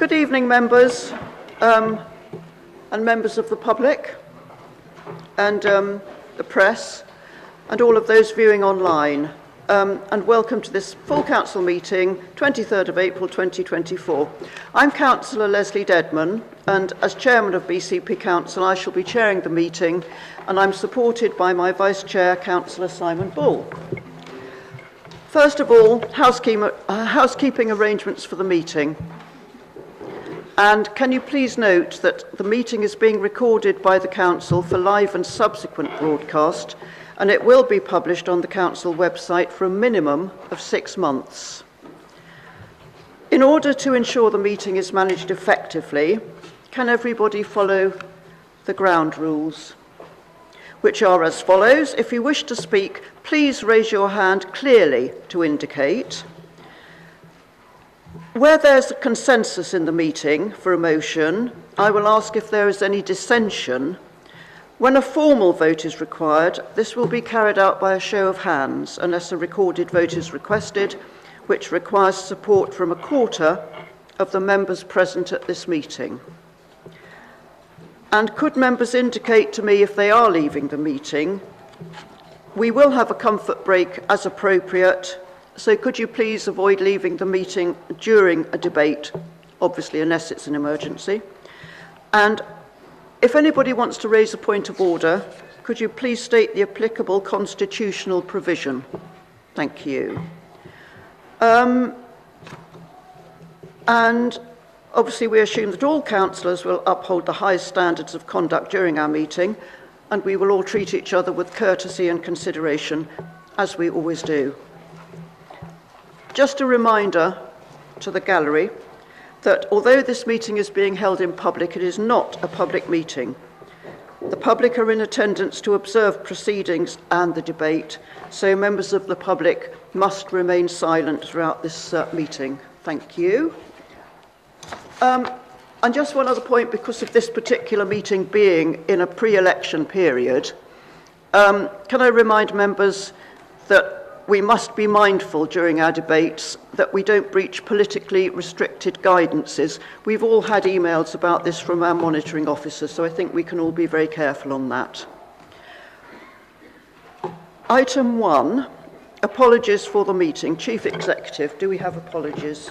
Good evening, members and members of the public and the press and all of those viewing online. And welcome to this full council meeting, 23rd of April 2024. I'm Councillor Leslie Dedman, and as Chairman of BCP Council, I shall be chairing the meeting, and I'm supported by my Vice Chair, Councillor Simon Bull. First of all, housekeeping arrangements for the meeting. And can you please note that the meeting is being recorded by the Council for live and subsequent broadcast, and it will be published on the Council website for a minimum of 6 months. In order to ensure the meeting is managed effectively, can everybody follow the ground rules, which are as follows? If you wish to speak, please raise your hand clearly to indicate. Where there's a consensus in the meeting for a motion, I will ask if there is any dissension. When a formal vote is required, this will be carried out by a show of hands, unless a recorded vote is requested, which requires support from a quarter of the members present at this meeting. And could members indicate to me if they are leaving the meeting? We will have a comfort break as appropriate, so could you please avoid leaving the meeting during a debate, obviously unless it's an emergency. And if anybody wants to raise a point of order, could you please state the applicable constitutional provision? Thank you. And obviously we assume that all councillors will uphold the highest standards of conduct during our meeting, and we will all treat each other with courtesy and consideration, as we always do. Just a reminder to the gallery that although this meeting is being held in public, it is not a public meeting. The public are in attendance to observe proceedings and the debate, so members of the public must remain silent throughout this meeting. Thank you. And just one other point, because of this particular meeting being in a pre-election period, can I remind members that we must be mindful during our debates that we don't breach politically restricted guidances. We've all had emails about this from our monitoring officers, so I think we can all be very careful on that. Item 1, apologies for the meeting. Chief Executive, do we have apologies?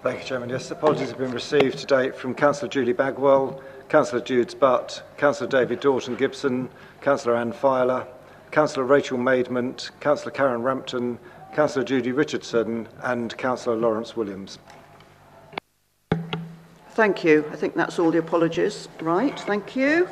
Thank you, Chairman. Yes, apologies have been received to date from Councillor Julie Bagwell, Councillor Judes Butt, Councillor David Dawson-Gibson, Councillor Anne Filer, Councillor Rachel Maidment, Councillor Karen Rampton, Councillor Judy Richardson and Councillor Lawrence Williams. Thank you. I think that's all the apologies. Right, thank you.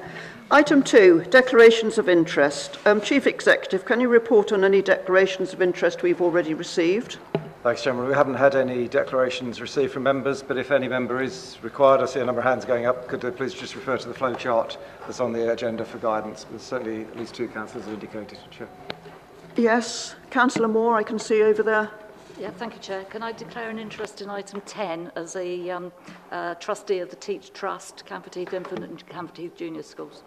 Item 2, declarations of interest. Chief Executive, can you report on any declarations of interest we've already received? Thanks, Chairman. We haven't had any declarations received from members, but if any member is required, I see a number of hands going up. Could they please just refer to the flow chart that's on the agenda for guidance? There's certainly at least 2 councillors have indicated. Chair. Yes, Councillor Moore, I can see over there. Yeah, thank you, Chair. Can I declare an interest in item 10 as a trustee of the Teach Trust, Camford Heath Infant and Camford Heath Junior Schools?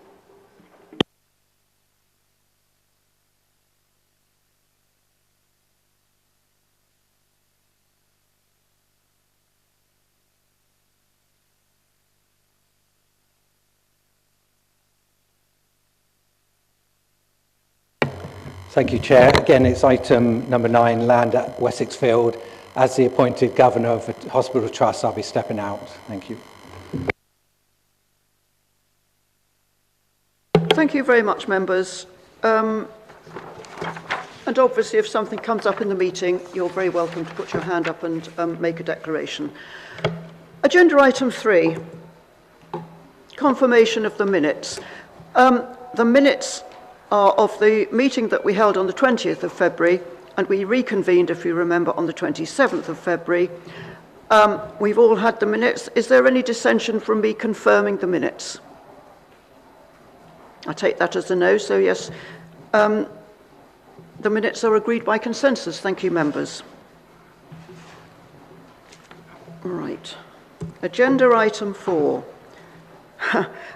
Thank you, Chair. Again, it's item number 9, land at Wessexfield. As the appointed governor of the Hospital Trust, I'll be stepping out. Thank you. Thank you very much, members. And obviously, if something comes up in the meeting, you're very welcome to put your hand up and make a declaration. Agenda item 3, confirmation of the minutes. The minutes are of the meeting that we held on the 20th of February, and we reconvened, if you remember, on the 27th of February. We've all had the minutes. Is there any dissension from me confirming the minutes? I take that as a no, so yes. The minutes are agreed by consensus. Thank you, members. All right. Agenda item 4.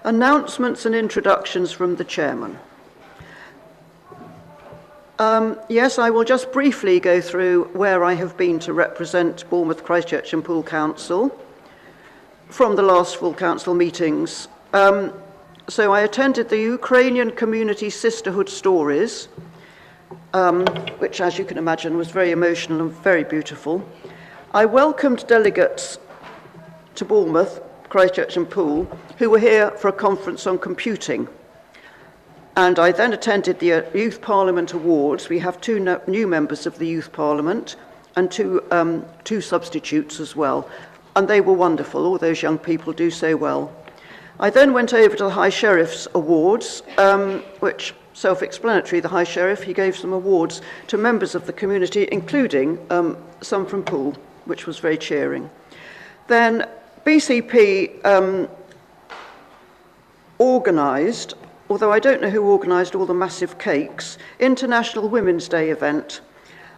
Announcements and introductions from the chairman. Yes, I will just briefly go through where I have been to represent Bournemouth, Christchurch and Poole Council. from the last full council meetings. So I attended the Ukrainian Community Sisterhood Stories, which, as you can imagine, was very emotional and very beautiful. I welcomed delegates to Bournemouth, Christchurch and Poole, who were here for a conference on computing. And I then attended the Youth Parliament Awards. We have two new members of the Youth Parliament and two substitutes as well. And they were wonderful. All those young people do so well. I then went over to the High Sheriff's Awards, which, self-explanatory, the High Sheriff, he gave some awards to members of the community, including some from Poole, which was very cheering. Then BCP organised, although I don't know who organised all the massive cakes, International Women's Day event.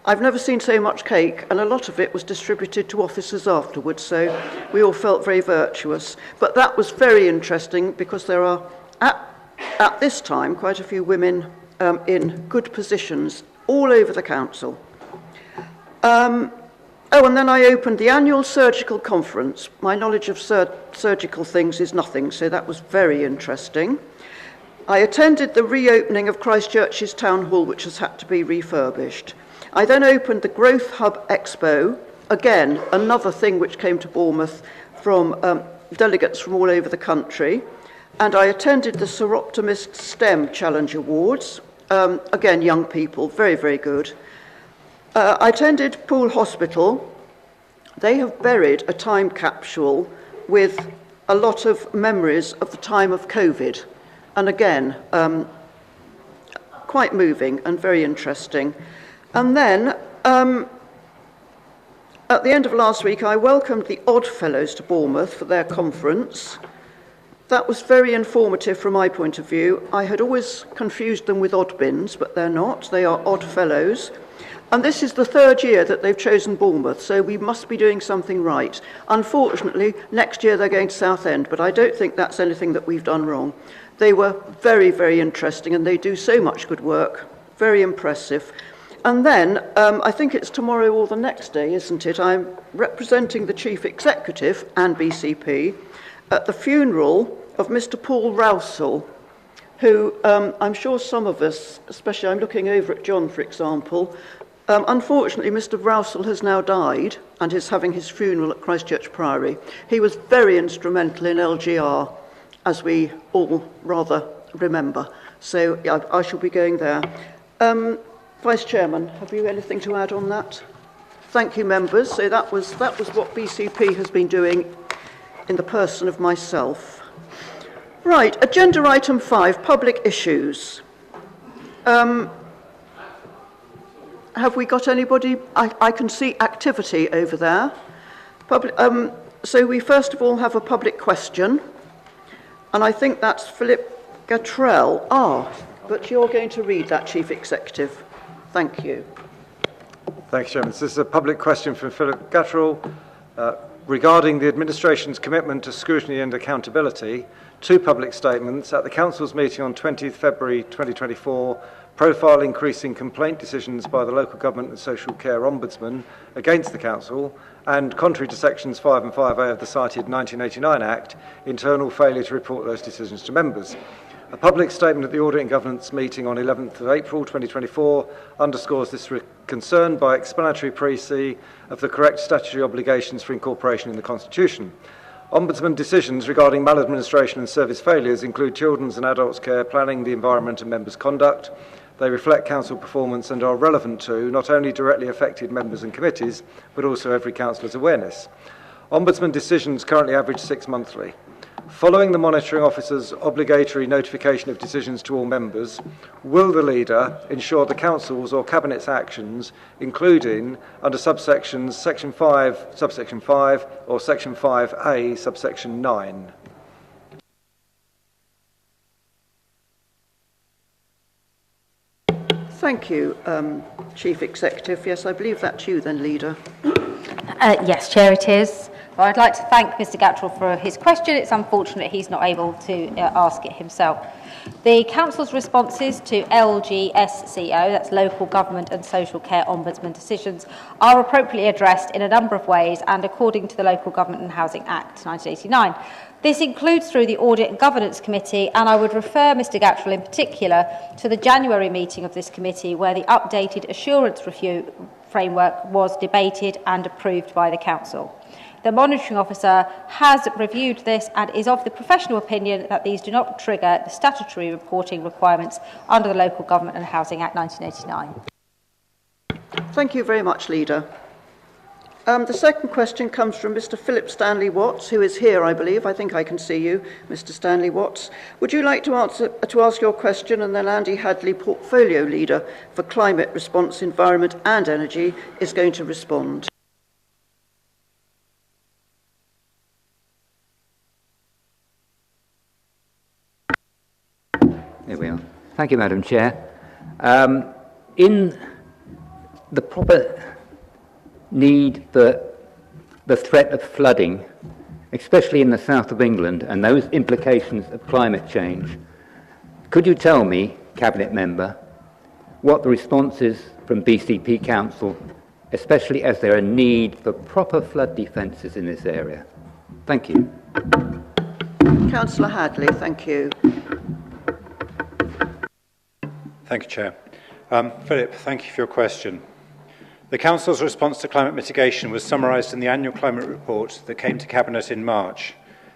I've never seen so much cake, and a lot of it was distributed to officers afterwards, so we all felt very virtuous. But that was very interesting because there are, at this time, quite a few women in good positions all over the council. And then I opened the annual surgical conference. My knowledge of surgical things is nothing, so that was very interesting. I attended the reopening of Christchurch's town hall, which has had to be refurbished. I then opened the Growth Hub Expo, again, another thing which came to Bournemouth from delegates from all over the country. And I attended the Seroptimist STEM Challenge Awards, again, young people, very, very good. I attended Poole Hospital. They have buried a time capsule with a lot of memories of the time of COVID. And again, quite moving and very interesting. And then, at the end of last week, I welcomed the Odd Fellows to Bournemouth for their conference. That was very informative from my point of view. I had always confused them with Odd Bins, but they're not. They are Odd Fellows. And this is the third year that they've chosen Bournemouth, so we must be doing something right. Unfortunately, next year they're going to Southend, but I don't think that's anything that we've done wrong. They were very, very interesting, and they do so much good work. Very impressive. And then, I think it's tomorrow or the next day, isn't it? I'm representing the Chief Executive and BCP at the funeral of Mr. Paul Rousell, who I'm sure some of us, especially I'm looking over at John, for example, unfortunately, Mr. Rousell has now died and is having his funeral at Christchurch Priory. He was very instrumental in LGR, as we all rather remember. So yeah, I shall be going there. Vice Chairman, have you anything to add on that? Thank you, members. So that was what BCP has been doing in the person of myself. Right, agenda item 5, public issues. Have we got anybody? I can see activity over there. So we first of all have a public question, and I think that's Philip Gatrell. But you're going to read that, Chief Executive. Thank you. Thank you, Chairman. This is a public question from Philip Gatrell regarding the administration's commitment to scrutiny and accountability. Two public statements at the Council's meeting on 20th February 2024 profile increasing complaint decisions by the Local Government and Social Care Ombudsman against the Council, and contrary to sections 5 and 5A of the cited 1989 Act, internal failure to report those decisions to members. A public statement at the Audit and Governance meeting on 11th of April 2024 underscores this concern by explanatory précis of the correct statutory obligations for incorporation in the Constitution. Ombudsman decisions regarding maladministration and service failures include children's and adults' care, planning, the environment and members' conduct. They reflect Council performance and are relevant to not only directly affected members and committees, but also every councillor's awareness. Ombudsman decisions currently average 6 monthly. Following the monitoring officer's obligatory notification of decisions to all members, will the leader ensure the Council's or Cabinet's actions, including under subsections Section 5, subsection 5, or Section 5A, subsection 9? Thank you, Chief Executive. Yes, I believe that's you then, Leader. Yes, Chair, it is. So I'd like to thank Mr Gattrell for his question. It's unfortunate he's not able to ask it himself. The Council's responses to LGSCO, that's Local Government and Social Care Ombudsman decisions, are appropriately addressed in a number of ways and according to the Local Government and Housing Act 1989. This includes through the Audit and Governance Committee, and I would refer Mr Gattrell in particular to the January meeting of this committee where the updated assurance review framework was debated and approved by the Council. The monitoring officer has reviewed this and is of the professional opinion that these do not trigger the statutory reporting requirements under the Local Government and Housing Act 1989. Thank you very much, Leader. The second question comes from Mr Philip Stanley Watts, who is here, I believe. I think I can see you, Mr Stanley Watts. Would you like to ask your question, and then Andy Hadley, Portfolio Leader for Climate Response, Environment and Energy, is going to respond. There we are. Thank you, Madam Chair. In the proper need for the threat of flooding, especially in the south of England, and those implications of climate change, could you tell me, Cabinet Member, what the response is from BCP Council, especially as there are need for proper flood defences in this area? Thank you. Councillor Hadley, thank you. Thank you, Chair. Philip, thank you for your question. The Council's response to climate mitigation was summarised in the annual climate report that came to Cabinet in March.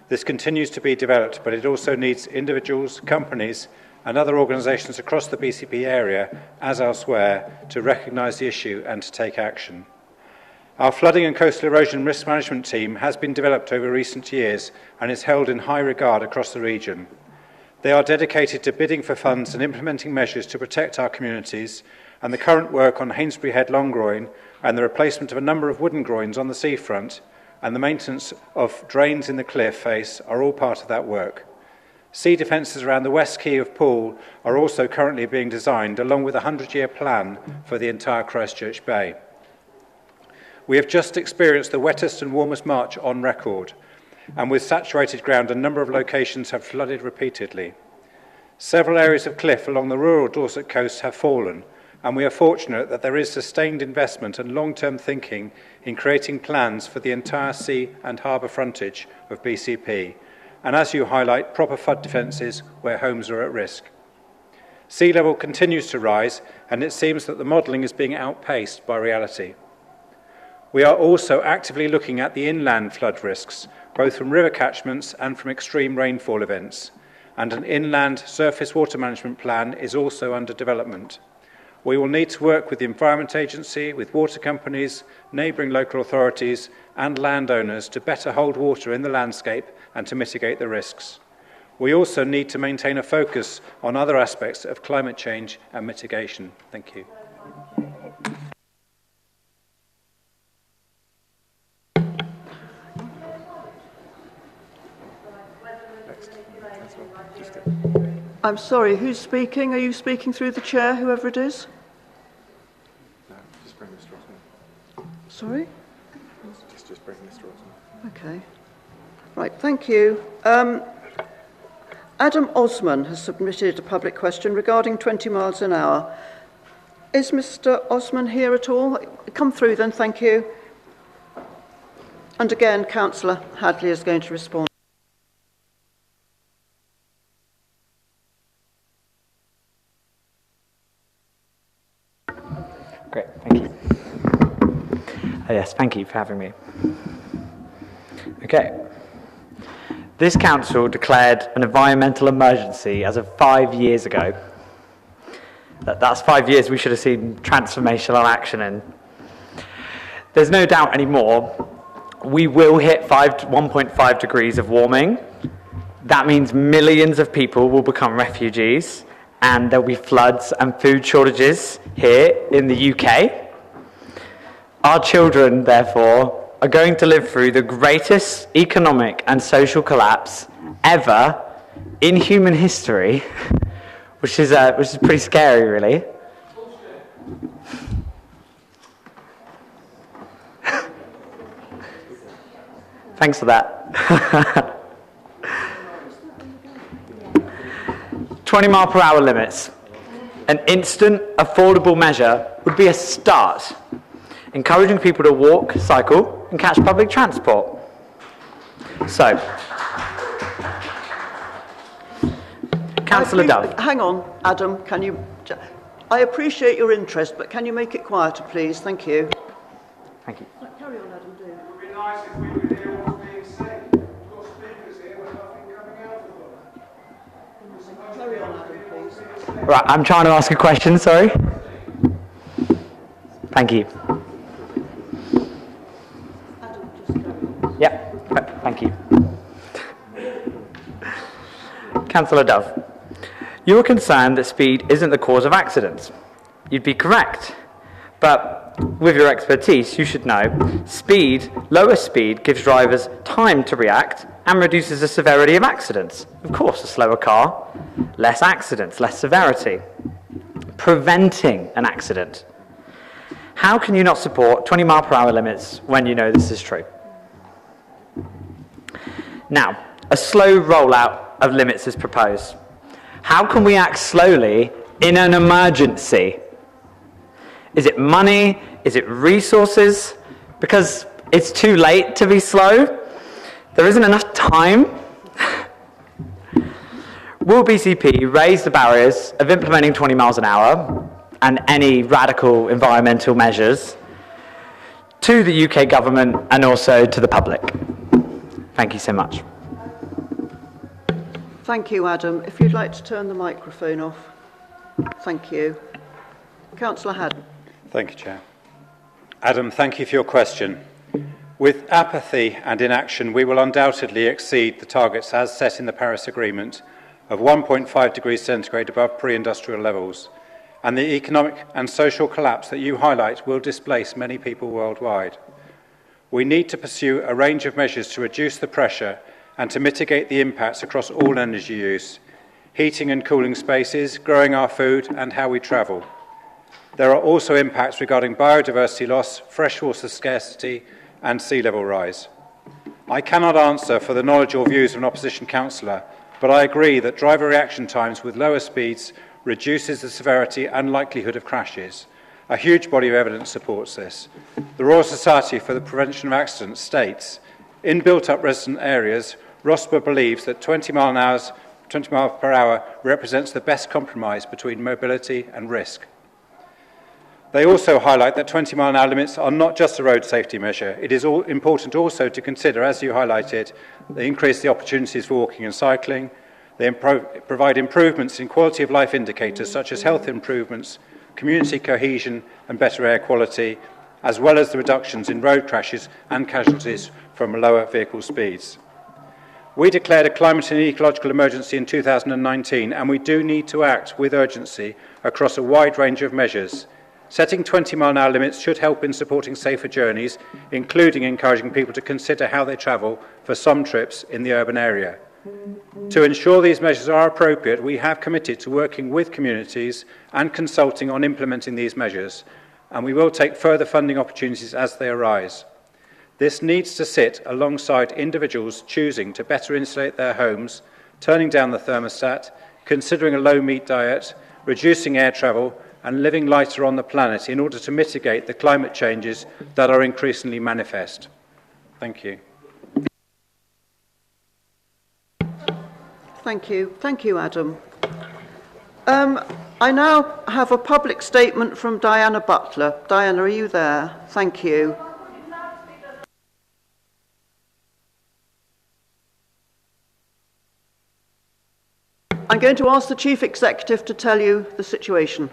This continues to be developed, but it also needs individuals, companies and other organisations across the BCP area, as elsewhere, to recognise the issue and to take action. Our flooding and coastal erosion risk management team has been developed over recent years and is held in high regard across the region. They are dedicated to bidding for funds and implementing measures to protect our communities, and the current work on Hainsbury Head Long Groin and the replacement of a number of wooden groins on the seafront and the maintenance of drains in the cliff face are all part of that work. Sea defences around the west quay of Poole are also currently being designed, along with a 100-year plan for the entire Christchurch Bay. We have just experienced the wettest and warmest March on record, and with saturated ground, a number of locations have flooded repeatedly. Several areas of cliff along the rural Dorset coast have fallen, and we are fortunate that there is sustained investment and long-term thinking in creating plans for the entire sea and harbour frontage of BCP, and as you highlight, proper flood defences where homes are at risk. Sea level continues to rise, and it seems that the modelling is being outpaced by reality. We are also actively looking at the inland flood risks, both from river catchments and from extreme rainfall events, and an inland surface water management plan is also under development. We will need to work with the Environment Agency, with water companies, neighbouring local authorities and landowners to better hold water in the landscape and to mitigate the risks. We also need to maintain a focus on other aspects of climate change and mitigation. Thank you. I'm sorry, who's speaking? Are you speaking through the chair, whoever it is? No, just bring Mr. Osman. Sorry? Just bring Mr. Osman. Okay. Right, thank you. Adam Osman has submitted a public question regarding 20 miles an hour. Is Mr. Osman here at all? Come through then, thank you. And again, Councillor Hadley is going to respond. Great, thank you. Yes, thank you for having me. Okay. This council declared an environmental emergency as of 5 years ago. That's 5 years we should have seen transformational action in. There's no doubt anymore, we will hit 1.5 degrees of warming. That means millions of people will become refugees, and there'll be floods and food shortages here in the UK. Our children, therefore, are going to live through the greatest economic and social collapse ever in human history, which is pretty scary, really. Thanks for that. 20-mile-per-hour limits. An instant, affordable measure would be a start, encouraging people to walk, cycle, and catch public transport. So, Councillor Dove. Hang on, Adam, can you... I appreciate your interest, but can you make it quieter, please? Thank you. Thank you. Carry on, Adam, do. It would be nice if we could hear what's being said. We've got speakers here with nothing coming out of them. Carry on, Adam, please. Right, I'm trying to ask a question, sorry. Thank you. Adam, just carry on. Yep, thank you. Councillor Dove, you are concerned that speed isn't the cause of accidents. You'd be correct. But with your expertise, you should know lower speed gives drivers time to react and reduces the severity of accidents. Of course, a slower car, less accidents, less severity. Preventing an accident. How can you not support 20-mile-per-hour limits when you know this is true? Now, a slow rollout of limits is proposed. How can we act slowly in an emergency? Is it money? Is it resources? Because it's too late to be slow? There isn't enough time? Will BCP raise the barriers of implementing 20 miles an hour and any radical environmental measures to the UK government and also to the public? Thank you so much. Thank you, Adam. If you'd like to turn the microphone off. Thank you. Councillor Haddon. Thank you, Chair. Adam, thank you for your question. With apathy and inaction, we will undoubtedly exceed the targets as set in the Paris Agreement of 1.5 degrees centigrade above pre-industrial levels, and the economic and social collapse that you highlight will displace many people worldwide. We need to pursue a range of measures to reduce the pressure and to mitigate the impacts across all energy use, heating and cooling spaces, growing our food, and how we travel. There are also impacts regarding biodiversity loss, freshwater scarcity, and sea level rise. I cannot answer for the knowledge or views of an opposition councillor, but I agree that driver reaction times with lower speeds reduces the severity and likelihood of crashes. A huge body of evidence supports this. The Royal Society for the Prevention of Accidents states, in built-up resident areas, ROSPA believes that 20 miles per hour represents the best compromise between mobility and risk. They also highlight that 20-mile-an-hour limits are not just a road safety measure. It is important also to consider, as you highlighted, they increase the opportunities for walking and cycling. They provide improvements in quality of life indicators such as health improvements, community cohesion and better air quality, as well as the reductions in road crashes and casualties from lower vehicle speeds. We declared a climate and ecological emergency in 2019, and we do need to act with urgency across a wide range of measures. Setting 20-mile-an-hour limits should help in supporting safer journeys, including encouraging people to consider how they travel for some trips in the urban area. To ensure these measures are appropriate, we have committed to working with communities and consulting on implementing these measures, and we will take further funding opportunities as they arise. This needs to sit alongside individuals choosing to better insulate their homes, turning down the thermostat, considering a low-meat diet, reducing air travel, and living lighter on the planet in order to mitigate the climate changes that are increasingly manifest. Thank you. Thank you. Thank you, Adam. I now have a public statement from Diana Butler. Diana, are you there? Thank you. I'm going to ask the Chief Executive to tell you the situation.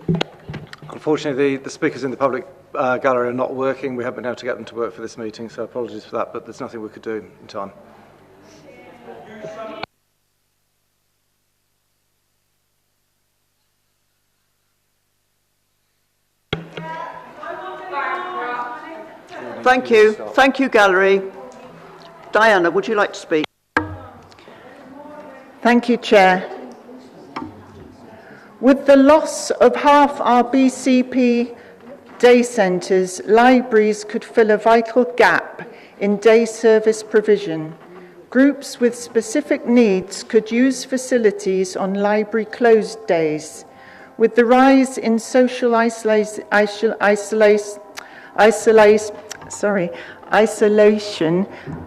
Unfortunately, the speakers in the public gallery are not working. We haven't been able to get them to work for this meeting, so apologies for that, but there's nothing we could do in time. Thank you. Thank you, gallery. Diana, would you like to speak? Thank you, Chair. With the loss of half our BCP day centres, libraries could fill a vital gap in day service provision. Groups with specific needs could use facilities on library closed days. With the rise in social isolation,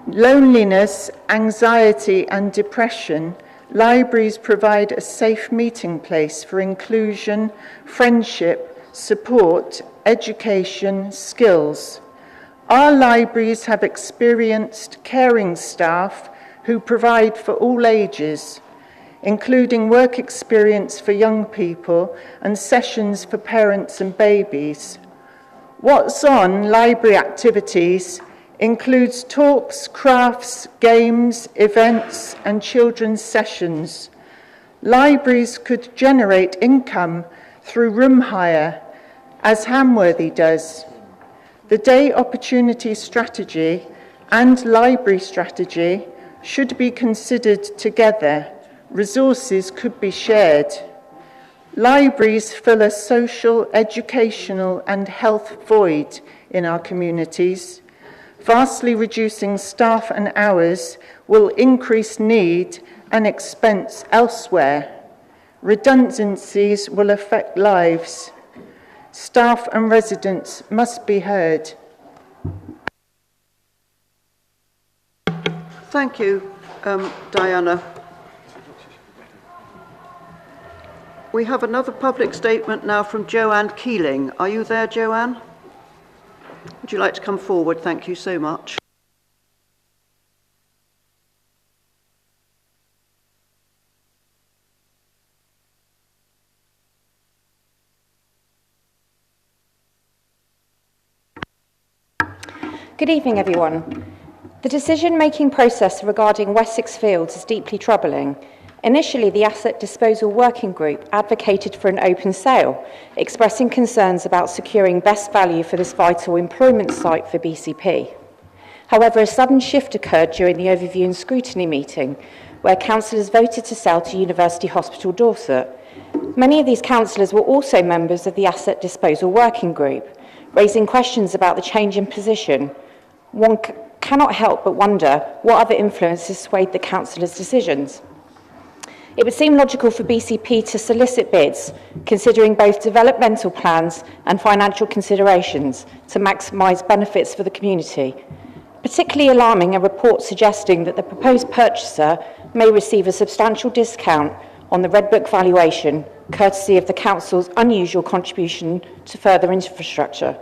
loneliness, anxiety and depression, libraries provide a safe meeting place for inclusion, friendship, support, education, skills. Our libraries have experienced caring staff who provide for all ages, including work experience for young people and sessions for parents and babies. What's on library activities includes talks, crafts, games, events, and children's sessions. Libraries could generate income through room hire, as Hamworthy does. The day opportunity strategy and library strategy should be considered together. Resources could be shared. Libraries fill a social, educational, and health void in our communities. Vastly reducing staff and hours will increase need and expense elsewhere. Redundancies will affect lives. Staff and residents must be heard. Thank you, Diana. We have another public statement now from Joanne Keeling. Are you there, Joanne? Would you like to come forward? Thank you so much. Good evening, everyone. The decision-making process regarding Wessex Fields is deeply troubling. Initially, the Asset Disposal Working Group advocated for an open sale, expressing concerns about securing best value for this vital employment site for BCP. However, a sudden shift occurred during the overview and scrutiny meeting, where councillors voted to sell to University Hospital Dorset. Many of these councillors were also members of the Asset Disposal Working Group, raising questions about the change in position. One cannot help but wonder what other influences swayed the councillors' decisions. It would seem logical for BCP to solicit bids, considering both developmental plans and financial considerations to maximise benefits for the community. Particularly alarming are reports suggesting that the proposed purchaser may receive a substantial discount on the Red Book valuation, courtesy of the Council's unusual contribution to further infrastructure.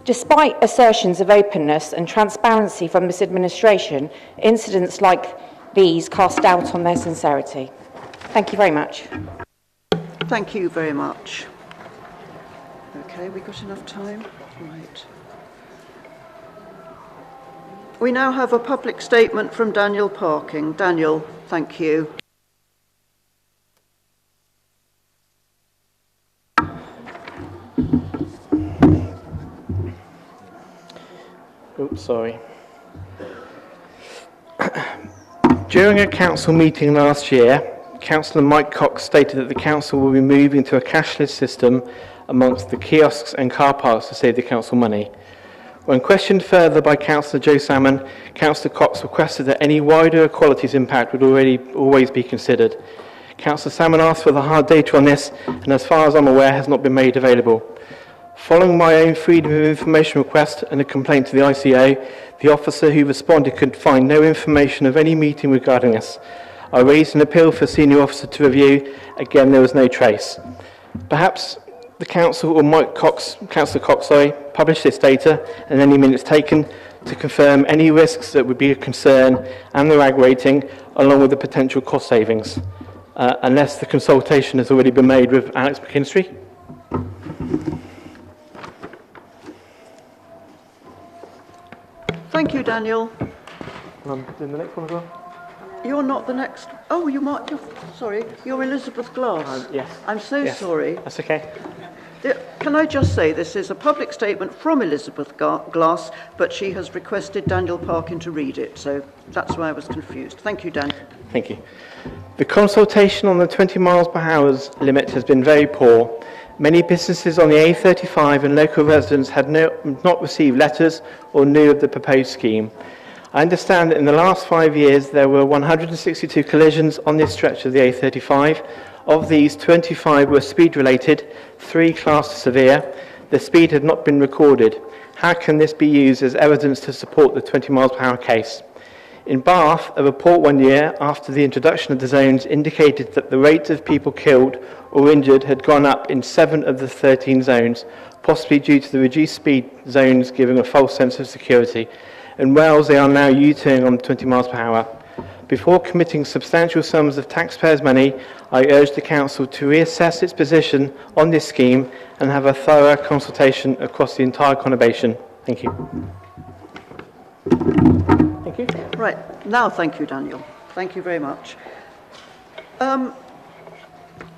Despite assertions of openness and transparency from this administration, incidents like these cast doubt on their sincerity. Thank you very much. Thank you very much. Okay, we got enough time? Right. We now have a public statement from Daniel Parking. Daniel, thank you. Oops, sorry. During a council meeting last year, Councillor Mike Cox stated that the council will be moving to a cashless system amongst the kiosks and car parks to save the council money. When questioned further by Councillor Joe Salmon, Councillor Cox requested that any wider equalities impact would always be considered. Councillor Salmon asked for the hard data on this, and as far as I'm aware, has not been made available. Following my own Freedom of Information request and a complaint to the ICO, the officer who responded could find no information of any meeting regarding this. I raised an appeal for a senior officer to review. Again, there was no trace. Perhaps the council or Councillor Cox, publish this data and any minutes taken to confirm any risks that would be a concern and the RAG rating, along with the potential cost savings, unless the consultation has already been made with Alex McKinstry. Thank you, Daniel. Doing the next one as well? You're not the next. Oh, you might. Sorry, you're Elizabeth Glass. Yes. I'm so sorry. That's okay. Can I just say this is a public statement from Elizabeth Glass, but she has requested Daniel Parkin to read it, so that's why I was confused. Thank you, Dan. Thank you. The consultation on the 20 miles per hour limit has been very poor, Many businesses on the A35 and local residents had not received letters or knew of the proposed scheme. I understand that in the last 5 years there were 162 collisions on this stretch of the A35. Of these, 25 were speed-related, 3 classed as severe. The speed had not been recorded. How can this be used as evidence to support the 20 miles per hour case? In Bath, a report 1 year after the introduction of the zones indicated that the rate of people killed or injured had gone up in 7 of the 13 zones, possibly due to the reduced speed zones giving a false sense of security. In Wales, they are now U-turning on 20 miles per hour. Before committing substantial sums of taxpayers' money, I urge the Council to reassess its position on this scheme and have a thorough consultation across the entire conurbation. Thank you. Thank you. Right, now thank you, Daniel. Thank you very much.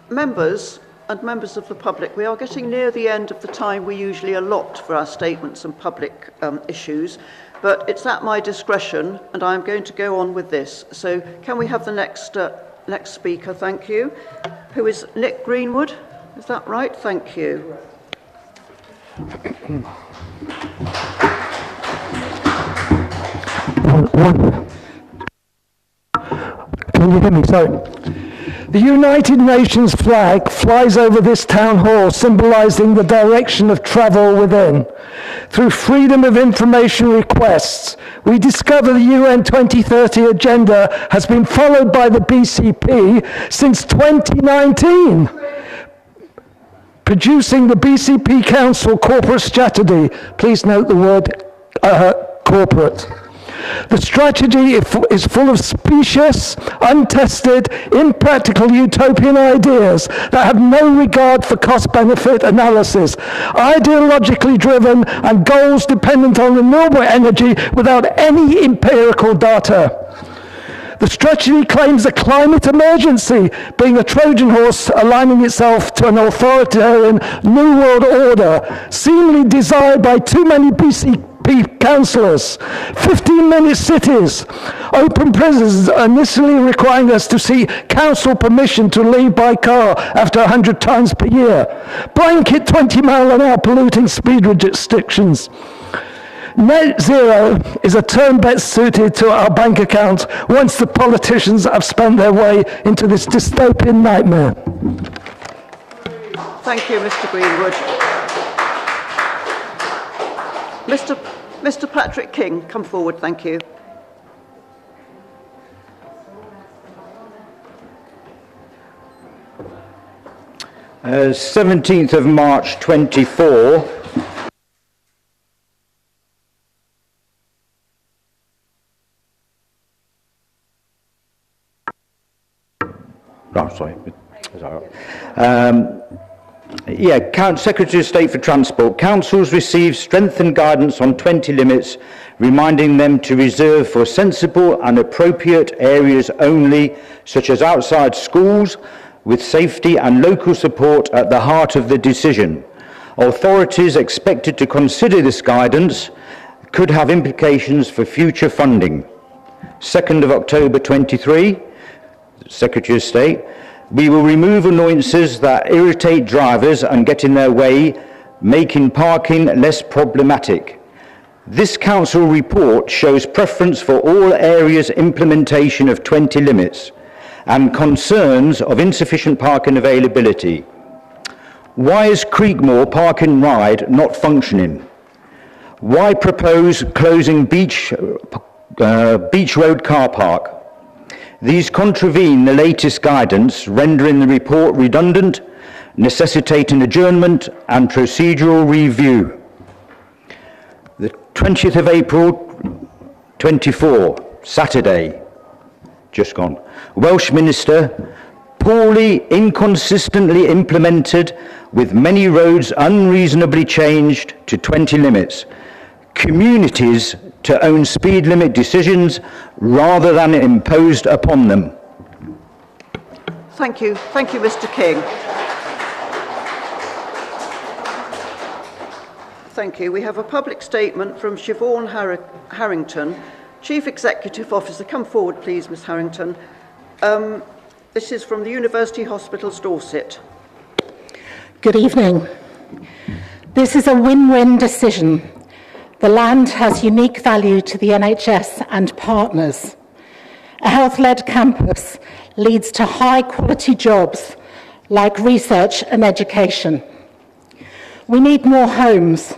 Members and members of the public, we are getting near the end of the time we usually allot for our statements and public issues, but it's at my discretion and I'm going to go on with this. So can we have the next speaker, thank you, who is Nick Greenwood, is that right? Thank you. Can you hear me? Sorry. The United Nations flag flies over this town hall, symbolising the direction of travel within. Through freedom of information requests, we discover the UN 2030 agenda has been followed by the BCP since 2019, producing the BCP Council corporate strategy. Please note the word corporate. The strategy is full of specious, untested, impractical utopian ideas that have no regard for cost-benefit analysis, ideologically driven and goals dependent on renewable energy without any empirical data. The strategy claims a climate emergency, being a Trojan horse aligning itself to an authoritarian New World Order, seemingly desired by too many BCP councillors, 15-minute cities, open prisons initially requiring us to seek council permission to leave by car after 100 times per year, blanket 20-mile-an-hour polluting speed restrictions. Net zero is a term best suited to our bank account once the politicians have spent their way into this dystopian nightmare. Thank you, Mr. Greenwood. Mr. Patrick King, come forward, thank you. 17th of March 24. Oh, sorry. Secretary of State for Transport. Councils receive strengthened guidance on 20 limits, reminding them to reserve for sensible and appropriate areas only, such as outside schools, with safety and local support at the heart of the decision. Authorities expected to consider this guidance could have implications for future funding. 2nd of October 23, Secretary of State. We will remove annoyances that irritate drivers and get in their way, making parking less problematic. This council report shows preference for all areas implementation of 20 limits and concerns of insufficient parking availability. Why is Creekmore Park and Ride not functioning? Why propose closing Beach Road car park? These contravene the latest guidance, rendering the report redundant, necessitating adjournment and procedural review. The 20th of April 24, Saturday, just gone. Welsh Minister, poorly, inconsistently implemented, with many roads unreasonably changed to 20 limits. Communities to own speed limit decisions rather than imposed upon them. Thank you, Mr. King. Thank you. We have a public statement from Siobhan Harrington, Chief Executive Officer. Come forward, please, Ms. Harrington. This is from the University Hospitals, Dorset. Good evening. This is a win-win decision. The land has unique value to the NHS and partners. A health-led campus leads to high-quality jobs like research and education. We need more homes,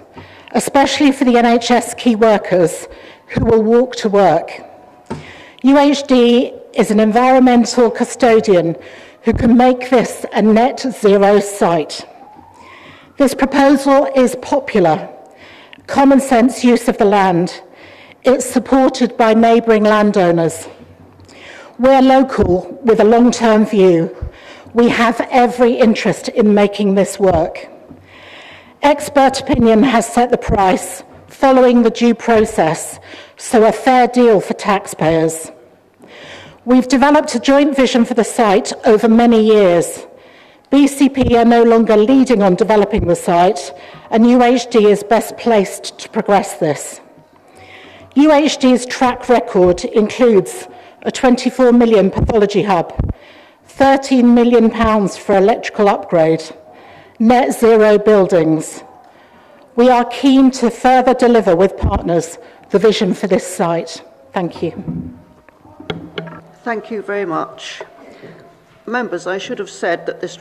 especially for the NHS key workers who will walk to work. UHD is an environmental custodian who can make this a net zero site. This proposal is popular, common sense use of the land. It's supported by neighbouring landowners. We're local with a long-term view. We have every interest in making this work. Expert opinion has set the price following the due process, so a fair deal for taxpayers. We've developed a joint vision for the site over many years. BCP are no longer leading on developing the site, and UHD is best placed to progress this. UHD's track record includes a 24 million pathology hub, £13 million for electrical upgrade, net zero buildings. We are keen to further deliver with partners the vision for this site. Thank you. Thank you very much. Members, I should have said that this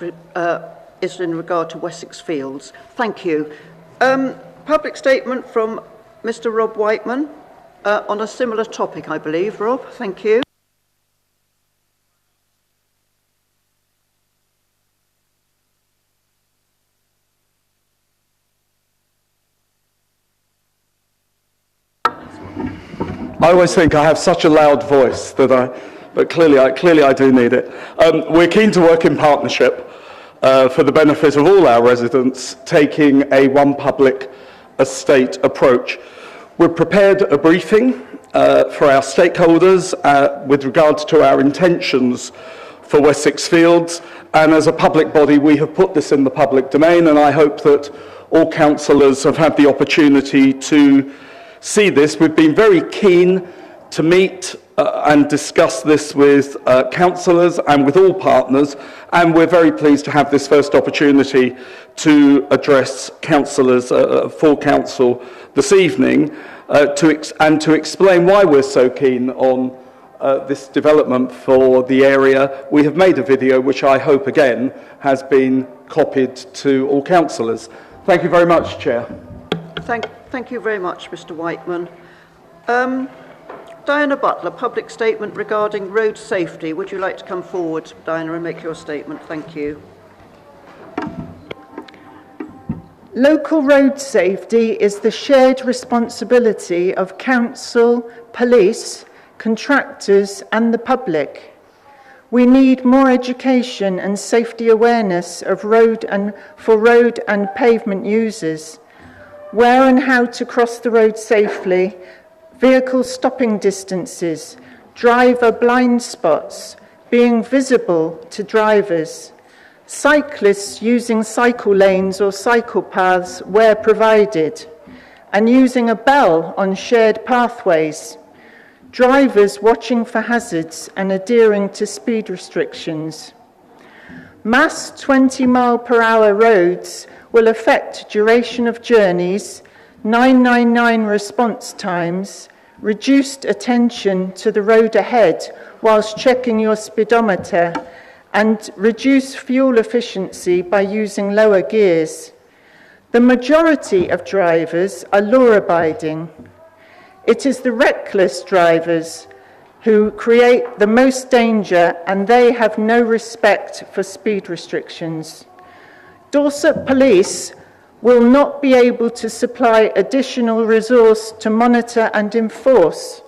is in regard to Wessex Fields. Thank you. Public statement from Mr. Rob Whiteman on a similar topic, I believe. Rob, thank you. I always think I have such a loud voice but clearly I do need it. We're keen to work in partnership for the benefit of all our residents, taking a one public estate approach. We've prepared a briefing for our stakeholders with regards to our intentions for Wessex Fields, and as a public body we have put this in the public domain, and I hope that all councillors have had the opportunity to see this. We've been very keen to meet and discuss this with councillors and with all partners, and we're very pleased to have this first opportunity to address councillors for council this evening to explain why we're so keen on this development for the area. We have made a video which I hope again has been copied to all councillors. Thank you very much, Chair. Thank you very much, Mr. Whiteman. Diana Butler, public statement regarding road safety. Would you like to come forward, Diana, and make your statement? Thank you. Local road safety is the shared responsibility of council, police, contractors and the public. We need more education and safety awareness of road and pavement users, where and how to cross the road safely, vehicle stopping distances, driver blind spots, being visible to drivers, cyclists using cycle lanes or cycle paths where provided, and using a bell on shared pathways, drivers watching for hazards and adhering to speed restrictions. Mass 20-mile-per-hour roads will affect duration of journeys, 999 response times, reduced attention to the road ahead whilst checking your speedometer, and reduce fuel efficiency by using lower gears. The majority of drivers are law-abiding. It is the reckless drivers who create the most danger, and they have no respect for speed restrictions. Dorset Police will not be able to supply additional resource to monitor and enforce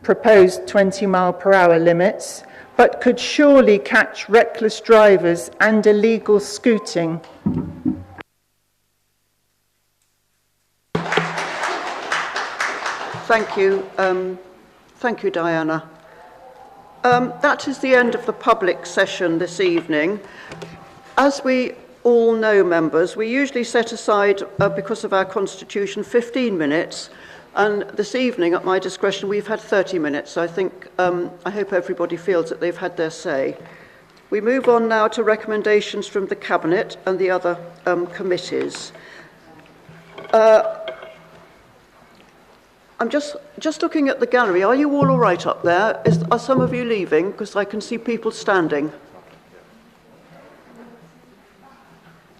proposed 20-mile-per-hour limits, but could surely catch reckless drivers and illegal scooting. Thank you. Thank you, Diana. That is the end of the public session this evening. As we all know, members, we usually set aside, because of our constitution, 15 minutes, and this evening, at my discretion, we've had 30 minutes. I think, I hope everybody feels that they've had their say. We move on now to recommendations from the Cabinet and the other committees. I'm just looking at the gallery. Are you all right up there? Are some of you leaving? Because I can see people standing.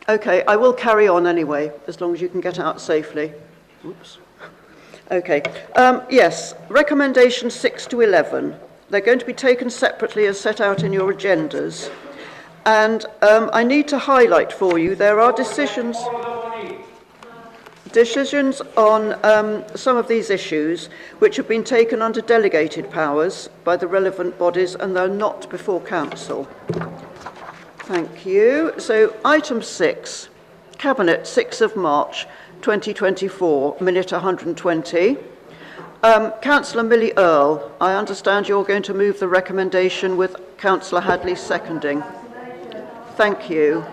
Okay, I will carry on anyway, as long as you can get out safely. Oops. Okay. Yes, recommendations 6 to 11. They're going to be taken separately as set out in your agendas. And I need to highlight for you, there are decisions on some of these issues which have been taken under delegated powers by the relevant bodies, and they're not before Council. Thank you. So item 6, Cabinet, 6th of March 2024, minute 120. Councillor Millie Earle, I understand you're going to move the recommendation with Councillor Hadley seconding. Thank you.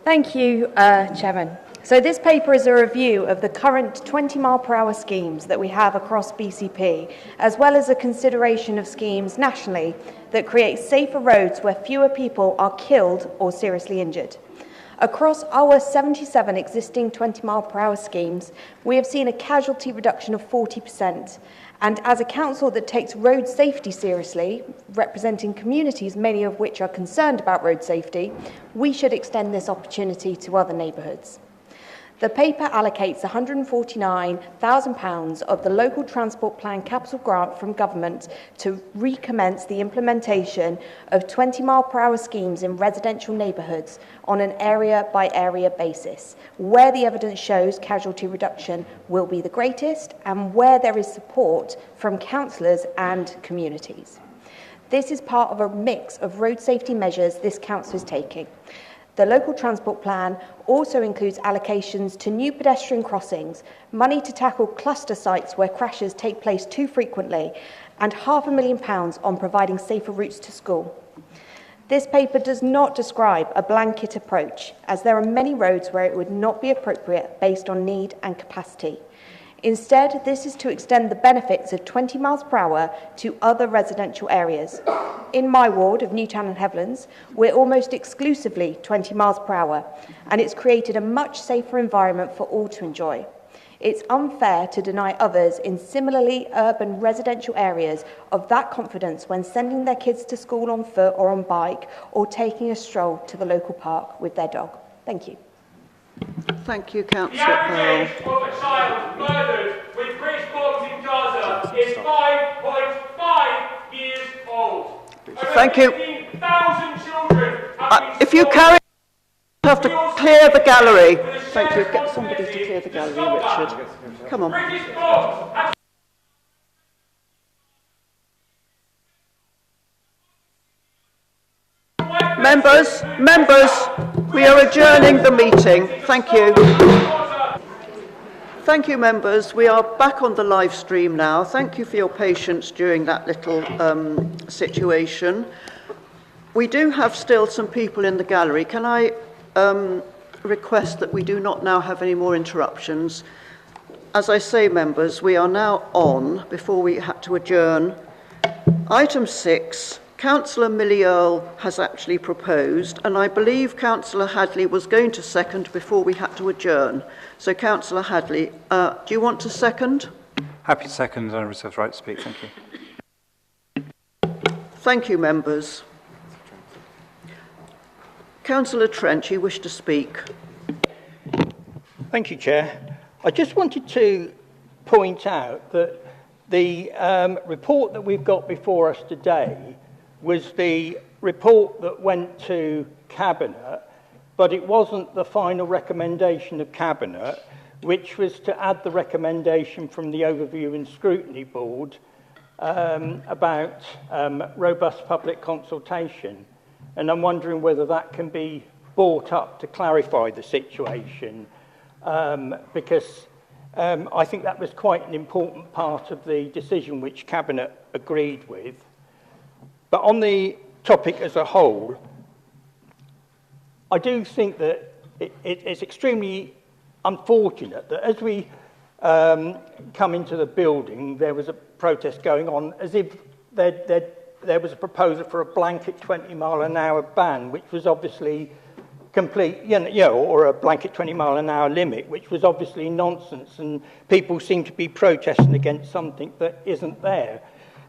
Thank you, Chairman. So this paper is a review of the current 20-mile-per-hour schemes that we have across BCP, as well as a consideration of schemes nationally that create safer roads where fewer people are killed or seriously injured. Across our 77 existing 20-mile-per-hour schemes, we have seen a casualty reduction of 40%. And as a council that takes road safety seriously, representing communities, many of which are concerned about road safety, we should extend this opportunity to other neighbourhoods. The paper allocates £149,000 of the Local Transport Plan capital grant from government to recommence the implementation of 20-mile-per-hour schemes in residential neighbourhoods on an area-by-area basis, where the evidence shows casualty reduction will be the greatest and where there is support from councillors and communities. This is part of a mix of road safety measures this council is taking. The local transport plan also includes allocations to new pedestrian crossings, money to tackle cluster sites where crashes take place too frequently, and £500,000 on providing safer routes to school. This paper does not describe a blanket approach, as there are many roads where it would not be appropriate based on need and capacity. Instead, this is to extend the benefits of 20 miles per hour to other residential areas. In my ward of Newtown and Heavlands, we're almost exclusively 20 miles per hour, and it's created a much safer environment for all to enjoy. It's unfair to deny others in similarly urban residential areas of that confidence when sending their kids to school on foot or on bike, or taking a stroll to the local park with their dog. Thank you. Thank you, Councillor The average age of a child murdered with British bombs in Gaza is 5.5 years old. Thank you. 15,000 children if you carry on, you have to clear the gallery. Thank you. Get somebody to clear the gallery, Richard. Come on. British bombs. Members, we are adjourning the meeting. Thank you. Thank you, members. We are back on the live stream now. Thank you for your patience during that little situation. We do have still some people in the gallery. Can I request that we do not now have any more interruptions? As I say, members, we are now on, before we had to adjourn, item 6. Councillor Millie Earle has actually proposed, and I believe Councillor Hadley was going to second before we had to adjourn. So, Councillor Hadley, do you want to second? Happy to second. I reserve the right to speak. Thank you. Thank you, members. Councillor Trent, you wish to speak. Thank you, Chair. I just wanted to point out that the report that we've got before us today was the report that went to Cabinet, but it wasn't the final recommendation of Cabinet, which was to add the recommendation from the Overview and Scrutiny Board about robust public consultation. And I'm wondering whether that can be brought up to clarify the situation, because I think that was quite an important part of the decision which Cabinet agreed with. But on the topic as a whole, I do think that it's extremely unfortunate that as we come into the building, there was a protest going on as if there'd there was a proposal for a blanket 20-mile-an-hour ban, which was obviously or a blanket 20-mile-an-hour limit, which was obviously nonsense, and people seem to be protesting against something that isn't there.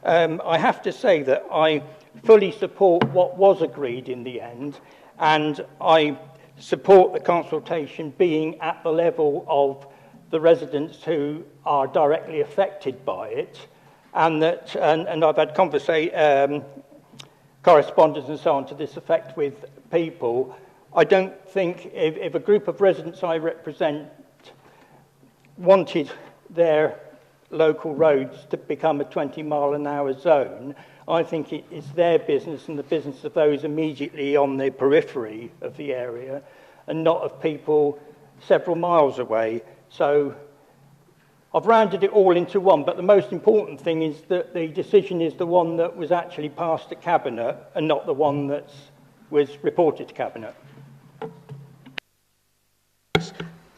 I have to say that I fully support what was agreed in the end, and I support the consultation being at the level of the residents who are directly affected by it, and that and I've had correspondence and so on to this effect with people. I don't think if a group of residents I represent wanted their local roads to become a 20-mile-an-hour zone, I think it is their business and the business of those immediately on the periphery of the area and not of people several miles away. So I've rounded it all into one, but the most important thing is that the decision is the one that was actually passed at Cabinet and not the one that was reported to Cabinet.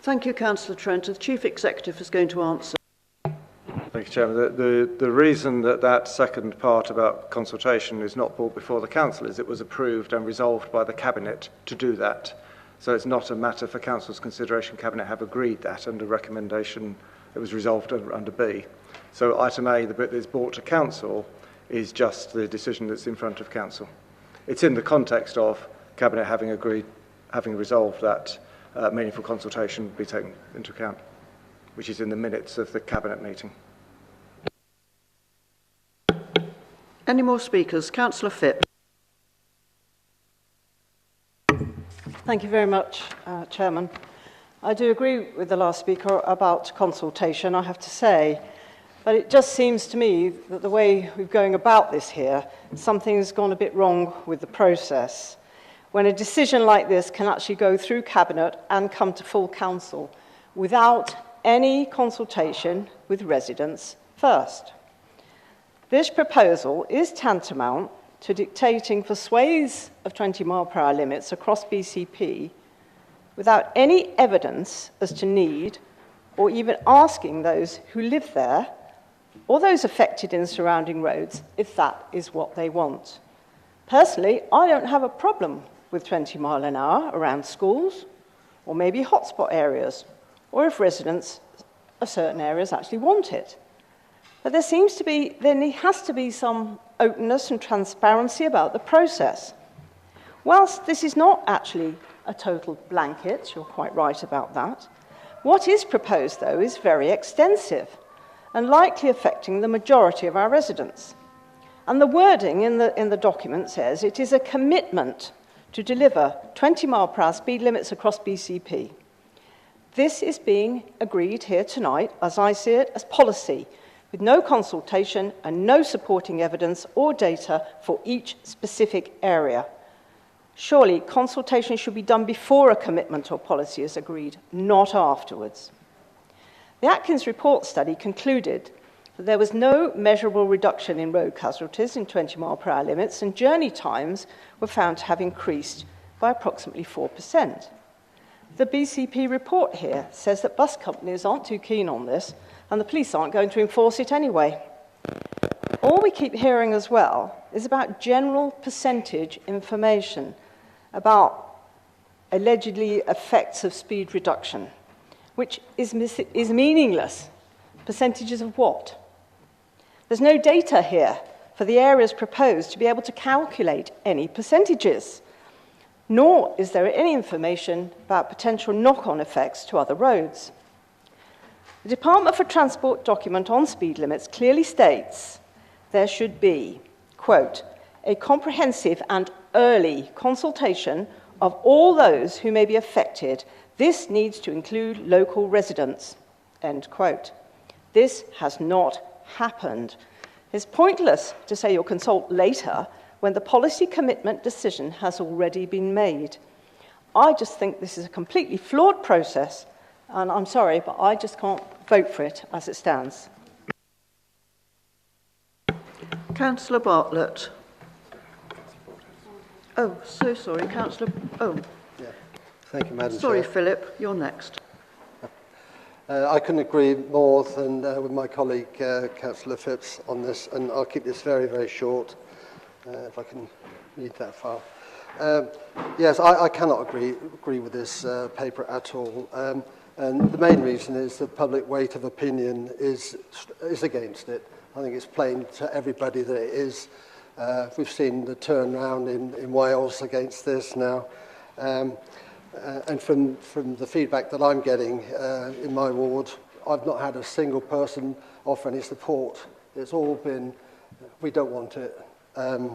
Thank you, Councillor Trent. The Chief Executive is going to answer. Thank you, Chairman. The reason that second part about consultation is not brought before the Council is it was approved and resolved by the Cabinet to do that. So it's not a matter for Council's consideration. Cabinet have agreed that under recommendation. It was resolved under B. So item A, the bit that is brought to Council, is just the decision that's in front of Council. It's in the context of Cabinet having agreed, having resolved that meaningful consultation be taken into account, which is in the minutes of the Cabinet meeting. Any more speakers? Councillor Phipp. Thank you very much, Chairman. I do agree with the last speaker about consultation, I have to say, but it just seems to me that the way we're going about this here, something's gone a bit wrong with the process. When a decision like this can actually go through Cabinet and come to full Council without any consultation with residents first. This proposal is tantamount to dictating for swathes of 20-mile-per-hour limits across BCP without any evidence as to need or even asking those who live there or those affected in surrounding roads if that is what they want. Personally, I don't have a problem with 20 mile an hour around schools or maybe hotspot areas, or if residents of certain areas actually want it. But there has to be some openness and transparency about the process. Whilst this is not actually a total blanket, you're quite right about that, what is proposed, though, is very extensive and likely affecting the majority of our residents. And the wording in the document says it is a commitment to deliver 20-mile-per-hour speed limits across BCP. This is being agreed here tonight, as I see it, as policy, with no consultation and no supporting evidence or data for each specific area. Surely, consultation should be done before a commitment or policy is agreed, not afterwards. The Atkins report study concluded that there was no measurable reduction in road casualties in 20-mile-per-hour limits, and journey times were found to have increased by approximately 4%. The BCP report here says that bus companies aren't too keen on this, and the police aren't going to enforce it anyway. All we keep hearing as well is about general percentage information about allegedly effects of speed reduction, which is meaningless. Percentages of what? There's no data here for the areas proposed to be able to calculate any percentages, nor is there any information about potential knock-on effects to other roads. The Department for Transport document on speed limits clearly states there should be, quote, a comprehensive and early consultation of all those who may be affected. This needs to include local residents, end quote. This has not happened. It's pointless to say you'll consult later when the policy commitment decision has already been made. I just think this is a completely flawed process, and I'm sorry, but I just can't vote for it as it stands. Councillor Bartlett. Oh, so sorry, Councillor. Oh. Yeah. Thank you, Madam Sorry, Chair. Philip, you're next. I couldn't agree more than with my colleague, Councillor Phipps, on this, and I'll keep this very, very short. if I can read that far. Yes, I cannot agree with this paper at all. And the main reason is the public weight of opinion is against it. I think it's plain to everybody that it is. We've seen the turnaround in Wales against this now. And from the feedback that I'm getting in my ward, I've not had a single person offer any support. It's all been, we don't want it.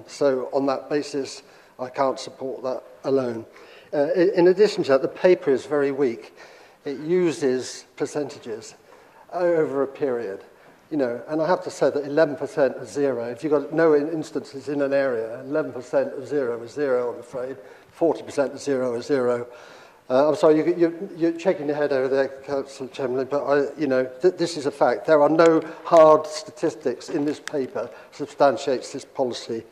So on that basis, I can't support that alone. In addition to that, the paper is very weak. It uses percentages over a period. You know, and I have to say that 11% of zero, if you've got no instances in an area, 11% of zero is zero, I'm afraid. 40% of zero is zero. I'm sorry, you're shaking your head over there, Councillor Chamberlain, but this is a fact. There are no hard statistics in this paper substantiates this policy.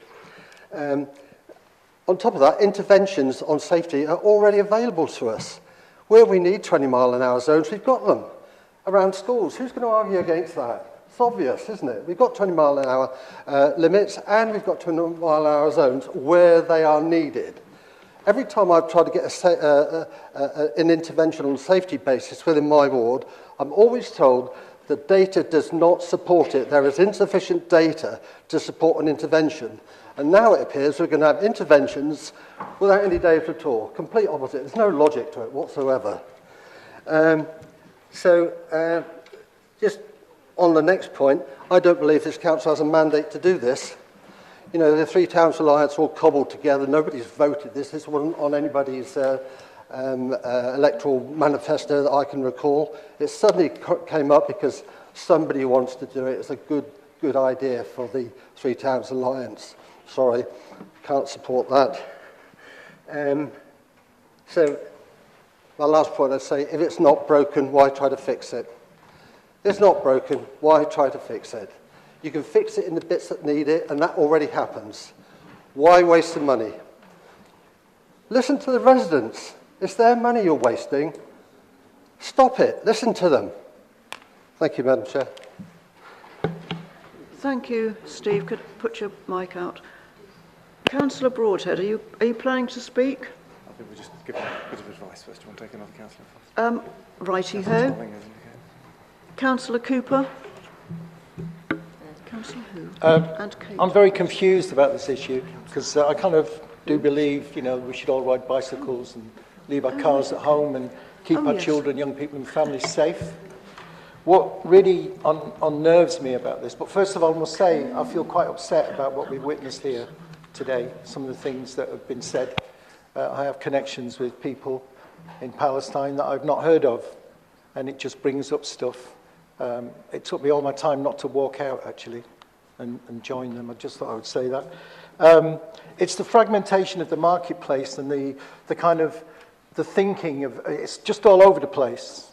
On top of that, interventions on safety are already available to us. Where we need 20-mile-an-hour zones, we've got them around schools. Who's going to argue against that? It's obvious, isn't it? We've got 20-mile-an-hour limits, and we've got 20-mile-an-hour zones where they are needed. Every time I've tried to get an intervention on a safety basis within my ward, I'm always told that data does not support it. There is insufficient data to support an intervention. And now it appears we're going to have interventions without any data at all. Complete opposite. There's no logic to it whatsoever. Just on the next point, I don't believe this council has a mandate to do this. You know, the three towns alliance all cobbled together. Nobody's voted this. This wasn't on anybody's electoral manifesto that I can recall. It suddenly came up because somebody wants to do it. It's a good idea for the three towns alliance. Sorry, can't support that. So my last point, I'd say, if it's not broken, why try to fix it? If it's not broken, why try to fix it? You can fix it in the bits that need it, and that already happens. Why waste the money? Listen to the residents. It's their money you're wasting. Stop it. Listen to them. Thank you, Madam Chair. Thank you, Steve. Could put your mic out. Councillor Broadhead, are you planning to speak? I think we'll just give a bit of advice first. Do you want to take another councillor first? Righty-ho. Councillor Cooper? Councillor who? And Kate. I'm very confused about this issue because I kind of do believe, we should all ride bicycles and leave our cars at home and keep our children, young people and families safe. What really unnerves me about this, but first of all I must say I feel quite upset about what we've witnessed here today, some of the things that have been said. I have connections with people in Palestine that I've not heard of, and it just brings up stuff. It took me all my time not to walk out, actually, and join them. I just thought I would say that. It's the fragmentation of the marketplace and the kind of the thinking of, it's just all over the place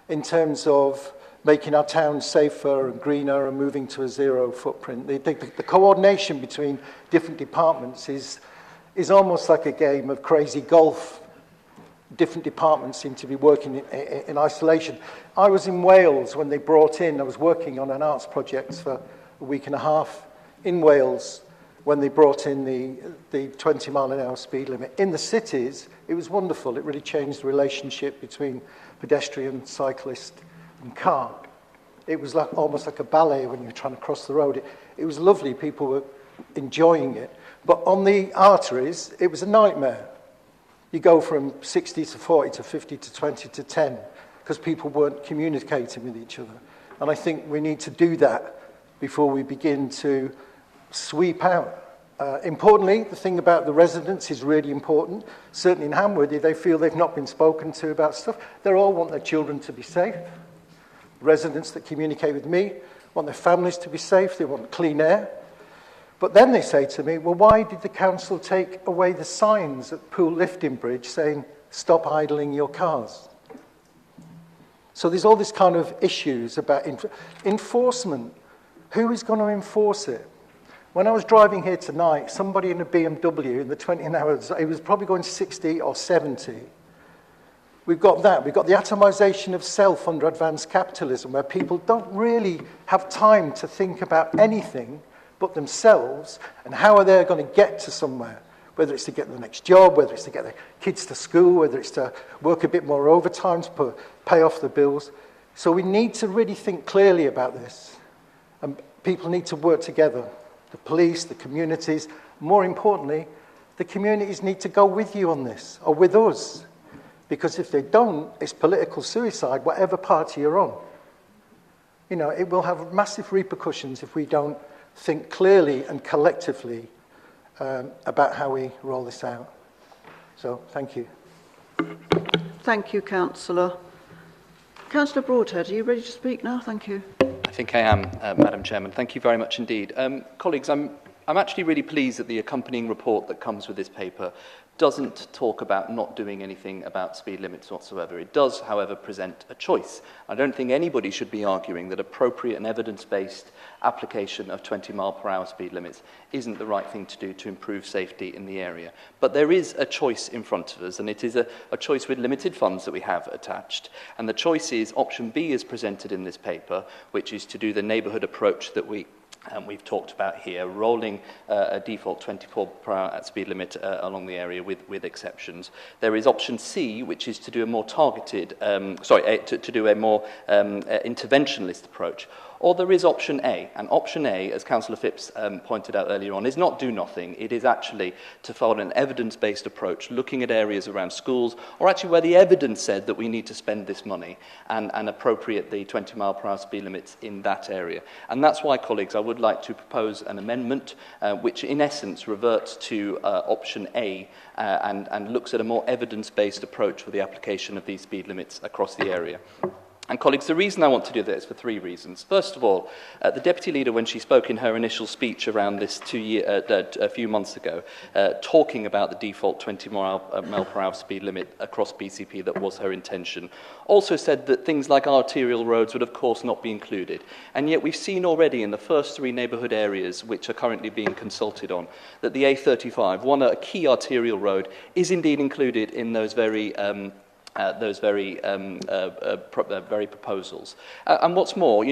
in terms of making our towns safer and greener and moving to a zero footprint. The coordination between different departments is almost like a game of crazy golf. Different departments seem to be working in isolation. I was in Wales when they brought in, I was working on an arts project for a week and a half in Wales when they brought in the 20-mile-an-hour speed limit. In the cities, it was wonderful. It really changed the relationship between pedestrian, cyclist, and car. It was almost like a ballet when you were trying to cross the road. It was lovely. People were enjoying it. But on the arteries, it was a nightmare. You go from 60 to 40 to 50 to 20 to 10 because people weren't communicating with each other. And I think we need to do that before we begin to sweep out. Importantly, the thing about the residents is really important. Certainly in Hamworthy, they feel they've not been spoken to about stuff. They all want their children to be safe. Residents that communicate with me want their families to be safe. They want clean air. But then they say to me, well, why did the council take away the signs at Poole Lifting Bridge saying, stop idling your cars? So there's all this kind of issues about enforcement. Who is going to enforce it? When I was driving here tonight, somebody in a BMW in the 20 hours, it was probably going 60 or 70. We've got that. We've got the atomization of self under advanced capitalism, where people don't really have time to think about anything but themselves, and how are they going to get to somewhere, whether it's to get the next job, whether it's to get their kids to school, whether it's to work a bit more overtime to pay off the bills. So we need to really think clearly about this, and people need to work together. The police, the communities, more importantly, the communities need to go with you on this, or with us. Because if they don't, it's political suicide, whatever party you're on. You know, it will have massive repercussions if we don't think clearly and collectively about how we roll this out. So, thank you. Thank you, Councillor. Councillor Broadhead, are you ready to speak now? Thank you. I think I am, Madam Chairman. Thank you very much indeed. Colleagues, I'm actually really pleased that the accompanying report that comes with this paper doesn't talk about not doing anything about speed limits whatsoever. It does, however, present a choice. I don't think anybody should be arguing that appropriate and evidence-based application of 20-mile-per-hour speed limits isn't the right thing to do to improve safety in the area. But there is a choice in front of us, and it is a choice with limited funds that we have attached. And the choice is option B as presented in this paper, which is to do the neighbourhood approach that we've talked about here, rolling a default 24 per hour at speed limit along the area with exceptions. There is option C, which is to do a more targeted, to do a more interventionist approach. Or there is option A, and option A, as Councillor Phipps pointed out earlier on, is not do nothing. It is actually to follow an evidence-based approach, looking at areas around schools, or actually where the evidence said that we need to spend this money and appropriate the 20-mile-per-hour speed limits in that area. And that's why, colleagues, I would like to propose an amendment which, in essence, reverts to option A and looks at a more evidence-based approach for the application of these speed limits across the area. And colleagues, the reason I want to do this is for three reasons. First of all, the Deputy Leader, when she spoke in her initial speech around this a few months ago, talking about the default 20 mile per hour speed limit across BCP, that was her intention, also said that things like arterial roads would of course not be included. And yet we've seen already in the first three neighbourhood areas which are currently being consulted on, that the A35, a key arterial road, is indeed included in those very proposals. And what's more,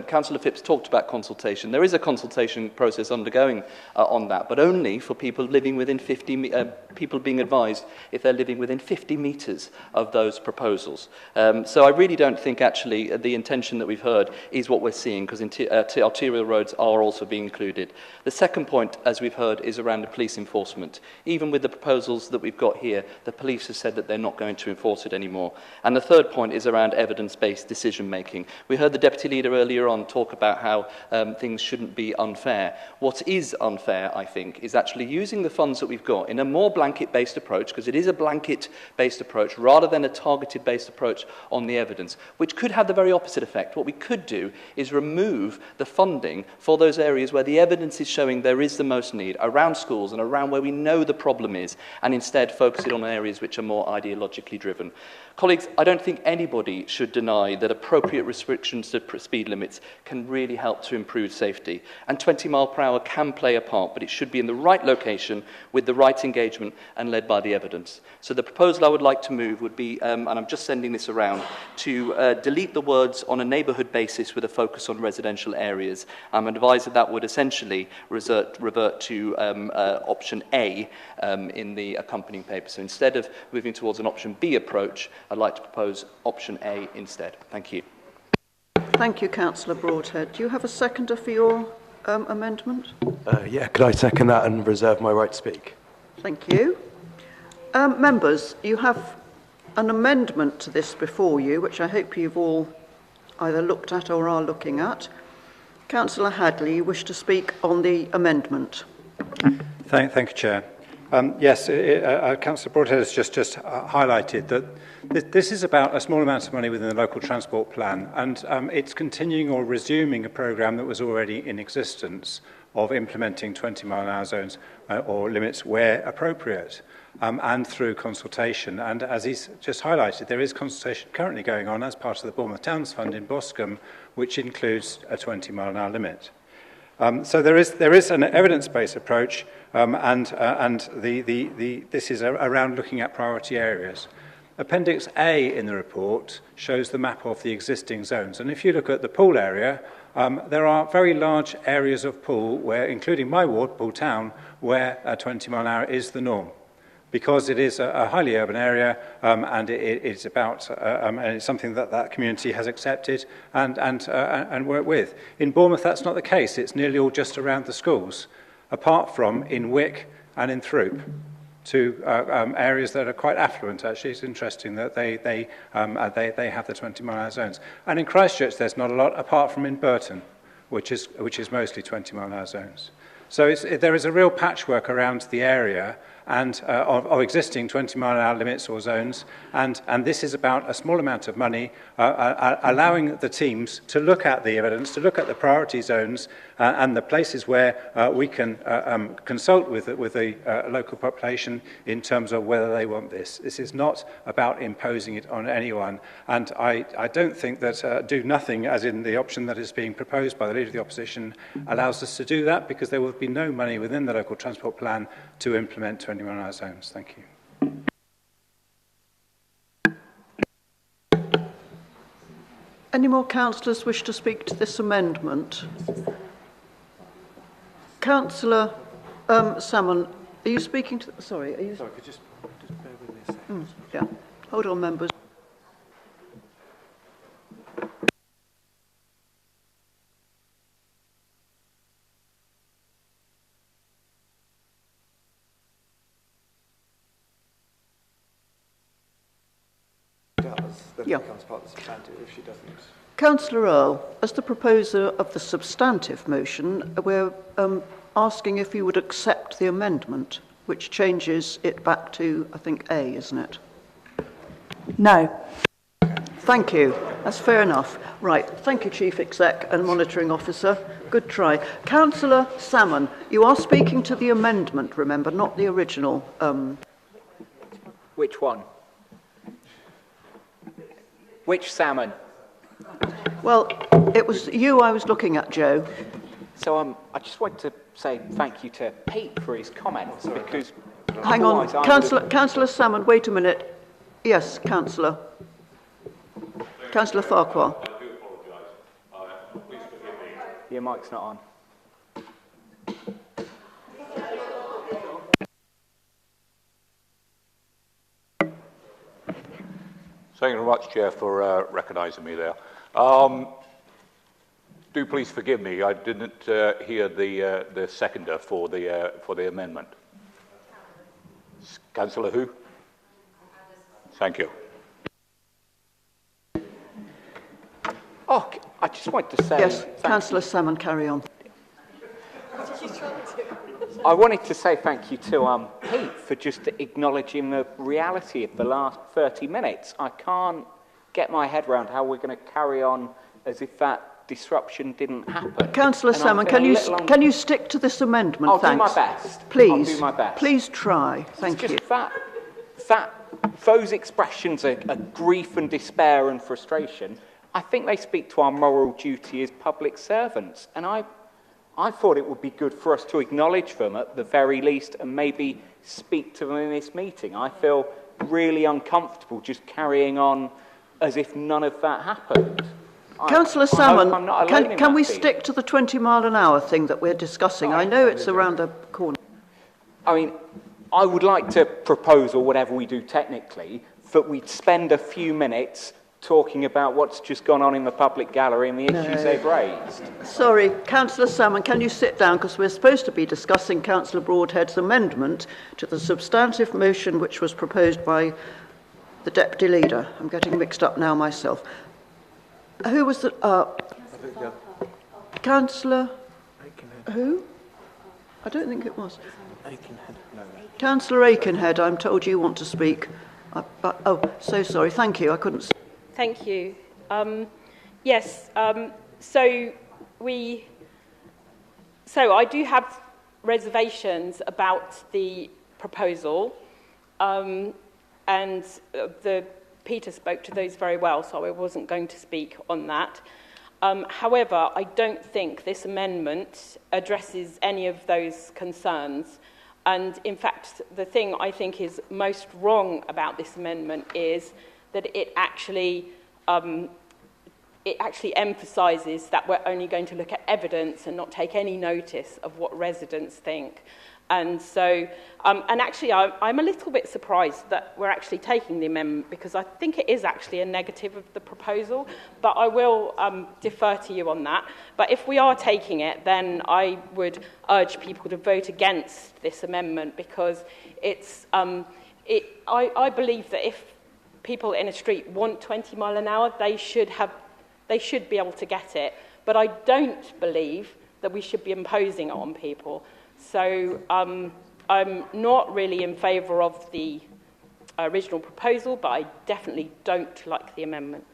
Councillor Phipps talked about consultation. There is a consultation process undergoing on that, but only for people living within 50 people being advised if they're living within 50 metres of those proposals. So I really don't think actually the intention that we've heard is what we're seeing, because arterial roads are also being included. The second point, as we've heard, is around the police enforcement. Even with the proposals that we've got here, the police have said that they're not going to enforce it anymore. And the third point is around evidence-based decision-making. We heard the Deputy Leader earlier on talk about how things shouldn't be unfair. What is unfair, I think, is actually using the funds that we've got in a more blanket-based approach, because it is a blanket-based approach rather than a targeted-based approach on the evidence, which could have the very opposite effect. What we could do is remove the funding for those areas where the evidence is showing there is the most need, around schools and around where we know the problem is, and instead focus it on areas which are more ideologically driven. Colleagues, I don't think anybody should deny that appropriate restrictions to speed limits can really help to improve safety. And 20 mile per hour can play a part, but it should be in the right location, with the right engagement, and led by the evidence. So the proposal I would like to move would be, and I'm just sending this around, to delete the words "on a neighbourhood basis with a focus on residential areas." I'm advised that would essentially revert to option A in the accompanying paper. So instead of moving towards an option B approach, I'd like to propose option A instead. Thank you. Thank you, Councillor Broadhead. Do you have a seconder for your amendment? Yeah, could I second that and reserve my right to speak? Thank you. Members, you have an amendment to this before you, which I hope you've all either looked at or are looking at. Councillor Hadley, you wish to speak on the amendment. Thank you, Chair. Yes, Councillor Broadhead has just highlighted that this is about a small amount of money within the local transport plan, and it's continuing or resuming a programme that was already in existence of implementing 20-mile-an-hour zones or limits where appropriate, and through consultation. And as he's just highlighted, there is consultation currently going on as part of the Bournemouth Towns Fund in Boscombe, which includes a 20-mile-an-hour limit. So there is an evidence-based approach, and this is around looking at priority areas. Appendix A in the report shows the map of the existing zones, and if you look at the pool area, There are very large areas of Poole, where, including my ward, Poole Town, where 20 mile an hour is the norm, because it is a highly urban area, and it's about and it's something that that community has accepted and worked with. In Bournemouth, that's not the case. It's nearly all just around the schools, apart from in Wick and in Throop, two areas that are quite affluent. Actually, it's interesting that they have the 20 mile an hour zones. And in Christchurch, there's not a lot, apart from in Burton, which is mostly 20 mile an hour zones. So there is a real patchwork around the area and of existing 20 mile an hour limits or zones, and this is about a small amount of money allowing the teams to look at the evidence, to look at the priority zones and the places where we can consult with the local population in terms of whether they want this. This is not about imposing it on anyone, and I don't think that do nothing, as in the option that is being proposed by the Leader of the Opposition, allows us to do that, because there will be no money within the local transport plan to implement 20 mile an hour zones. Thank you. Any more councillors wish to speak to this amendment? Councillor Salmon, are you speaking to... Sorry, are you... Sorry, could just bear with me a second. Yeah. Hold on, members. Then it becomes part of the substantive if she doesn't. Councillor Earl, as the proposer of the substantive motion, we're asking if you would accept the amendment, which changes it back to, I think, A, isn't it? No. Thank you. That's fair enough. Right. Thank you, Chief Exec and Monitoring Officer. Good try. Councillor Salmon, you are speaking to the amendment, remember, not the original. Which one? Which salmon? Well, it was you I was looking at, Joe. So I just want to say thank you to Pete for his comments, because... Hang on, Councillor Salmon, wait a minute. Yes, Councillor. Councillor Farquhar. Your mic's not on. Thank you very much, Chair, for recognising me there. Do please forgive me. I didn't hear the seconder for the amendment. Councillor who? Thank you. Oh, I just want to say... Yes, Councillor Salmon, carry on. I wanted to say thank you to Pete for just acknowledging the reality of the last 30 minutes. I can't get my head around how we're going to carry on as if that disruption didn't happen. Councillor Salmon, can you stick to this amendment? I'll Thanks. do my best. Please. I'll do my best. Please try. Thank you. Those expressions of grief and despair and frustration, I think they speak to our moral duty as public servants. And I thought it would be good for us to acknowledge them at the very least and maybe speak to them in this meeting. I feel really uncomfortable just carrying on as if none of that happened. Councillor Salmon, can we feeling. stick to the 20 mile an hour thing that we're discussing? I know it's around the corner. I mean, I would like to propose, or whatever we do technically, that we spend a few minutes talking about what's just gone on in the public gallery and the issues they've raised. Sorry, Councillor Salmon, can you sit down, because we're supposed to be discussing Councillor Broadhead's amendment to the substantive motion which was proposed by the Deputy Leader. I'm getting mixed up now myself. Who was the... Councillor... Who? I don't think it was. Councillor Aikenhead, I'm told you want to speak. Oh, so sorry. Thank you. I couldn't... Thank you. Yes, so I do have reservations about the proposal, and Peter spoke to those very well, so I wasn't going to speak on that. However, I don't think this amendment addresses any of those concerns. And in fact, the thing I think is most wrong about this amendment is that it actually it actually emphasises that we're only going to look at evidence and not take any notice of what residents think. And so, and actually, I'm a little bit surprised that we're actually taking the amendment, because I think it is actually a negative of the proposal, but I will defer to you on that. But if we are taking it, then I would urge people to vote against this amendment, because it's, I believe that if people in a street want 20 mile an hour, they should be able to get it. But I don't believe that we should be imposing it on people. So I'm not really in favour of the original proposal, but I definitely don't like the amendment.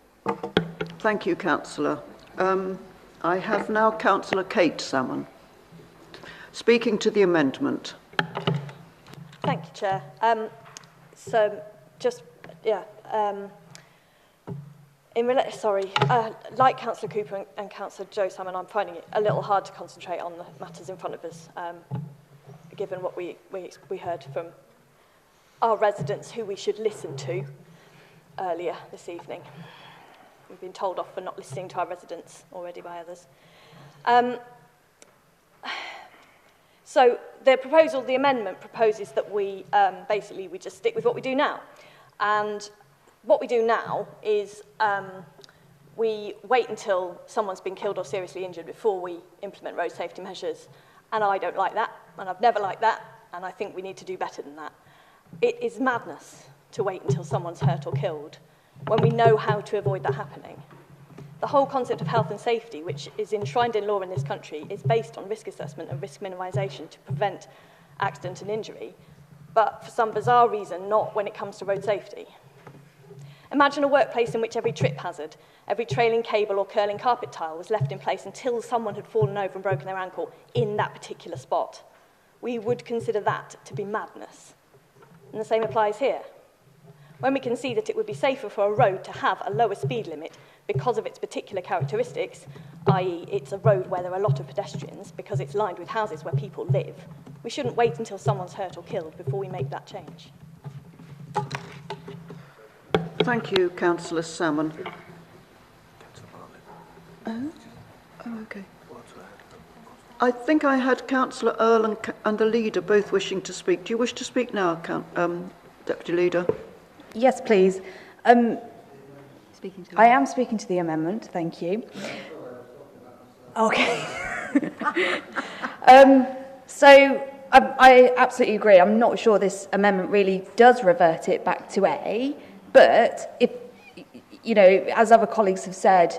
Thank you, Councillor. I have now Councillor Kate Salmon speaking to the amendment. Thank you, Chair. Like Councillor Cooper and Councillor Joe Salmon, I'm finding it a little hard to concentrate on the matters in front of us, given what we heard from our residents who we should listen to earlier this evening. We've been told off for not listening to our residents already by others. So the amendment proposes that we basically just stick with what we do now. And what we do now is we wait until someone's been killed or seriously injured before we implement road safety measures. And I don't like that, and I've never liked that, and I think we need to do better than that. It is madness to wait until someone's hurt or killed when we know how to avoid that happening. The whole concept of health and safety, which is enshrined in law in this country, is based on risk assessment and risk minimisation to prevent accident and injury, but for some bizarre reason, not when it comes to road safety. Imagine a workplace in which every trip hazard, every trailing cable or curling carpet tile was left in place until someone had fallen over and broken their ankle in that particular spot. We would consider that to be madness. And the same applies here. When we can see that it would be safer for a road to have a lower speed limit because of its particular characteristics, i.e. it's a road where there are a lot of pedestrians because it's lined with houses where people live, we shouldn't wait until someone's hurt or killed before we make that change. Thank you, Councillor Salmon. Okay. I think I had Councillor Earl and the Leader both wishing to speak. Do you wish to speak now, Deputy Leader? Yes, please. I am speaking to the amendment, thank you. Okay. I absolutely agree. I'm not sure this amendment really does revert it back to A, but if, as other colleagues have said,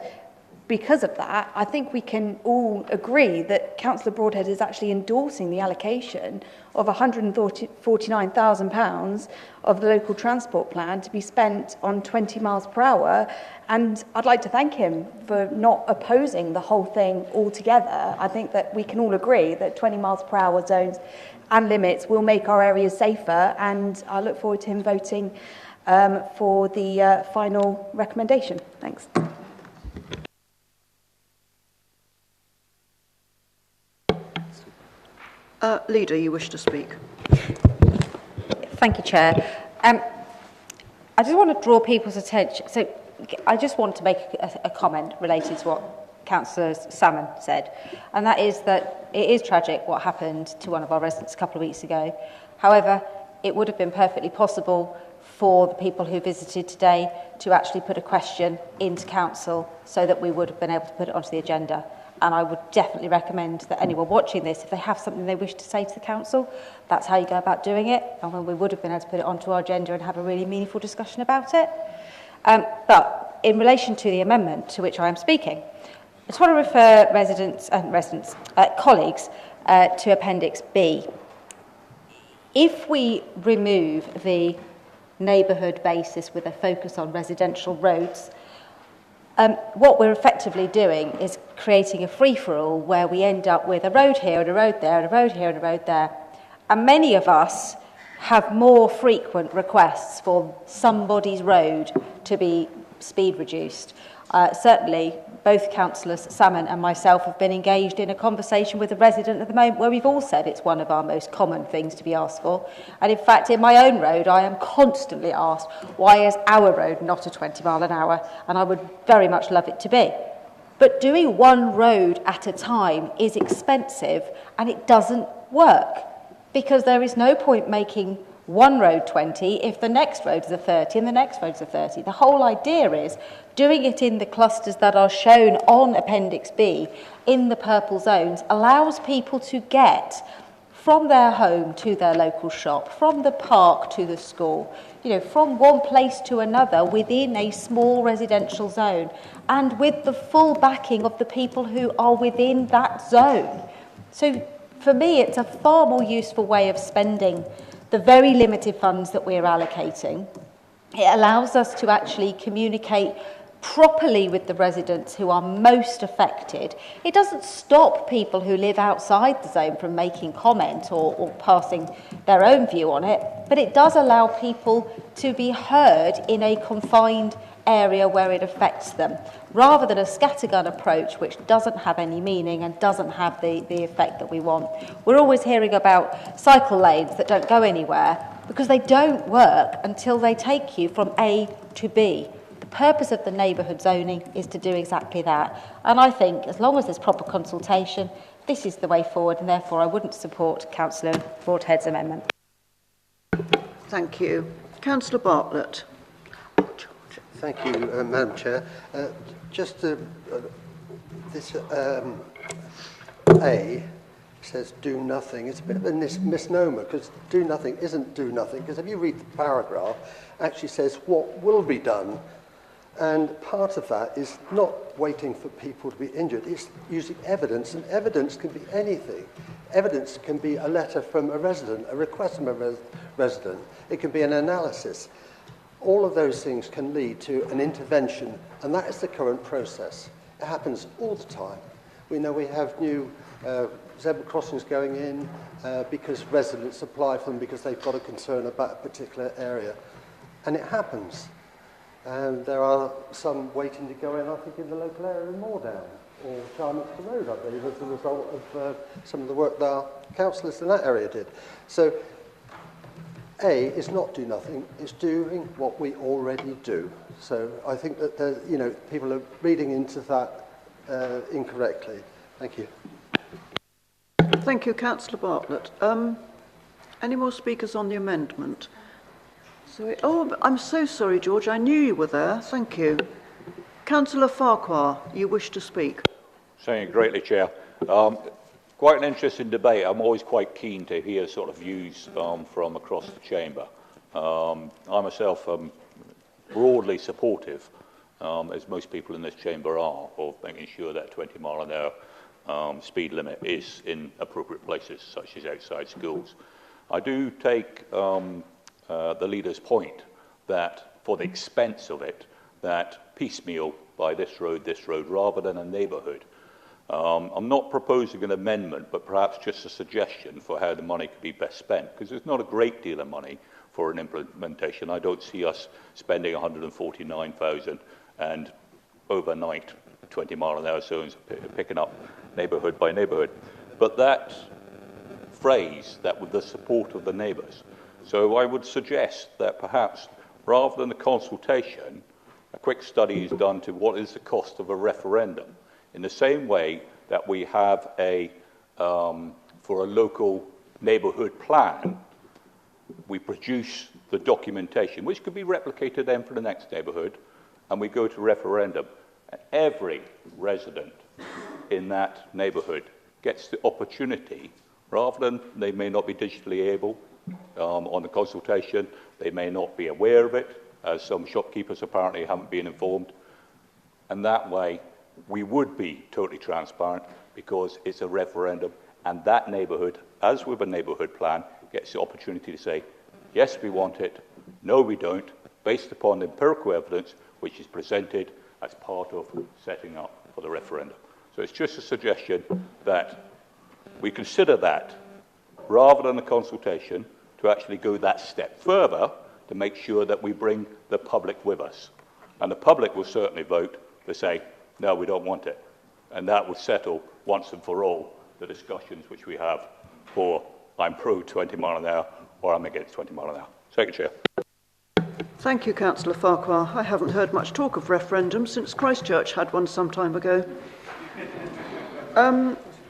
because of that, I think we can all agree that Councillor Broadhead is actually endorsing the allocation of £149,000 of the local transport plan to be spent on 20 miles per hour. And I'd like to thank him for not opposing the whole thing altogether. I think that we can all agree that 20 miles per hour zones and limits will make our areas safer. And I look forward to him voting for the final recommendation. Thanks. Leader, you wish to speak. Thank you, Chair. I just want to draw people's attention. So I just want to make a comment related to what Councillor Salmon said, and that is that it is tragic what happened to one of our residents a couple of weeks ago. However, it would have been perfectly possible for the people who visited today to actually put a question into Council so that we would have been able to put it onto the agenda. And I would definitely recommend that anyone watching this, if they have something they wish to say to the Council, that's how you go about doing it. And we would have been able to put it onto our agenda and have a really meaningful discussion about it. But in relation to the amendment to which I am speaking, I just want to refer colleagues to Appendix B. If we remove the neighbourhood basis with a focus on residential roads, what we're effectively doing is creating a free-for-all where we end up with a road here and a road there and a road here and a road there. And many of us have more frequent requests for somebody's road to be speed reduced. Certainly, both councillors Salmon and myself have been engaged in a conversation with a resident at the moment where we've all said it's one of our most common things to be asked for. And in fact, in my own road, I am constantly asked, why is our road not a 20 mile an hour? And I would very much love it to be. But doing one road at a time is expensive and it doesn't work, because there is no point making one road 20 if the next road is a 30 and the next road is a 30. The whole idea is doing it in the clusters that are shown on Appendix B in the purple zones allows people to get from their home to their local shop, from the park to the school, from one place to another within a small residential zone, and with the full backing of the people who are within that zone. So for me, it's a far more useful way of spending the very limited funds that we're allocating. It allows us to actually communicate properly with the residents who are most affected. It doesn't stop people who live outside the zone from making comment or passing their own view on it, but it does allow people to be heard in a confined area where it affects them, rather than a scattergun approach which doesn't have any meaning and doesn't have the effect that we want. We're always hearing about cycle lanes that don't go anywhere because they don't work until they take you from A to B. The purpose of the neighbourhood zoning is to do exactly that. And I think as long as there's proper consultation, this is the way forward, and therefore I wouldn't support Councillor Broadhead's amendment. Thank you. Councillor Bartlett. Thank you, Madam Chair. Just this A says do nothing. It's a bit of a misnomer, because do nothing isn't do nothing, because if you read the paragraph, it actually says what will be done. And part of that is not waiting for people to be injured. It's using evidence, and evidence can be anything. Evidence can be a letter from a resident, a request from a resident. It can be an analysis. All of those things can lead to an intervention, and that is the current process. It happens all the time. We know we have new zebra crossings going in because residents apply for them because they've got a concern about a particular area. And it happens. And there are some waiting to go in, I think, in the local area in Moordown or Charminster Road, I believe, as a result of some of the work that our councillors in that area did. So A is not do nothing, it's doing what we already do. So I think that people are reading into that incorrectly. Thank you. Thank you, Councillor Bartlett. Any more speakers on the amendment? I'm so sorry, George. I knew you were there. Thank you. Councillor Farquhar, you wish to speak. Saying greatly, Chair. Quite an interesting debate. I'm always quite keen to hear sort of views from across the chamber. I myself am broadly supportive, as most people in this chamber are, of making sure that 20 mile an hour speed limit is in appropriate places, such as outside schools. I do take the leader's point that for the expense of it, that piecemeal by this road, rather than a neighbourhood. I'm not proposing an amendment, but perhaps just a suggestion for how the money could be best spent, because there's not a great deal of money for an implementation. I don't see us spending 149,000 and overnight 20 mile an hour zones picking up neighbourhood by neighbourhood. But that phrase, that with the support of the neighbours. So I would suggest that perhaps rather than a consultation, a quick study is done to what is the cost of a referendum. In the same way that we have for a local neighbourhood plan, we produce the documentation, which could be replicated then for the next neighbourhood, and we go to referendum. And every resident in that neighbourhood gets the opportunity, rather than they may not be digitally able on the consultation, they may not be aware of it, as some shopkeepers apparently haven't been informed, and that way we would be totally transparent because it's a referendum, and that neighbourhood, as with a neighbourhood plan, gets the opportunity to say, yes, we want it, no, we don't, based upon the empirical evidence which is presented as part of setting up for the referendum. So it's just a suggestion that we consider that, rather than a consultation, to actually go that step further to make sure that we bring the public with us. And the public will certainly vote to say, no, we don't want it. And that would settle once and for all the discussions which we have for I'm pro 20 mile an hour or I'm against 20 mile an hour. Second Chair. Thank you, Councillor Farquhar. I haven't heard much talk of referendums since Christchurch had one some time ago.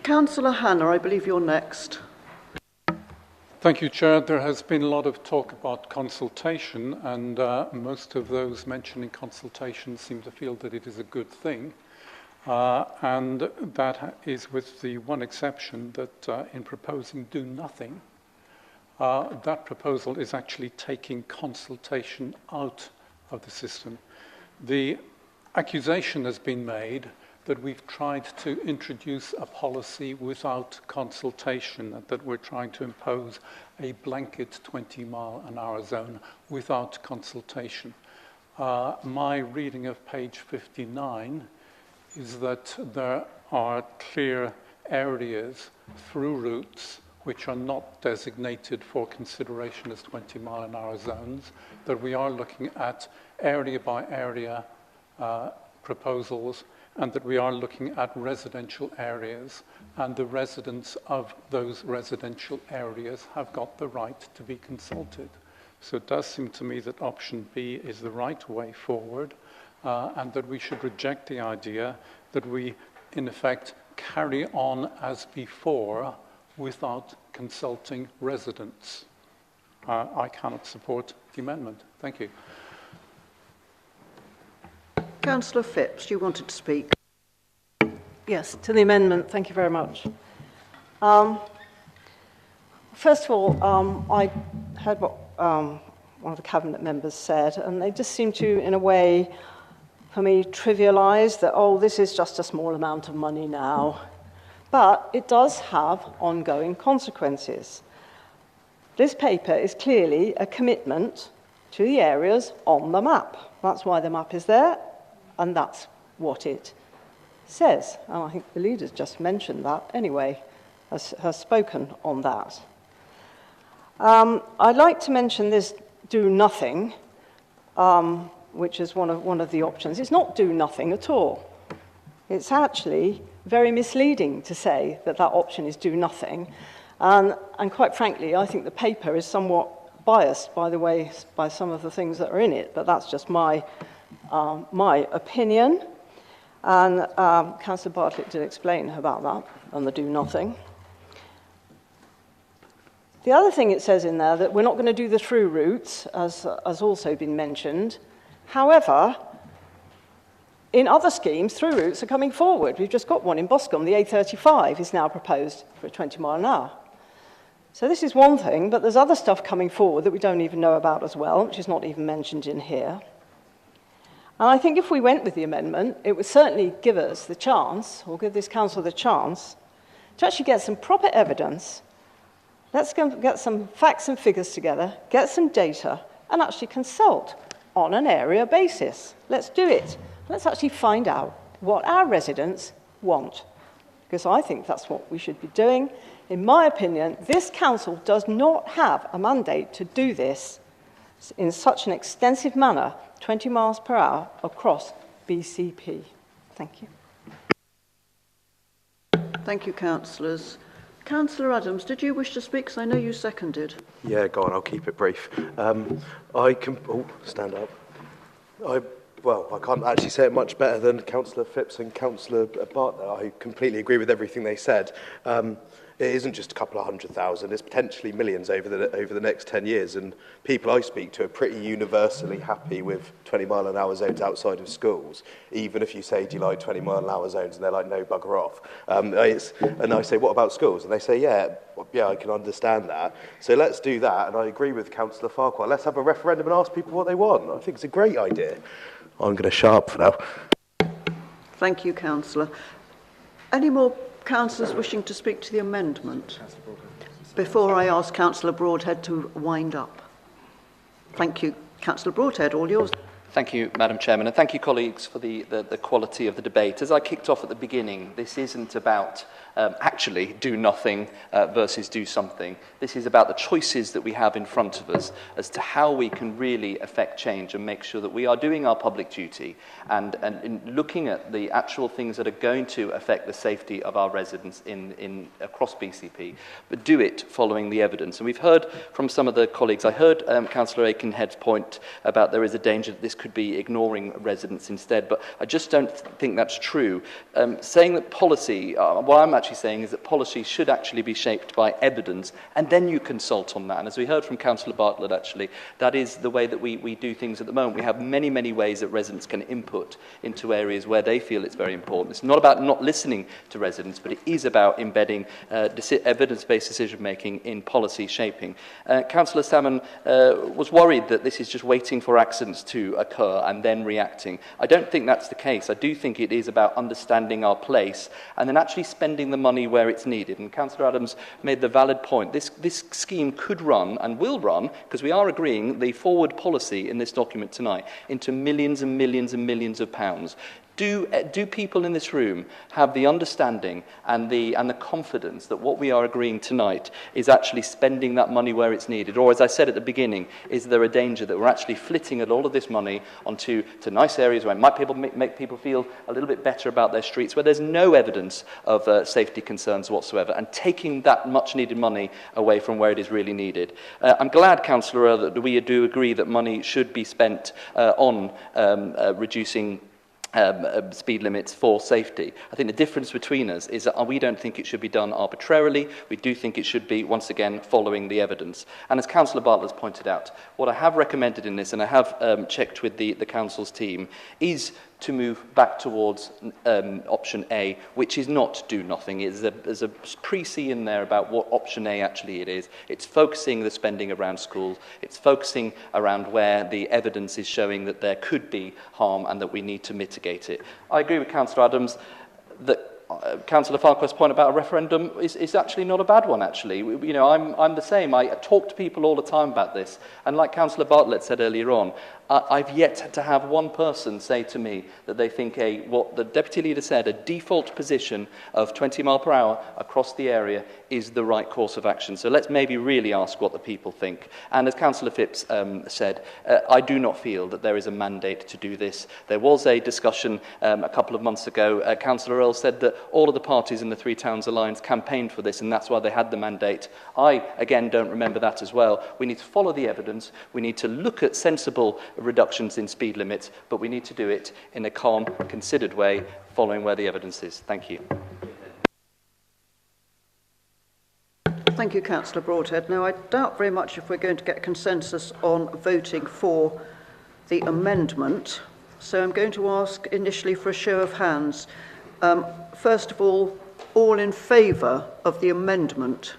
Councillor Hanna, I believe you're next. Thank you, Chair. There has been a lot of talk about consultation, and most of those mentioning consultation seem to feel that it is a good thing. And that is with the one exception that in proposing do nothing, that proposal is actually taking consultation out of the system. The accusation has been made that we've tried to introduce a policy without consultation, that we're trying to impose a blanket 20-mile-an-hour zone without consultation. My reading of page 59 is that there are clear areas through routes which are not designated for consideration as 20-mile-an-hour zones, that we are looking at area-by-area proposals, and that we are looking at residential areas, and the residents of those residential areas have got the right to be consulted. So it does seem to me that option B is the right way forward, and that we should reject the idea that we, in effect, carry on as before without consulting residents. I cannot support the amendment. Thank you. Councillor Phipps, you wanted to speak. Yes, to the amendment, thank you very much. First of all, I heard what one of the Cabinet members said, and they just seem to, in a way, for me, trivialise that, oh, this is just a small amount of money now. But it does have ongoing consequences. This paper is clearly a commitment to the areas on the map. That's why the map is there, and that's what it says. And I think the leader's just mentioned that anyway, has spoken on that. I'd like to mention this do nothing, which is one of the options. It's not do nothing at all. It's actually very misleading to say that that option is do nothing. And quite frankly, I think the paper is somewhat biased by some of the things that are in it, but that's just my opinion. And Councillor Bartlett did explain about that and the do nothing. The other thing it says in there that we're not going to do the through routes, as also been mentioned. However, in other schemes, through routes are coming forward. We've just got one in Boscombe. The A35 is now proposed for 20 mile an hour. So this is one thing, but there's other stuff coming forward that we don't even know about as well, which is not even mentioned in here. And I think if we went with the amendment, it would certainly give us the chance, or give this council the chance, to actually get some proper evidence. Let's go get some facts and figures together, get some data, and actually consult on an area basis. Let's do it. Let's actually find out what our residents want, because I think that's what we should be doing. In my opinion, this council does not have a mandate to do this in such an extensive manner, 20 miles per hour across BCP. Thank you. Thank you, councillors. Councillor Adams, did you wish to speak? Because I know you seconded. Yeah, go on, I'll keep it brief. Stand up. I can't actually say it much better than Councillor Phipps and Councillor Bartlett. I completely agree with everything they said. It isn't just a couple of 100,000, it's potentially millions over the next 10 years, and people I speak to are pretty universally happy with 20 mile an hour zones outside of schools, even if you say, do you like 20 mile an hour zones, and they're like, no, bugger off. And I say, what about schools? And they say, yeah, I can understand that. So let's do that, and I agree with Councillor Farquhar. Let's have a referendum and ask people what they want. I think it's a great idea. I'm going to shut up for now. Thank you, councillor. Any more councillors wishing to speak to the amendment before I ask Councillor Broadhead to wind up? Thank you. Councillor Broadhead, all yours. Thank you, Madam Chairman, and thank you, colleagues, for the quality of the debate. As I kicked off at the beginning, this isn't about actually do nothing versus do something. This is about the choices that we have in front of us as to how we can really affect change and make sure that we are doing our public duty and in looking at the actual things that are going to affect the safety of our residents across BCP, but do it following the evidence. And we've heard from some of the colleagues, I heard Councillor Aikenhead's point about there is a danger that this could be ignoring residents instead, but I just don't think that's true. Saying that policy, what I'm actually saying is that policy should actually be shaped by evidence, and then you consult on that. And as we heard from Councillor Bartlett, actually, that is the way that we do things at the moment. We have many, many ways that residents can input into areas where they feel it's very important. It's not about not listening to residents, but it is about embedding evidence-based decision-making in policy shaping. Councillor Salmon was worried that this is just waiting for accidents to occur and then reacting. I don't think that's the case. I do think it is about understanding our place and then actually spending the money where it's needed. And Councillor Adams made the valid point. This scheme could run and will run, because we are agreeing the forward policy in this document tonight, into millions and millions and millions of pounds. Do people in this room have the understanding and the confidence that what we are agreeing tonight is actually spending that money where it's needed? Or, as I said at the beginning, is there a danger that we're actually flitting at all of this money onto nice areas where it might make people feel a little bit better about their streets, where there's no evidence of safety concerns whatsoever, and taking that much needed money away from where it is really needed? I'm glad, Councillor Earl, that we do agree that money should be spent on reducing speed limits for safety. I think the difference between us is that we don't think it should be done arbitrarily. We do think it should be, once again, following the evidence. And as Councillor Bartlett's pointed out, what I have recommended in this, and I have checked with the Council's team, is to move back towards option A, which is not do nothing. There's a pre-C in there about what option A actually it is. It's focusing the spending around schools. It's focusing around where the evidence is showing that there could be harm and that we need to mitigate it. I agree with Councillor Adams that Councillor Farquhar's point about a referendum is actually not a bad one, actually. I'm the same. I talk to people all the time about this. And like Councillor Bartlett said earlier on, I've yet to have one person say to me that they think what the Deputy Leader said, a default position of 20 mile per hour across the area is the right course of action. So let's maybe really ask what the people think. And as Councillor Phipps said, I do not feel that there is a mandate to do this. There was a discussion a couple of months ago. Councillor Earl said that all of the parties in the Three Towns Alliance campaigned for this, and that's why they had the mandate. I, again, don't remember that as well. We need to follow the evidence. We need to look at sensible reductions in speed limits, but we need to do it in a calm, considered way, following where the evidence is. Thank you. Thank you, Councillor Broadhead. Now, I doubt very much if we're going to get consensus on voting for the amendment, so I'm going to ask initially for a show of hands. First of all in favour of the amendment?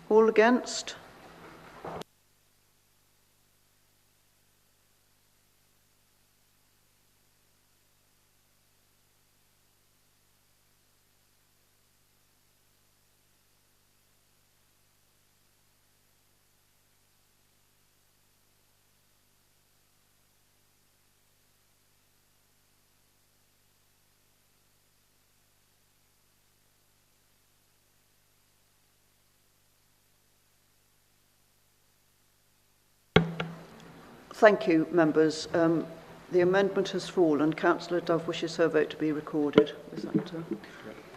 All against? Thank you, members. The amendment has fallen. Councillor Dove wishes her vote to be recorded. Is that,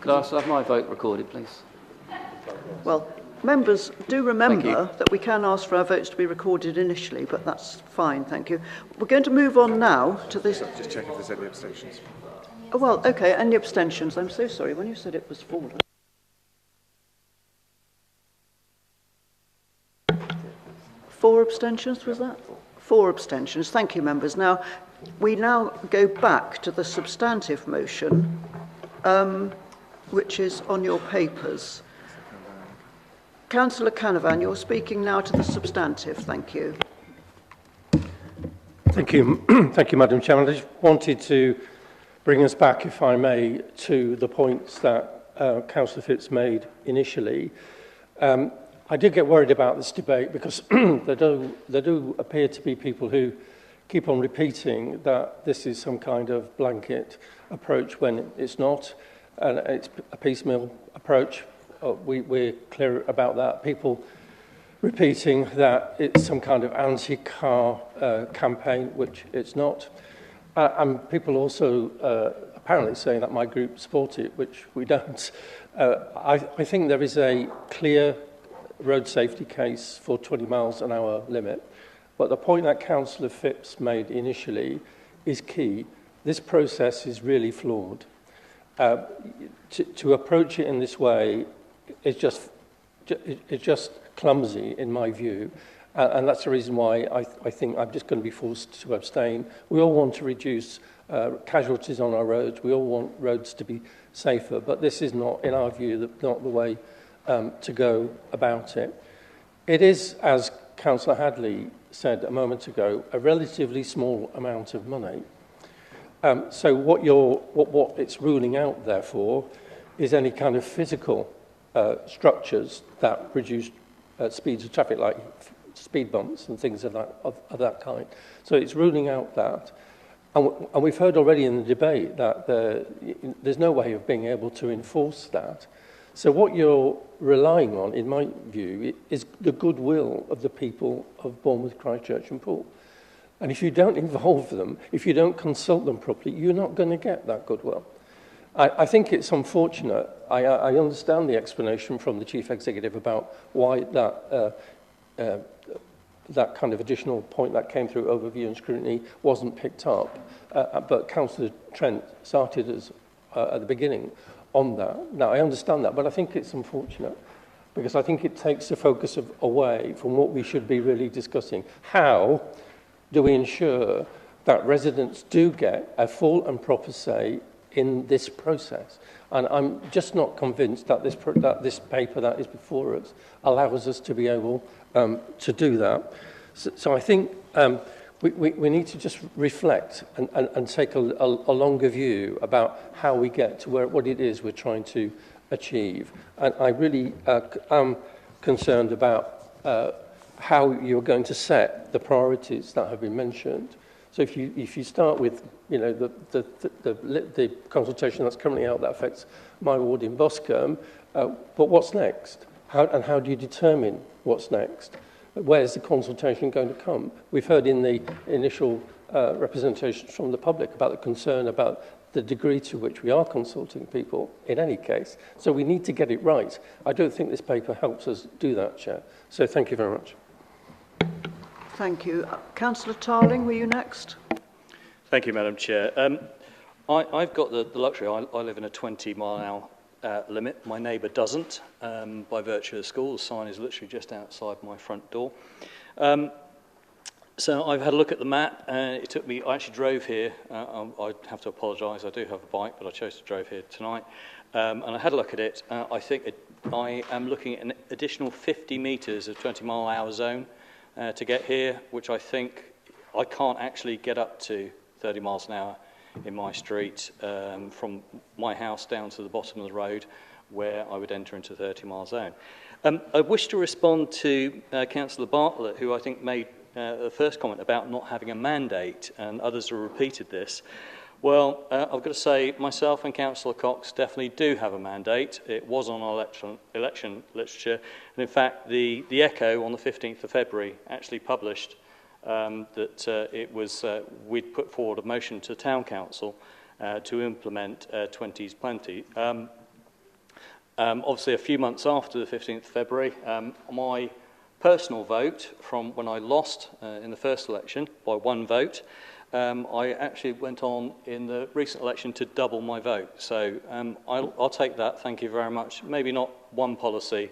Could I also have my vote recorded, please? Well, members, do remember that we can ask for our votes to be recorded initially, but that's fine, thank you. We're going to move on now to this... Just check if there's any abstentions. Oh, well, OK, any abstentions? I'm so sorry, when you said it was fallen. 4 abstentions, was that? 4 abstentions. Thank you, members. Now, we now go back to the substantive motion, which is on your papers. Councillor Canavan, you're speaking now to the substantive. Thank you. Thank you. Thank you, Madam Chairman. I just wanted to bring us back, if I may, to the points that Councillor Phipps made initially. I did get worried about this debate because there do appear to be people who keep on repeating that this is some kind of blanket approach when it's not, and it's a piecemeal approach. We're clear about that. People repeating that it's some kind of anti-car campaign, which it's not. And people also apparently saying that my group support it, which we don't. I think there is a clear road safety case for 20 miles an hour limit. But the point that Councillor Phipps made initially is key. This process is really flawed. To approach it in this way is just clumsy, in my view. And that's the reason why I think I'm just going to be forced to abstain. We all want to reduce casualties on our roads. We all want roads to be safer. But this is not, in our view, not the way to go about it. It is, as Councillor Hadley said a moment ago, a relatively small amount of money. So what it's ruling out, therefore, is any kind of physical structures that reduce speeds of traffic, like speed bumps and things of that kind. So it's ruling out that. And we've heard already in the debate that there's no way of being able to enforce that. So what you're relying on, in my view, is the goodwill of the people of Bournemouth, Christchurch and Poole. And if you don't involve them, if you don't consult them properly, you're not going to get that goodwill. I think it's unfortunate. I understand the explanation from the Chief Executive about why that kind of additional point that came through overview and scrutiny wasn't picked up. But Councillor Trent started us at the beginning on that. Now, I understand that, but I think it's unfortunate because I think it takes the focus away from what we should be really discussing. How do we ensure that residents do get a full and proper say in this process? And I'm just not convinced that this paper that is before us allows us to be able to do that. So I think we need to just reflect and take a longer view about how we get to what it is we're trying to achieve. And I really am concerned about how you're going to set the priorities that have been mentioned. So if you start with the consultation that's currently out that affects my ward in Boscombe, but what's next? How do you determine what's next? Where's the consultation going to come? We've heard in the initial representations from the public about the concern about the degree to which we are consulting people in any case. So we need to get it right. I don't think this paper helps us do that, Chair. So thank you very much. Thank you. Councillor Tarling, were you next? Thank you, Madam Chair. I've got the luxury. I live in a 20-mile-an-hour limit. My neighbour doesn't, by virtue of the school. The sign is literally just outside my front door. So I've had a look at the map. It took me, I actually drove here. I have to apologise. I do have a bike, but I chose to drive here tonight. And I had a look at it. I think I am looking at an additional 50 metres of 20-mile-an-hour zone to get here, which I think I can't actually get up to 30 miles an hour in my street from my house down to the bottom of the road where I would enter into the 30-mile zone. I wish to respond to Councillor Bartlett, who I think made the first comment about not having a mandate, and others have repeated this. Well, I've got to say, myself and Councillor Cox definitely do have a mandate. It was on our election literature, and in fact, the Echo on the 15th of February actually published that it was we'd put forward a motion to Town Council to implement 20's Plenty. Obviously, a few months after the 15th of February, my personal vote from when I lost in the first election by one vote, I actually went on in the recent election to double my vote. So I'll take that. Thank you very much. Maybe not one policy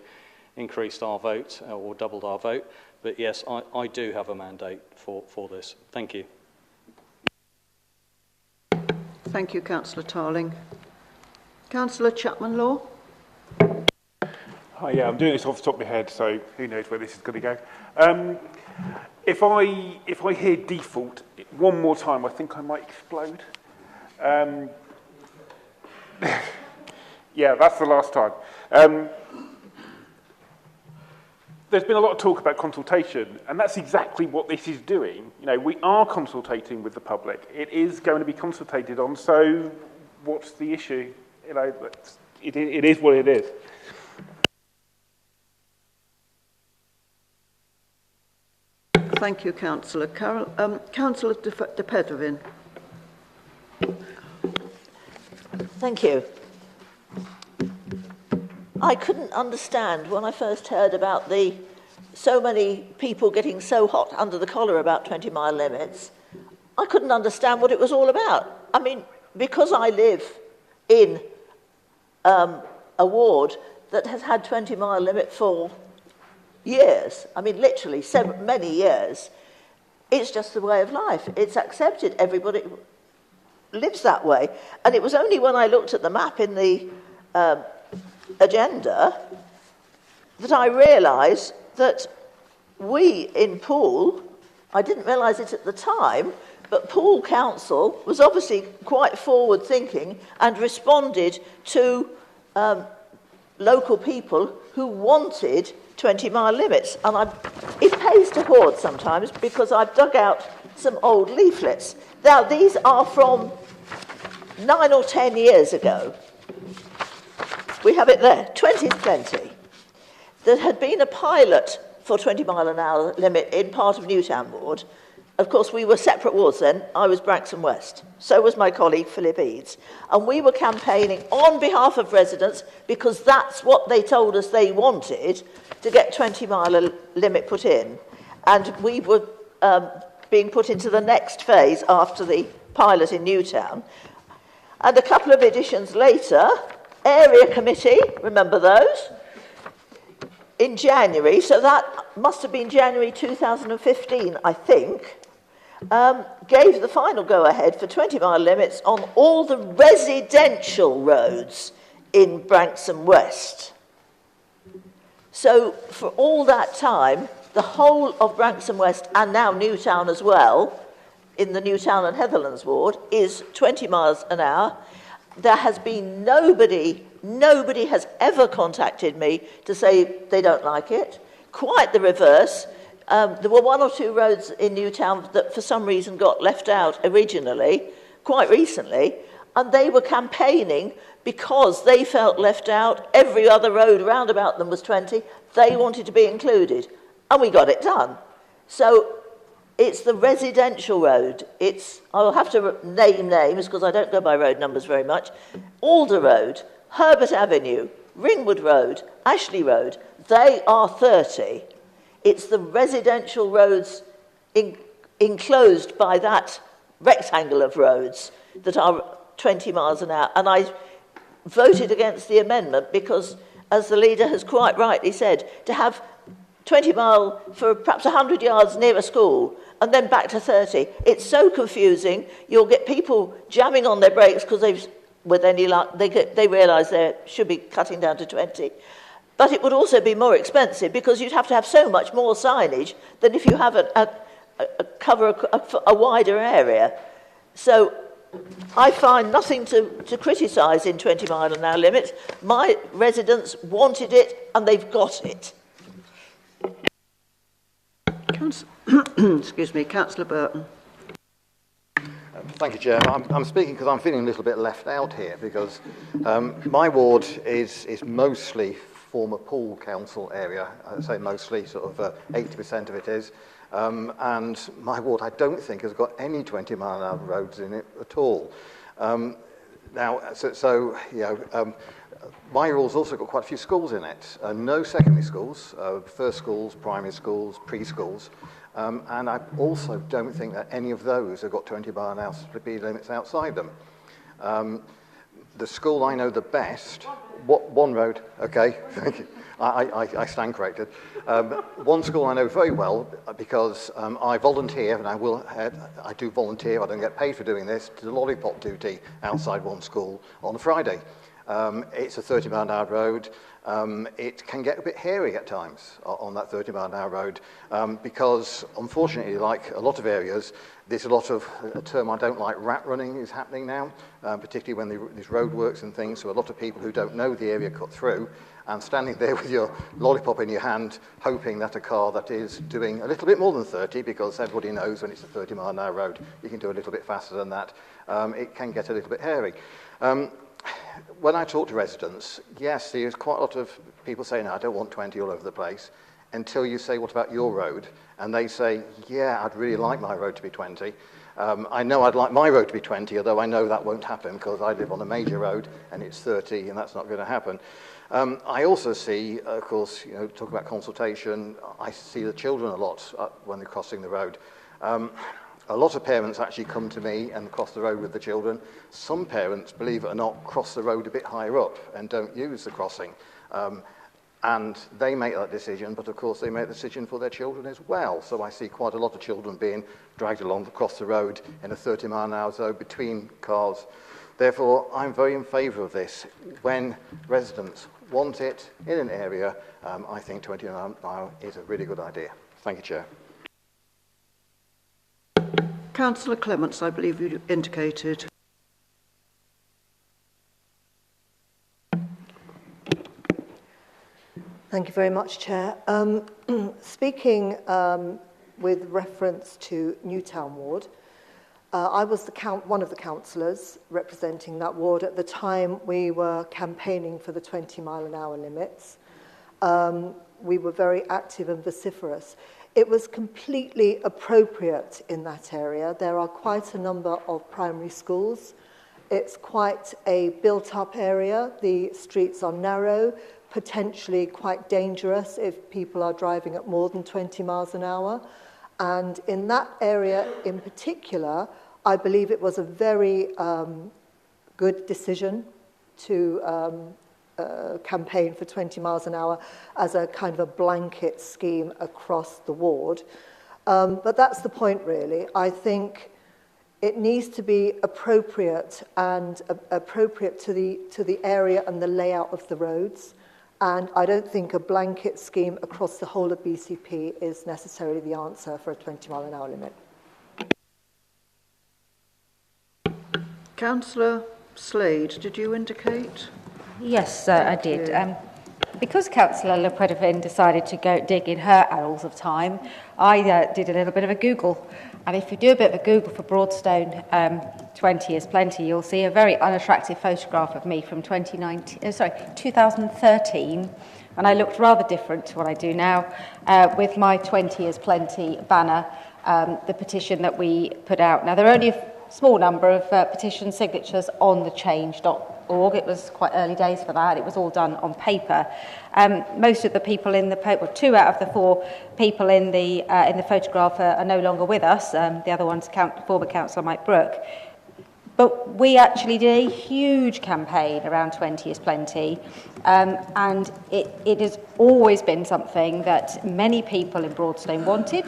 increased our vote or doubled our vote, but yes, I do have a mandate for this. Thank you. Thank you, Councillor Tarling. Councillor Chapman-Law. Hi, yeah, I'm doing this off the top of my head, so who knows where this is going to go. If I hear default one more time, I think I might explode. Yeah, that's the last time. There's been a lot of talk about consultation, and that's exactly what this is doing. You know, we are consultating with the public. It is going to be consultated on, so what's the issue? You know, it is what it is. Thank you, Councillor. Councillor De Pedrovin. Thank you. I couldn't understand when I first heard about so many people getting so hot under the collar about 20-mile limits. I couldn't understand what it was all about. I mean, because I live in a ward that has had 20-mile limit for years, I mean, literally many years, it's just the way of life. It's accepted. Everybody lives that way. And it was only when I looked at the map in the agenda that I realised that we in Poole, I didn't realise it at the time, but Poole Council was obviously quite forward-thinking and responded to local people who wanted 20-mile limits. And it pays to hoard sometimes, because I've dug out some old leaflets. Now, these are from 9 or 10 years ago. We have it there, 20 is plenty. There had been a pilot for 20-mile-an-hour limit in part of Newtown Ward. Of course, we were separate wards then. I was Branxton West. So was my colleague, Philip Eads. And we were campaigning on behalf of residents, because that's what they told us they wanted, to get 20-mile limit put in. And we were being put into the next phase after the pilot in Newtown. And a couple of editions later, Area Committee, remember those? In January, so that must have been January 2015, I think, gave the final go-ahead for 20-mile limits on all the residential roads in Branxton West. So for all that time, the whole of Branxton West, and now Newtown as well, in the Newtown and Heatherlands ward, is 20 miles an hour. There has been nobody has ever contacted me to say they don't like it. Quite the reverse. There were 1 or 2 roads in Newtown that for some reason got left out originally, quite recently, and they were campaigning because they felt left out. Every other road round about them was 20. They wanted to be included, and we got it done. So it's the residential road. I'll have to name names because I don't go by road numbers very much. Alder Road, Herbert Avenue, Ringwood Road, Ashley Road, they are 30. It's the residential roads enclosed by that rectangle of roads that are 20 miles an hour. And I voted against the amendment because, as the leader has quite rightly said, to have 20 mile for perhaps 100 yards near a school and then back to 30, it's so confusing. You'll get people jamming on their brakes because with any luck, they realise they should be cutting down to 20. But it would also be more expensive because you'd have to have so much more signage than if you have cover a wider area. So I find nothing to criticise in 20-mile-an-hour limits. My residents wanted it and they've got it. Excuse me, Councillor Burton. Thank you, Chair. I'm speaking because I'm feeling a little bit left out here because my ward is mostly former Poole Council area. I'd say mostly, sort of 80% of it is. And my ward, I don't think, has got any 20-mile-an-hour roads in it at all. My ward's also got quite a few schools in it. No secondary schools, first schools, primary schools, preschools. And I also don't think that any of those have got 20-mile-an-hour speed limits outside them. The school I know the best, one road, okay, thank you. I stand corrected. One school I know very well because I volunteer, and I do volunteer, I don't get paid for doing this, to lollipop duty outside one school on a Friday. It's a 30-mile-an-hour road. it can get a bit hairy at times on that 30-mile-an-hour road because, unfortunately, like a lot of areas, there's a lot of, a term I don't like, rat running is happening now, particularly when there's roadworks and things, so a lot of people who don't know the area cut through and standing there with your lollipop in your hand, hoping that a car that is doing a little bit more than 30, because everybody knows when it's a 30-mile-an-hour road, you can do a little bit faster than that, it can get a little bit hairy. When I talk to residents, yes, there's quite a lot of people saying, no, I don't want 20 all over the place, until you say, what about your road? And they say, yeah, I'd really like my road to be 20. I know I'd like my road to be 20, although I know that won't happen because I live on a major road and it's 30 and that's not going to happen. I also see, of course, talk about consultation, I see the children a lot when they're crossing the road. A lot of parents actually come to me and cross the road with the children. Some parents, believe it or not, cross the road a bit higher up and don't use the crossing. And they make that decision, but of course they make the decision for their children as well. So I see quite a lot of children being dragged along across the road in a 30-mile-an-hour zone between cars. Therefore, I'm very in favour of this. When residents want it in an area, I think 20 miles an hour is a really good idea. Thank you, Chair. Councillor Clements, I believe you indicated. Thank you very much, Chair. Speaking with reference to Newtown Ward, I was one of the councillors representing that ward at the time we were campaigning for the 20-mile-an-hour limits. We were very active and vociferous. It was completely appropriate in that area. There are quite a number of primary schools. It's quite a built-up area. The streets are narrow, potentially quite dangerous if people are driving at more than 20 miles an hour. And in that area in particular, I believe it was a very good decision to campaign for 20 miles an hour as a kind of a blanket scheme across the ward. But that's the point, really. I think it needs to be appropriate and appropriate to the area and the layout of the roads. And I don't think a blanket scheme across the whole of BCP is necessarily the answer for a 20-mile-an-hour limit. Councillor Slade, did you indicate? Yes, I did. Because Councillor Le Predevin decided to go dig in her annals of time, I did a little bit of a Google. And if you do a bit of a Google for Broadstone 20 is plenty, you'll see a very unattractive photograph of me from 2013. And I looked rather different to what I do now with my 20 is plenty banner, the petition that we put out. Now, there are only a small number of petition signatures on the change.org. It was quite early days for that. It was all done on paper. Most of the people in the well, 2 out of the 4 people in the photograph are no longer with us. The other one's former councillor Mike Brooke. But we actually did a huge campaign around 20 is plenty, and it has always been something that many people in Broadstone wanted.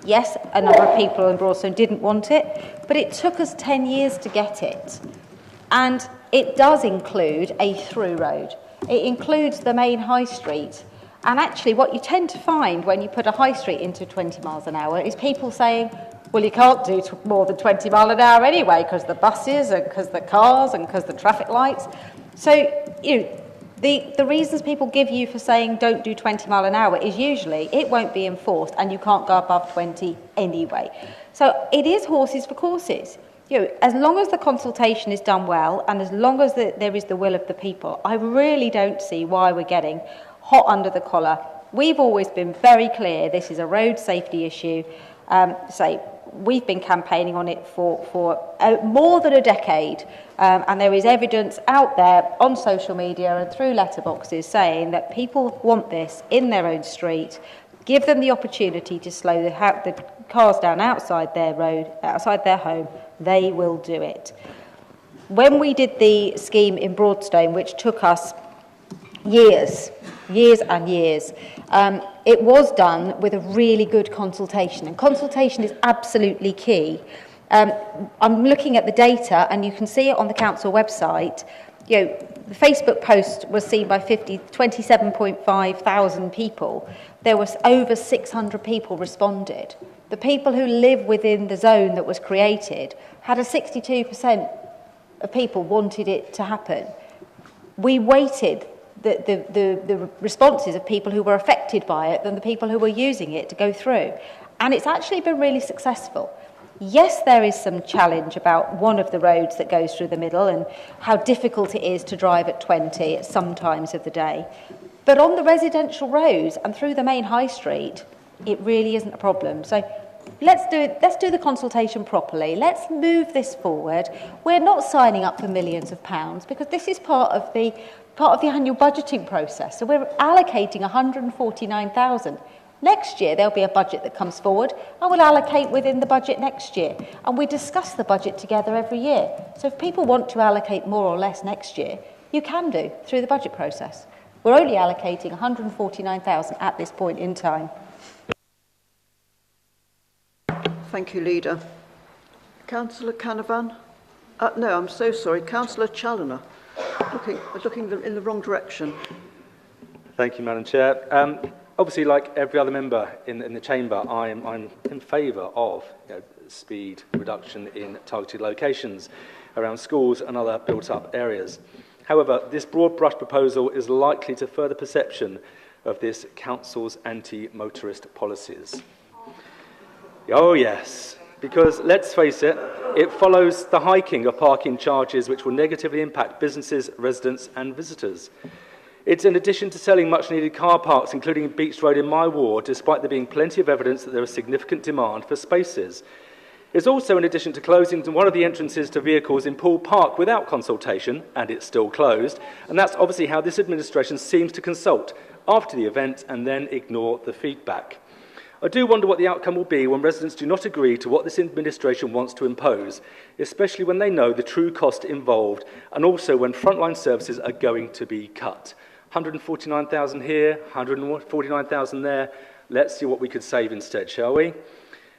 Yes, a number of people in Broadstone didn't want it, but it took us 10 years to get it. And it does include a through road. It includes the main high street. And actually what you tend to find when you put a high street into 20 miles an hour is people saying, well, you can't do more than 20 mile an hour anyway because the buses and because the cars and because the traffic lights. So, the reasons people give you for saying don't do 20 mile an hour is usually it won't be enforced and you can't go above 20 anyway. So it is horses for courses. As long as the consultation is done well and as long as there is the will of the people, I really don't see why we're getting hot under the collar. We've always been very clear this is a road safety issue. We've been campaigning on it for more than a decade, and there is evidence out there on social media and through letterboxes saying that people want this in their own street. Give them the opportunity to slow the cars down outside their road, outside their home. They will do it. When we did the scheme in Broadstone, which took us years and years, it was done with a really good consultation, and consultation is absolutely key. I'm looking at the data, and you can see it on the council website. the Facebook post was seen by 27.5 thousand people. There was over 600 people responded. The people who live within the zone that was created had a 62% of people wanted it to happen. We weighted the responses of people who were affected by it than the people who were using it to go through. And it's actually been really successful. Yes, there is some challenge about one of the roads that goes through the middle and how difficult it is to drive at 20 at some times of the day. But on the residential roads and through the main high street, it really isn't a problem. So let's do the consultation properly. Let's move this forward. We're not signing up for millions of pounds because this is part of the annual budgeting process. So we're allocating 149,000. Next year, there'll be a budget that comes forward, and we'll allocate within the budget next year. And we discuss the budget together every year. So if people want to allocate more or less next year, you can do through the budget process. We're only allocating 149,000 at this point in time. Thank you, Leader. Councillor Canavan? No, I'm so sorry. Councillor Challoner. Looking in the wrong direction. Thank you, Madam Chair. Obviously, like every other member in the chamber, I'm in favour of speed reduction in targeted locations around schools and other built-up areas. However, this broad brush proposal is likely to further perception of this council's anti-motorist policies. Oh yes, because let's face it, it follows the hiking of parking charges which will negatively impact businesses, residents and visitors. It's in addition to selling much-needed car parks, including Beach Road in my ward, despite there being plenty of evidence that there is significant demand for spaces. It's also in addition to closing one of the entrances to vehicles in Poole Park without consultation, and it's still closed, and that's obviously how this administration seems to consult after the event and then ignore the feedback. I do wonder what the outcome will be when residents do not agree to what this administration wants to impose, especially when they know the true cost involved and also when frontline services are going to be cut. 149,000 here, 149,000 there. Let's see what we could save instead, shall we?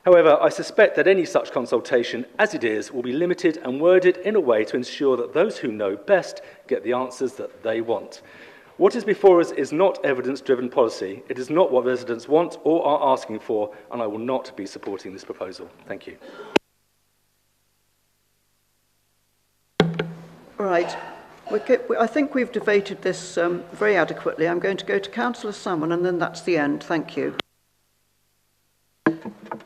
However, I suspect that any such consultation, as it is, will be limited and worded in a way to ensure that those who know best get the answers that they want. What is before us is not evidence-driven policy. It is not what residents want or are asking for, and I will not be supporting this proposal. Thank you. Right. I think we've debated this very adequately. I'm going to go to Councillor Salmon, and then that's the end. Thank you.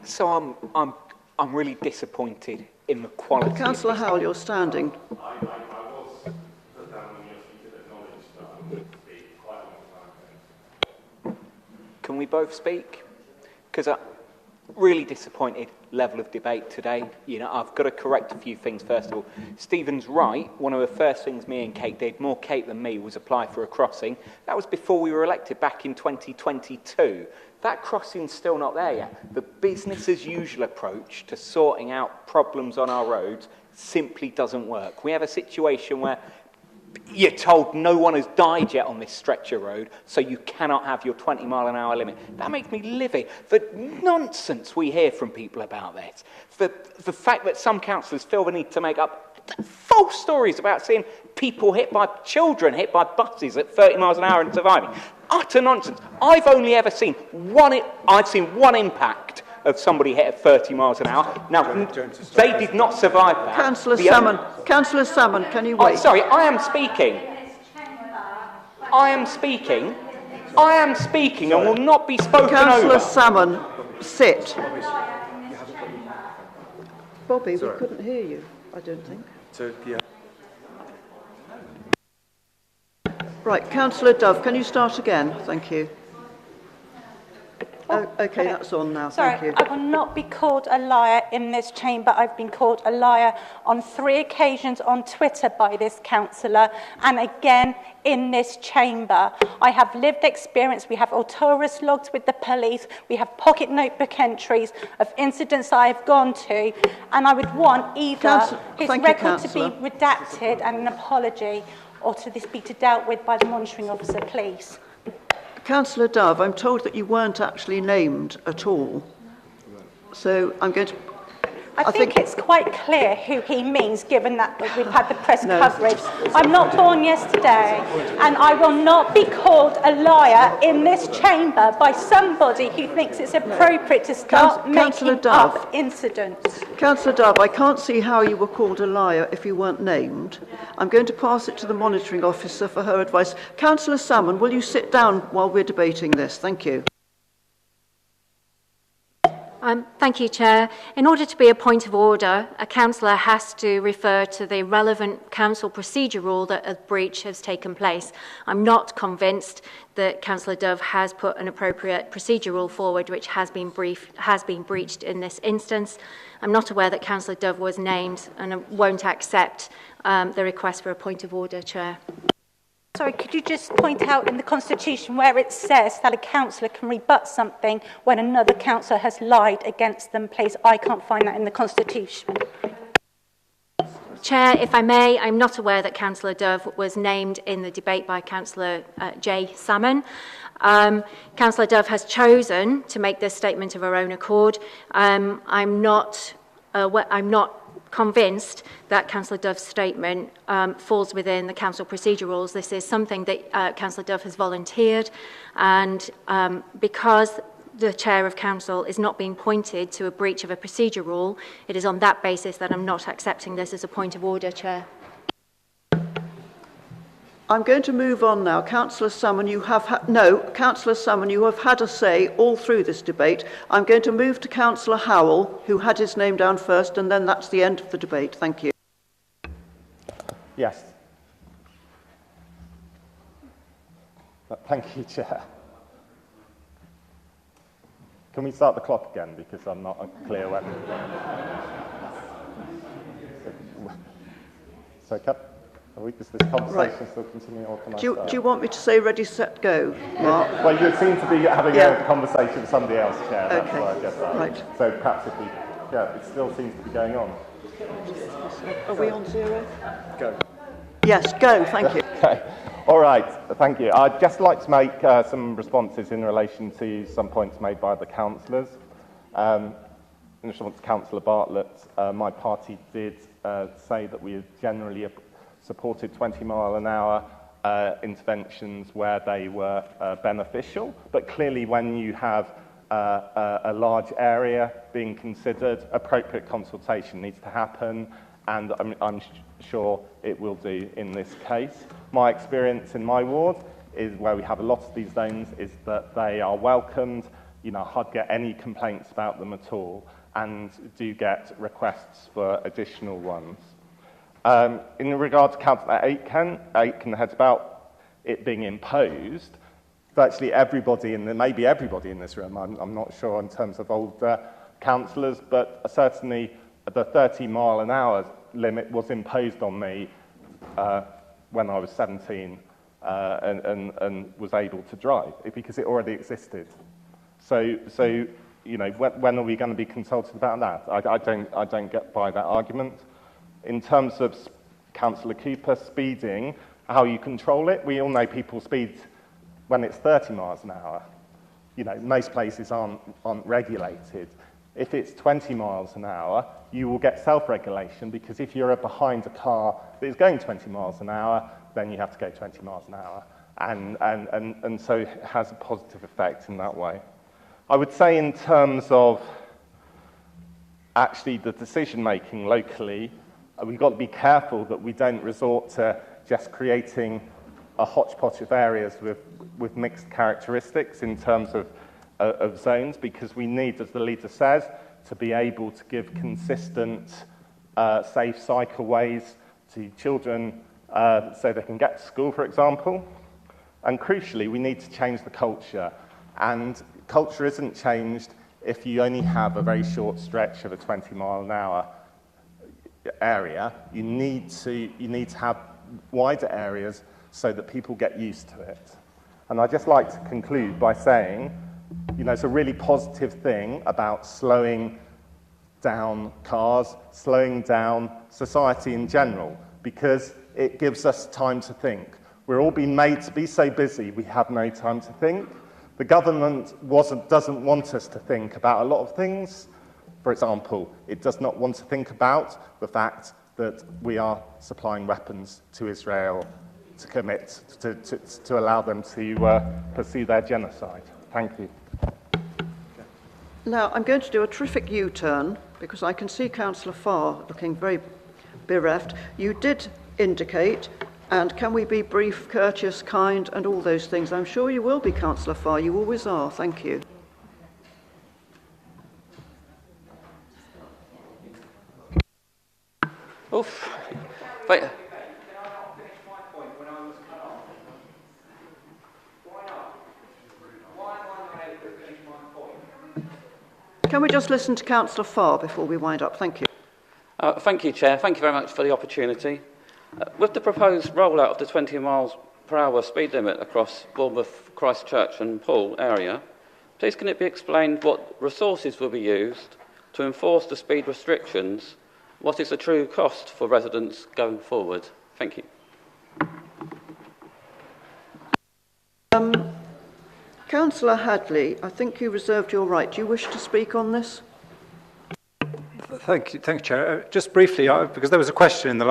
So I'm really disappointed in the quality. Councillor Howell, you're standing. Can we both speak? Because I'm really disappointed level of debate today. I've got to correct a few things first of all. Stephen's right. One of the first things me and Kate did, more Kate than me, was apply for a crossing. That was before we were elected back in 2022. That crossing's still not there yet. The business as usual approach to sorting out problems on our roads simply doesn't work. We have a situation where you're told no one has died yet on this stretch of road, so you cannot have your 20-mile-an-hour limit. That makes me livid. The nonsense we hear from people about this, the fact that some councillors feel the need to make up false stories about seeing people children hit by buses at 30 miles an hour and surviving. Utter nonsense. I've only ever seen one impact of somebody hit at 30 miles an hour. Now, they did not survive that. Councillor Salmon, can you wait? Oh, sorry, I am speaking. I am speaking and will not be spoken Councillor over. Salmon, sit. Bobby, we couldn't hear you, I don't think. Right, Councillor Dove, can you start again? Thank you. Okay, that's on now. Sorry, thank you. I will not be called a liar in this chamber. I've been called a liar on 3 occasions on Twitter by this councillor and again in this chamber. I have lived experience. We have autonomous logs with the police. We have pocket notebook entries of incidents I have gone to, and I would want either his record to be redacted and an apology, or to this be dealt with by the monitoring officer, please. Councillor Dove, I'm told that you weren't actually named at all. So I'm going to... I think it's quite clear who he means, given that we've had the press coverage. I'm not born yesterday, and I will not be called a liar in this chamber by somebody who thinks it's appropriate to start making up incidents. Councillor Dove, I can't see how you were called a liar if you weren't named. I'm going to pass it to the monitoring officer for her advice. Councillor Salmon, will you sit down while we're debating this? Thank you. Thank you, Chair. In order to be a point of order, a councillor has to refer to the relevant council procedure rule that a breach has taken place. I'm not convinced that Councillor Dove has put an appropriate procedure rule forward which has been breached in this instance. I'm not aware that Councillor Dove was named, and I won't accept the request for a point of order, Chair. Sorry, could you just point out in the Constitution where it says that a councillor can rebut something when another councillor has lied against them, please? I can't find that in the Constitution. Chair, if I may, I'm not aware that Councillor Dove was named in the debate by Councillor J. Salmon. Councillor Dove has chosen to make this statement of her own accord. I'm not convinced that Councillor Dove's statement falls within the council procedure rules. This is something that Councillor Dove has volunteered, and because the chair of council is not being pointed to a breach of a procedure rule, it is on that basis that I'm not accepting this as a point of order, Chair. I'm going to move on now. Councillor Salmon, Councillor Salmon, you have had a say all through this debate. I'm going to move to Councillor Howell, who had his name down first, and then that's the end of the debate. Thank you. Yes. Thank you, Chair. Can we start the clock again, because I'm not clear when. So, is this conversation still continuing, or can I start? Do you want me to say ready, set, go, Mark? Well, you seem to be having a conversation with somebody else, Chair. That's why I guess that. Right. So perhaps if we, it still seems to be going on. Are we on zero? Go. Yes, go. Thank you. Okay. All right. Thank you. I'd just like to make some responses in relation to some points made by the councillors. In response to Councillor Bartlett, my party did say that we generally supported 20-mile-an-hour interventions where they were beneficial, but clearly when you have a large area being considered, appropriate consultation needs to happen, and I'm sure it will do in this case. My experience in my ward is where we have a lot of these zones is that they are welcomed. You know, I hardly get any complaints about them at all, and do get requests for additional ones. In regard to Councillor Aitken had about it being imposed. Virtually everybody maybe everybody in this room, I'm not sure in terms of older councillors, but certainly the 30-mile-an-hour limit was imposed on me when I was 17 and was able to drive, because it already existed. So you know, when are we going to be consulted about that? I don't get by that argument. In terms of Councillor Cooper, speeding, how you control it, we all know people speed when it's 30 miles an hour. You know, most places aren't regulated. If it's 20 miles an hour, you will get self-regulation, because if you're behind a car that is going 20 miles an hour, then you have to go 20 miles an hour. And so it has a positive effect in that way. I would say in terms of actually the decision-making locally, we've got to be careful that we don't resort to just creating a hodgepodge of areas with mixed characteristics in terms of zones, because we need, as the leader says, to be able to give consistent, safe cycleways to children so they can get to school, for example. And crucially, we need to change the culture. And culture isn't changed if you only have a very short stretch of a 20-mile-an-hour area. You need to have wider areas so that people get used to it. And I'd just like to conclude by saying, you know, it's a really positive thing about slowing down cars, slowing down society in general, because it gives us time to think. We're all being made to be so busy, we have no time to think. The government doesn't want us to think about a lot of things. For example, it does not want to think about the fact that we are supplying weapons to Israel to commit, to allow them to pursue their genocide. Thank you. Now, I'm going to do a terrific U-turn because I can see Councillor Farr looking very bereft. You did indicate, and can we be brief, courteous, kind, and all those things? I'm sure you will be, Councillor Farr. You always are. Thank you. Oof. Wait. Can we just listen to Councillor Farr before we wind up? Thank you. Thank you, Chair. Thank you very much for the opportunity. With the proposed rollout of the 20 miles per hour speed limit across Bournemouth, Christchurch and Poole area, please can it be explained what resources will be used to enforce the speed restrictions? What is the true cost for residents going forward? Thank you. Councillor Hadley, I think you reserved your right. Do you wish to speak on this? Thank you, Chair. Just briefly, because there was a question in the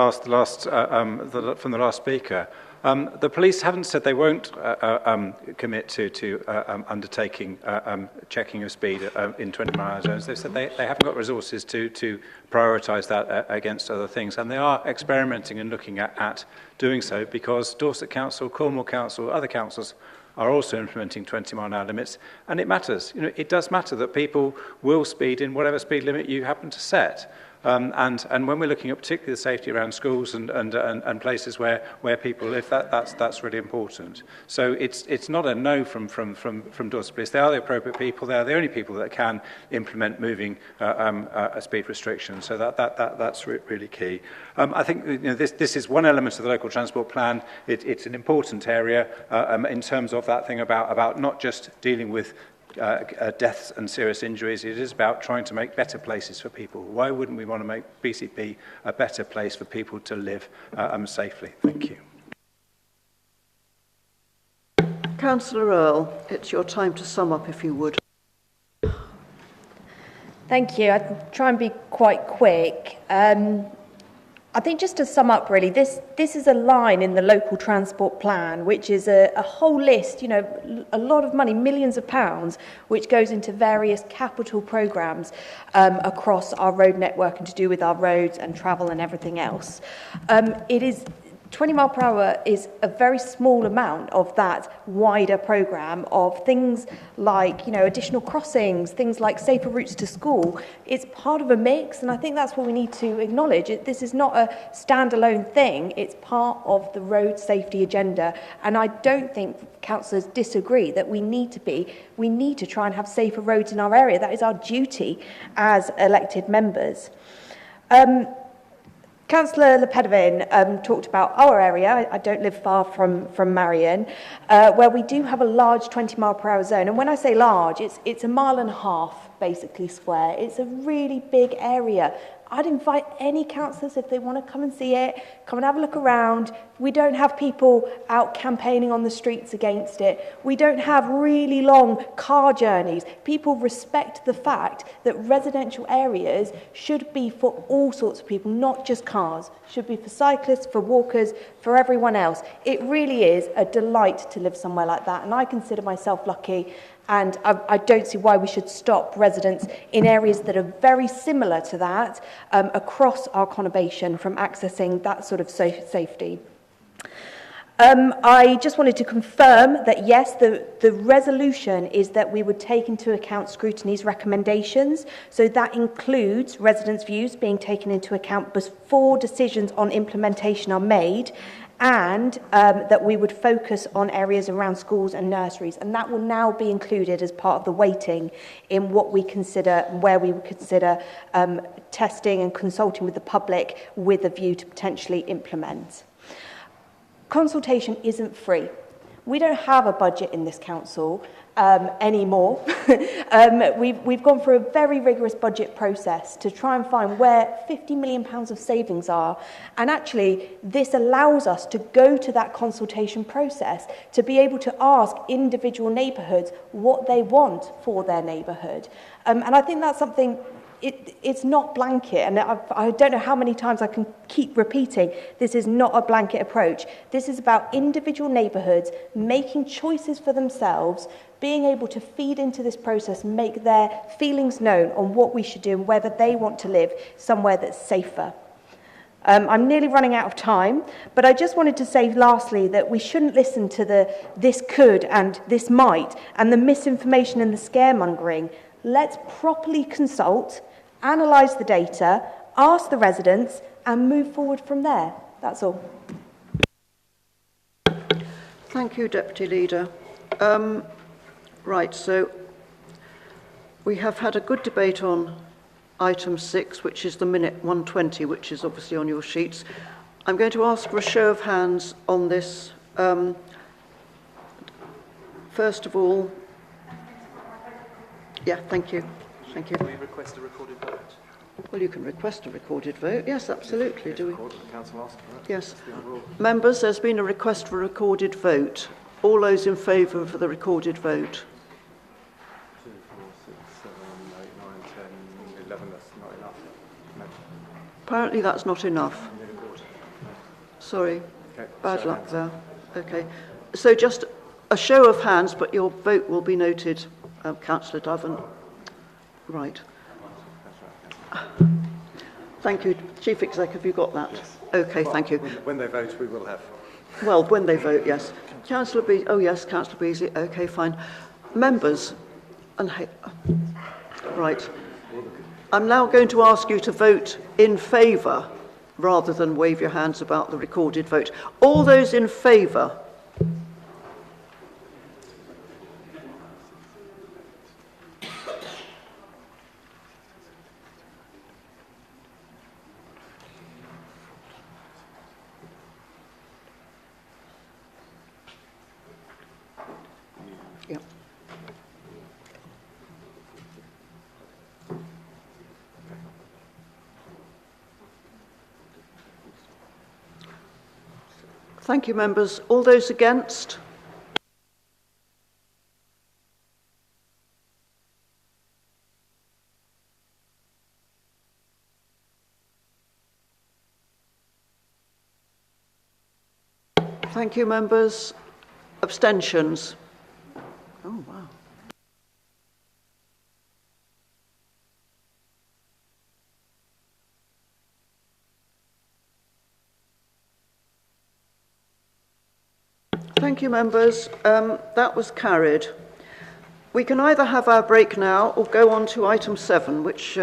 from the last speaker. The police haven't said they won't commit to undertaking checking of speed in 20-mile zones. They've said they haven't got resources to prioritise that against other things, and they are experimenting and looking at doing so because Dorset Council, Cornwall Council, other councils are also implementing 20-mile-an-hour limits, and it matters. You know, it does matter that people will speed in whatever speed limit you happen to set. And when we're looking at particularly the safety around schools and places where people live, that's really important. So it's not a no from Dorset Police. They are the appropriate people. They are the only people that can implement moving speed restrictions. So that's really key. I think this is one element of the local transport plan. It's an important area in terms of that thing about not just dealing with deaths and serious injuries. It is about trying to make better places for people. Why wouldn't we want to make BCP a better place for people to live safely? Thank you. Councillor Earle, it's your time to sum up if you would. Thank you. I'll try and be quite quick. I think just to sum up really, this is a line in the local transport plan, which is a whole list, a lot of money, millions of pounds, which goes into various capital programmes across our road network and to do with our roads and travel and everything else. It is 20 mile per hour is a very small amount of that wider programme of things like, additional crossings, things like safer routes to school. It's part of a mix, and I think that's what we need to acknowledge. This is not a standalone thing. It's part of the road safety agenda, and I don't think councillors disagree that we need to try and have safer roads in our area. That is our duty as elected members. Councillor Lepedevin talked about our area. I don't live far from Marion, where we do have a large 20 mile per hour zone. And when I say large, it's 1.5 miles basically square. It's a really big area. I'd invite any councillors, if they want to come and see it, come and have a look around. We don't have people out campaigning on the streets against it. We don't have really long car journeys. People respect the fact that residential areas should be for all sorts of people, not just cars. Should be for cyclists, for walkers, for everyone else. It really is a delight to live somewhere like that, and I consider myself lucky. And I don't see why we should stop residents in areas that are very similar to that across our conurbation from accessing that sort of safety. I just wanted to confirm that, yes, the resolution is that we would take into account scrutiny's recommendations. So that includes residents' views being taken into account before decisions on implementation are made, and that we would focus on areas around schools and nurseries, and that will now be included as part of the weighting in what we consider, where we would consider testing and consulting with the public with a view to potentially implement. Consultation isn't free. We don't have a budget in this council anymore. We've gone through a very rigorous budget process to try and find where £50 million of savings are. And actually, this allows us to go to that consultation process to be able to ask individual neighbourhoods what they want for their neighbourhood. And I think that's something it's not blanket, and I don't know how many times I can keep repeating, this is not a blanket approach. This is about individual neighbourhoods making choices for themselves, being able to feed into this process, make their feelings known on what we should do and whether they want to live somewhere that's safer. I'm nearly running out of time, but I just wanted to say lastly that we shouldn't listen to the this could and this might and the misinformation and the scaremongering. Let's properly consult, analyse the data, ask the residents and move forward from there. That's all. Thank you, Deputy Leader. Right, so we have had a good debate on item 6, which is the minute 120, which is obviously on your sheets. I'm going to ask for a show of hands on this. First of all, yeah, thank you. Thank you. Can we request a recorded vote? Well, you can request a recorded vote. Yes, absolutely. Do we? The council asked for it. Yes. Members, there's been a request for a recorded vote. All those in favour for the recorded vote? 2, 4, 6, 7, 8, 9, 10, 11. That's not enough. No. Apparently that's not enough. Sorry. Okay. Bad luck there. Okay. So just a show of hands, but your vote will be noted, Councillor Doven. Right. Thank you. Chief Exec, have you got that? Yes. Okay, well, thank you. When they vote, we will have. Well, when they vote, yes. Councillor Beasley. Oh, yes, Councillor Beasley. Okay, fine. Members, and right. I'm now going to ask you to vote in favour rather than wave your hands about the recorded vote. All those in favour? Yep. Thank you, members. All those against? Thank you, members. Abstentions? Oh, wow. Thank you, members. That was carried. We can either have our break now or go on to item 7, which...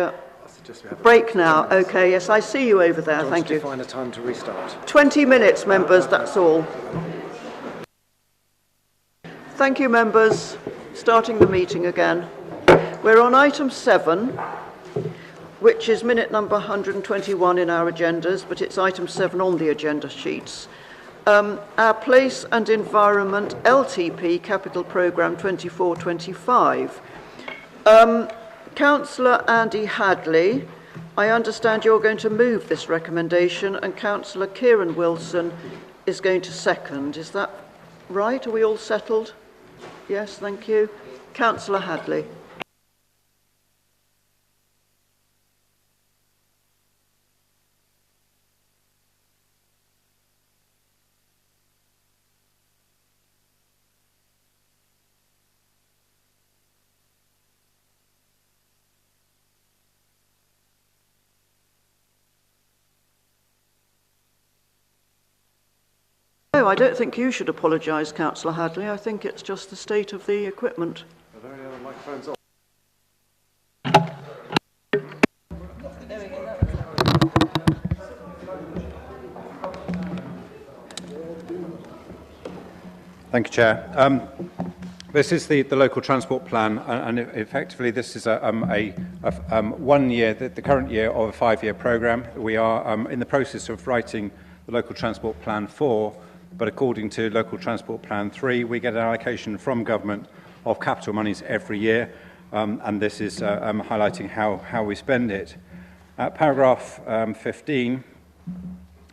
break now. Okay, yes, I see you over there. Thank you. Find a time to restart. 20 minutes, members, that's all. Thank you, members. Starting the meeting again. We're on item 7, which is minute number 121 in our agendas, but it's item 7 on the agenda sheets. Our Place and Environment LTP Capital Programme 24-25. Councillor Andy Hadley, I understand you're going to move this recommendation and Councillor Kieran Wilson is going to second. Is that right? Are we all settled? Yes, thank you. Councillor Hadley. No, I don't think you should apologise, Councillor Hadley. I think it's just the state of the equipment. Are there any other microphones on? Thank you, Chair. This is the local transport plan, and effectively this is a 1 year, the current year of a 5-year programme. We are in the process of writing the local transport plan 4, but according to local transport plan 3, we get an allocation from government of capital monies every year, and this is highlighting how we spend it. At paragraph 15,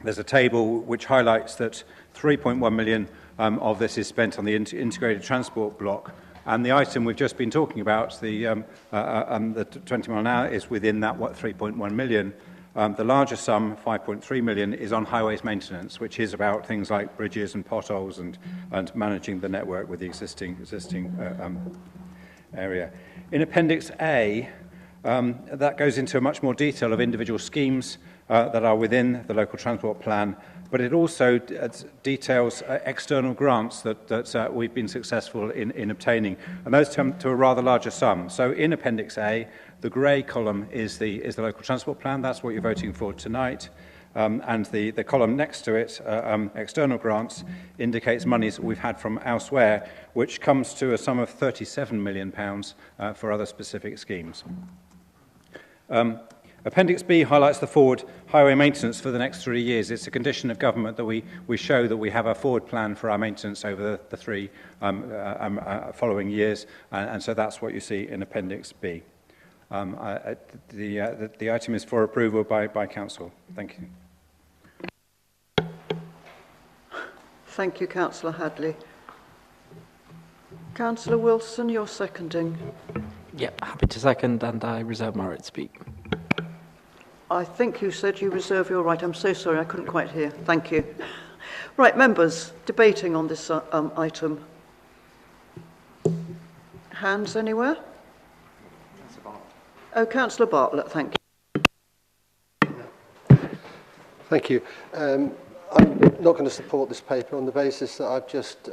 there's a table which highlights that 3.1 million of this is spent on the integrated transport block, And the item we've just been talking about, the 20 mile an hour, is within that 3.1 million. The larger sum, 5.3 million, is on highways maintenance, which is about things like bridges and potholes and managing the network with the existing area. In Appendix A, that goes into much more detail of individual schemes that are within the local transport plan, but it also details external grants that we've been successful in obtaining, and those come to a rather larger sum. So in Appendix A, the grey column is the local transport plan. That's what you're voting for tonight. And the column next to it, external grants, indicates monies that we've had from elsewhere, which comes to a sum of £37 million for other specific schemes. Appendix B highlights the forward highway maintenance for the next 3 years. It's a condition of government that we show that we have a forward plan for our maintenance over the three following years, and so that's what you see in Appendix B. The item is for approval by Council. Thank you. Thank you, Councillor Hadley. Councillor Wilson, you're seconding. Yeah, happy to second, and I reserve my right to speak. I think you said you reserve your right. I'm so sorry, I couldn't quite hear. Thank you. Right, members, debating on this item. Hands anywhere? Oh, Councillor Bartlett, thank you. Thank you. I'm not going to support this paper on the basis that I've just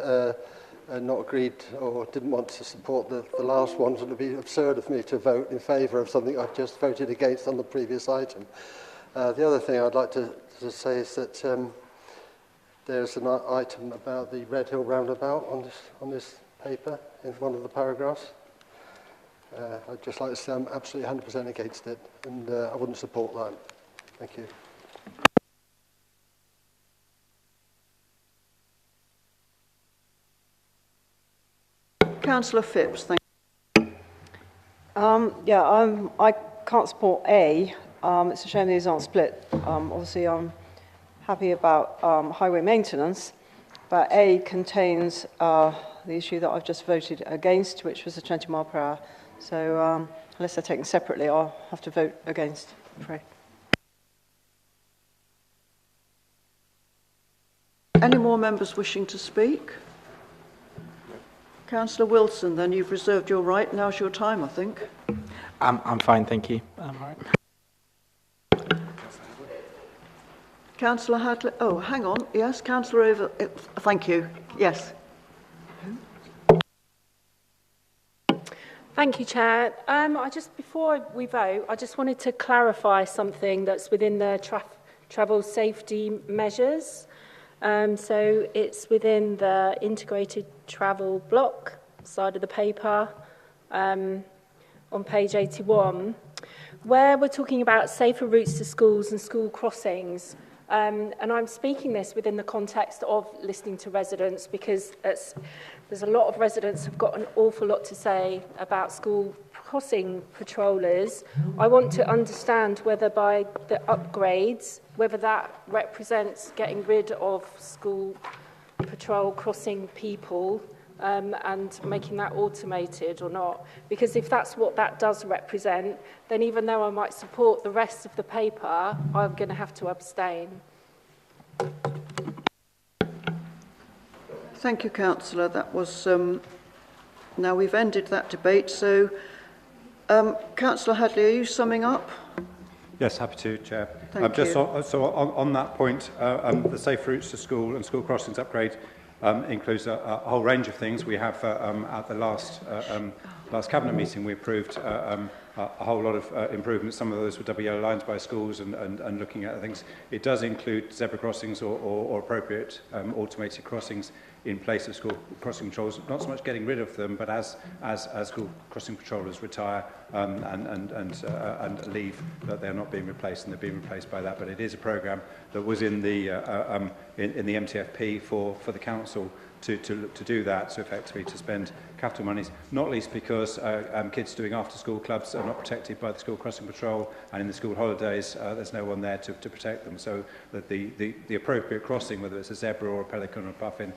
not agreed or didn't want to support the last one. It would be absurd of me to vote in favour of something I've just voted against on the previous item. The other thing I'd like to say is that there's an item about the Red Hill roundabout on this paper in one of the paragraphs. I'd just like to say I'm absolutely 100% against it, and I wouldn't support that. Thank you. Councillor Phipps, thank you. I can't support A. It's a shame these aren't split. Obviously, I'm happy about highway maintenance, but A contains the issue that I've just voted against, which was the 20 mile per hour. So unless they're taken separately, I'll have to vote against, I'm afraid. Any more members wishing to speak? Councillor Wilson, then you've reserved your right. Now's your time, I think. I'm fine, thank you. All right. Councillor Hadley. Oh, hang on. Yes, Councillor Over. Thank you. Yes. Thank you, Chair. Before we vote, I just wanted to clarify something that's within the travel safety measures. So it's within the integrated travel block side of the paper on page 81, where we're talking about safer routes to schools and school crossings. And I'm speaking this within the context of listening to residents, because there's a lot of residents who've got an awful lot to say about school crossing patrollers. I want to understand whether by the upgrades, whether that represents getting rid of school patrol crossing people and making that automated or not. Because if that's what that does represent, then even though I might support the rest of the paper, I'm going to have to abstain. Thank you, Councillor. That was... now we've ended that debate, so... Councillor Hadley, are you summing up? Yes, happy to, Chair. Thank just you. On that point, the safe routes to school and school crossings upgrade includes a whole range of things. We have, at the last Cabinet meeting, we approved a whole lot of improvements. Some of those were double yellow lines by schools and looking at things. It does include zebra crossings or appropriate automated crossings in place of school crossing patrols, not so much getting rid of them, but as school crossing patrollers retire, and leave that they're not being replaced, and they're being replaced by that. But it is a programme that was in the MTFP for the council to do that, so effectively to spend capital monies, not least because kids doing after-school clubs are not protected by the school crossing patrol, and in the school holidays there's no one there to protect them. So that the appropriate crossing, whether it's a zebra or a pelican or a puffin,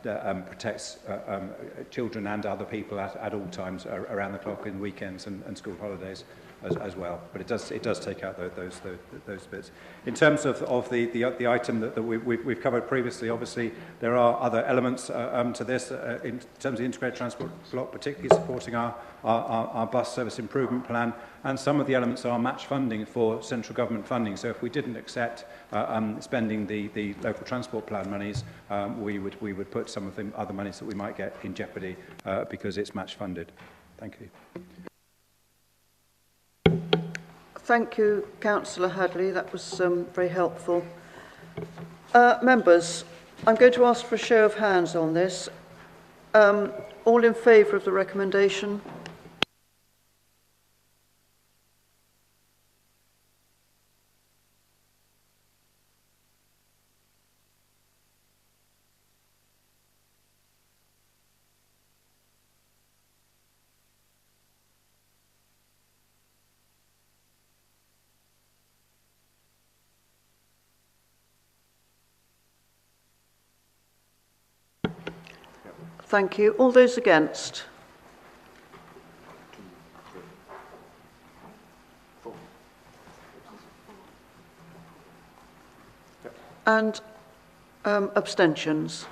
protects children and other people at all times around the clock in weekends and school holidays as well. But it does take out those bits. In terms of the item that we've covered previously, obviously there are other elements to this in terms of the integrated transport block, particularly supporting our bus service improvement plan, and some of the elements are match funding for central government funding. So if we didn't accept spending the local transport plan monies, we would put some of the other monies that we might get in jeopardy because it's match funded. Thank you. Thank you, Councillor Hadley. That was very helpful. Members, I'm going to ask for a show of hands on this. All in favour of the recommendation? Thank you. All those against? And abstentions?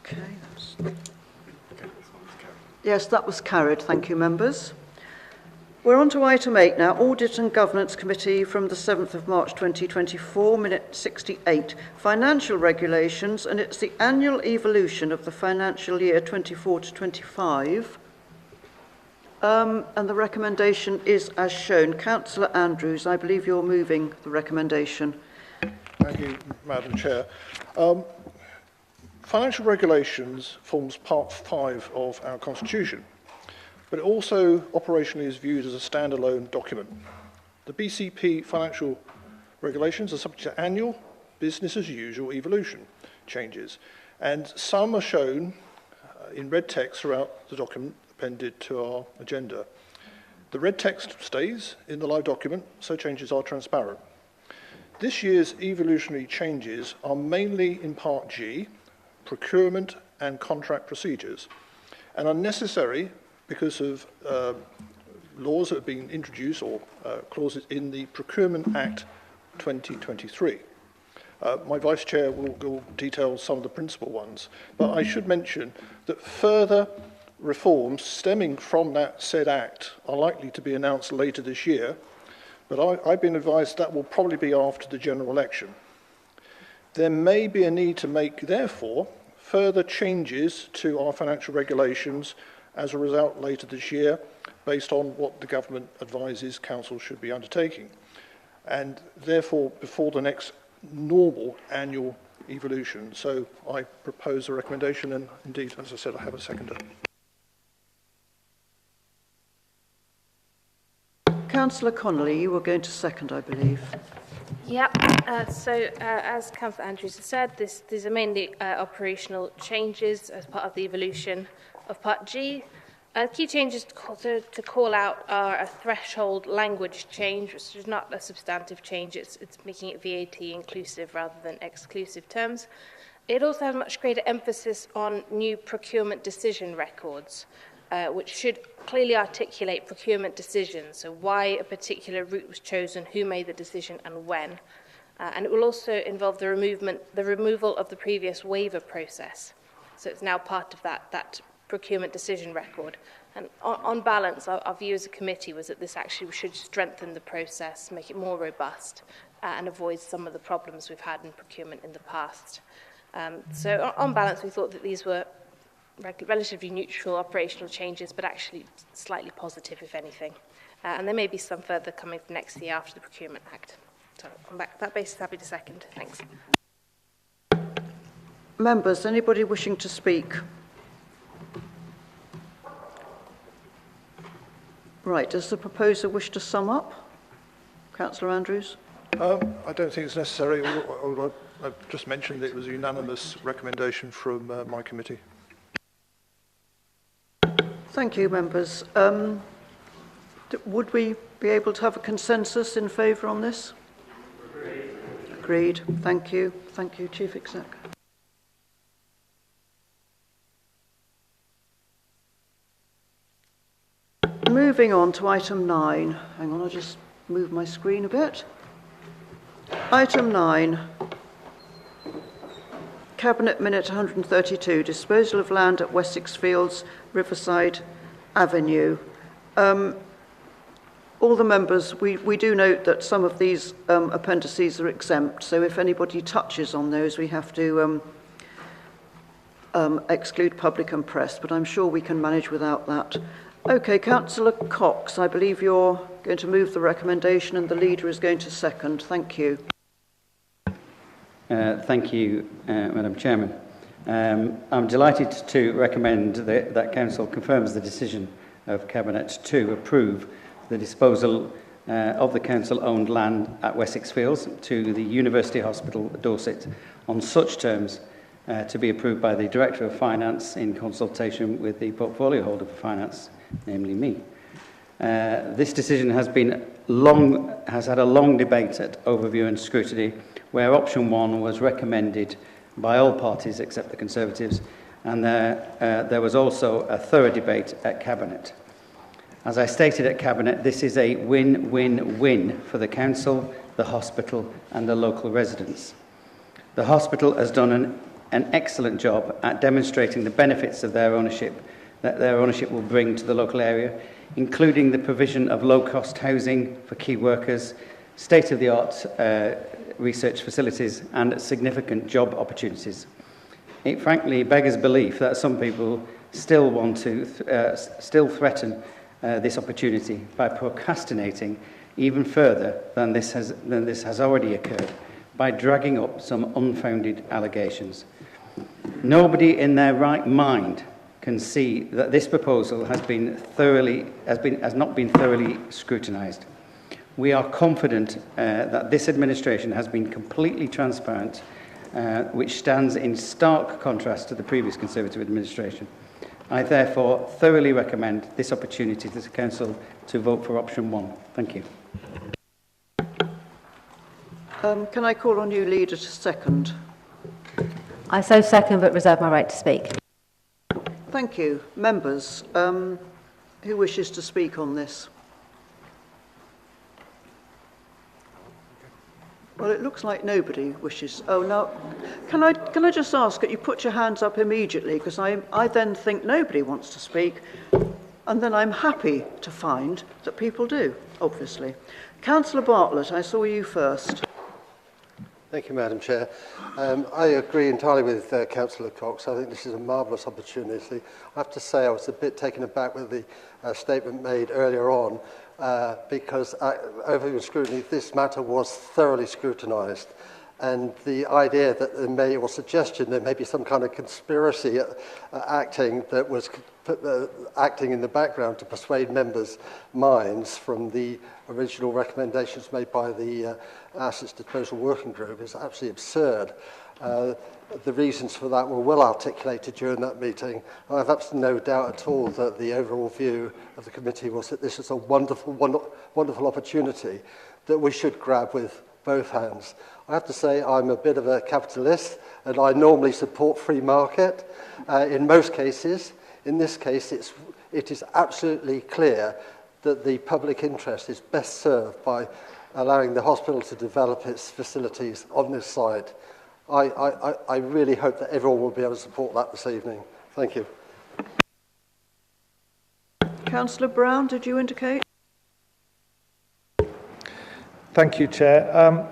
Okay. Yes, that was carried. Thank you, members. We're on to item 8 now, Audit and Governance Committee from the 7th of March 2024, minute 68, Financial Regulations, and it's the annual evolution of the financial year 24 to 25. And the recommendation is as shown. Councillor Andrews, I believe you're moving the recommendation. Thank you, Madam Chair. Financial Regulations forms Part 5 of our Constitution, but it also operationally is viewed as a standalone document. The BCP Financial Regulations are subject to annual business as usual evolution changes, and some are shown in red text throughout the document appended to our agenda. The red text stays in the live document, so changes are transparent. This year's evolutionary changes are mainly in Part G, procurement and contract procedures, and are necessary because of laws that have been introduced or clauses in the Procurement Act 2023. My Vice Chair will detail some of the principal ones, but I should mention that further reforms stemming from that said Act are likely to be announced later this year, but I've been advised that will probably be after the general election. There may be a need to make, therefore, further changes to our financial regulations as a result later this year, based on what the government advises council should be undertaking, and therefore before the next normal annual evolution. So I propose a recommendation, and indeed, as I said, I have a seconder. Councillor Connolly, you were going to second, I believe. Yep. As Councillor Andrews has said, these are mainly operational changes as part of the evolution of Part G. Key changes to call out are a threshold language change, which is not a substantive change. It's making it VAT inclusive rather than exclusive terms. It also has much greater emphasis on new procurement decision records, which should clearly articulate procurement decisions, so why a particular route was chosen, who made the decision and when. And it will also involve the removal of the previous waiver process. So it's now part of that procurement decision record. And on balance, our view as a committee was that this actually should strengthen the process, make it more robust, and avoid some of the problems we've had in procurement in the past. So on balance, we thought that these were relatively neutral operational changes, but actually slightly positive, if anything. And there may be some further coming for next year after the Procurement Act. So on that basis, happy to second. Thanks. Members, anybody wishing to speak? Right, does the proposer wish to sum up? Councillor Andrews? I don't think it's necessary. Although I've just mentioned that it was a unanimous recommendation from my committee. Thank you, members. Would we be able to have a consensus in favour on this? Agreed. Thank you. Thank you, Chief Exec. Moving on to item 9. Hang on, I'll just move my screen a bit. Item 9. Cabinet Minute 132, disposal of land at Wessex Fields, Riverside Avenue. All the members, we do note that some of these appendices are exempt, so if anybody touches on those, we have to exclude public and press, but I'm sure we can manage without that. Okay, Councillor Cox, I believe you're going to move the recommendation and the leader is going to second. Thank you. Thank you, Madam Chairman. I'm delighted to recommend that Council confirms the decision of Cabinet to approve the disposal of the Council-owned land at Wessex Fields to the University Hospital, Dorset, on such terms to be approved by the Director of Finance in consultation with the portfolio holder for finance, namely me. This decision has had a long debate at overview and scrutiny, where option 1 was recommended by all parties except the Conservatives, and there was also a thorough debate at Cabinet. As I stated at Cabinet, this is a win-win-win for the Council, the hospital and the local residents. The hospital has done an excellent job at demonstrating the benefits of their ownership, that their ownership will bring to the local area, including the provision of low-cost housing for key workers, state-of-the-art research facilities and significant job opportunities. It frankly beggars belief that some people still want to threaten this opportunity by procrastinating even further than this has already occurred, by dragging up some unfounded allegations. Nobody in their right mind can see that this proposal has not been thoroughly scrutinised. We are confident that this administration has been completely transparent, which stands in stark contrast to the previous Conservative administration. I therefore thoroughly recommend this opportunity to the Council to vote for option 1. Thank you. Can I call on you, Leader, to second? I so second, but reserve my right to speak. Thank you. Members, who wishes to speak on this? Well, it looks like nobody wishes. Oh, now, can I just ask that you put your hands up immediately, because I then think nobody wants to speak, and then I'm happy to find that people do, obviously. Councillor Bartlett, I saw you first. Thank you, Madam Chair. I agree entirely with Councillor Cox. I think this is a marvellous opportunity. I have to say I was a bit taken aback with the statement made earlier on, because over scrutiny, this matter was thoroughly scrutinised. And the idea that there may, or suggestion there may be some kind of conspiracy acting that was acting in the background to persuade members' minds from the original recommendations made by the Assets Disposal Working Group is absolutely absurd. The reasons for that were well articulated during that meeting. I have absolutely no doubt at all that the overall view of the committee was that this is a wonderful opportunity that we should grab with both hands. I have to say I'm a bit of a capitalist and I normally support free market in most cases. In this case, it is absolutely clear that the public interest is best served by allowing the hospital to develop its facilities on this site. I really hope that everyone will be able to support that this evening. Thank you. Councillor Brown, did you indicate? Thank you, Chair.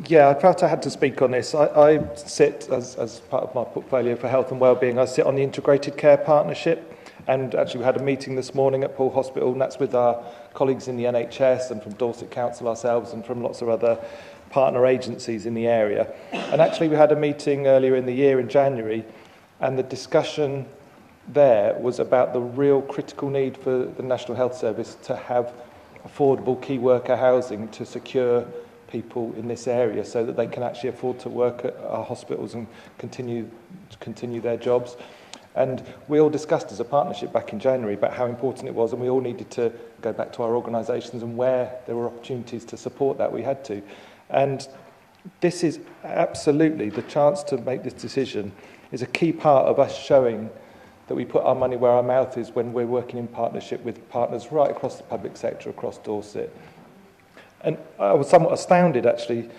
Yeah, I felt I had to speak on this. I sit, as part of my portfolio for health and wellbeing, I sit on the Integrated Care Partnership, and actually we had a meeting this morning at Poole Hospital, and that's with our colleagues in the NHS and from Dorset Council ourselves and from lots of other partner agencies in the area. And actually we had a meeting earlier in the year in January, and the discussion there was about the real critical need for the National Health Service to have affordable key worker housing to secure people in this area so that they can actually afford to work at our hospitals and continue their jobs. And we all discussed as a partnership back in January about how important it was, and we all needed to go back to our organisations, and where there were opportunities to support that, we had to. And this is absolutely the chance to make this decision is a key part of us showing that we put our money where our mouth is when we're working in partnership with partners right across the public sector, across Dorset. And I was somewhat astounded, actually,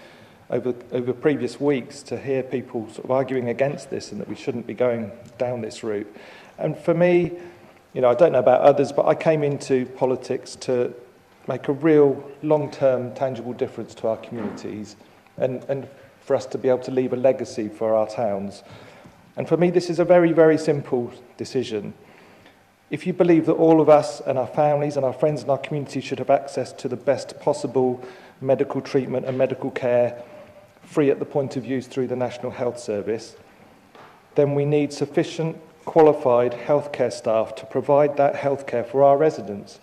over previous weeks to hear people sort of arguing against this and that we shouldn't be going down this route. And for me, you know, I don't know about others, but I came into politics to make a real long-term, tangible difference to our communities and for us to be able to leave a legacy for our towns. And for me, this is a very, very simple decision. If you believe that all of us and our families and our friends and our community should have access to the best possible medical treatment and medical care free at the point of use through the National Health Service, then we need sufficient qualified healthcare staff to provide that healthcare for our residents.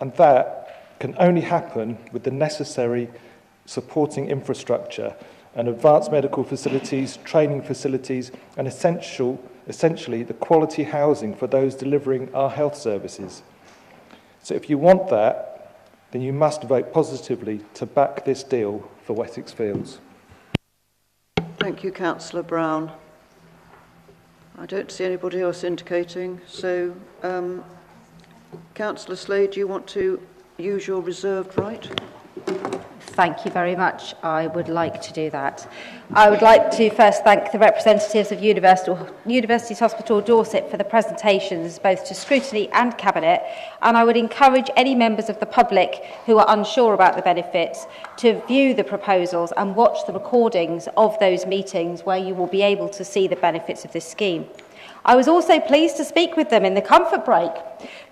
And that can only happen with the necessary supporting infrastructure and advanced medical facilities, training facilities, and essentially the quality housing for those delivering our health services. So if you want that, then you must vote positively to back this deal for Wessex Fields. Thank you, Councillor Brown. I don't see anybody else indicating, so Councillor Slade, do you want to use your reserved right? Thank you very much. I would like to do that. I would like to first thank the representatives of Universities Hospital Dorset for the presentations, both to scrutiny and Cabinet, and I would encourage any members of the public who are unsure about the benefits to view the proposals and watch the recordings of those meetings where you will be able to see the benefits of this scheme. I was also pleased to speak with them in the comfort break,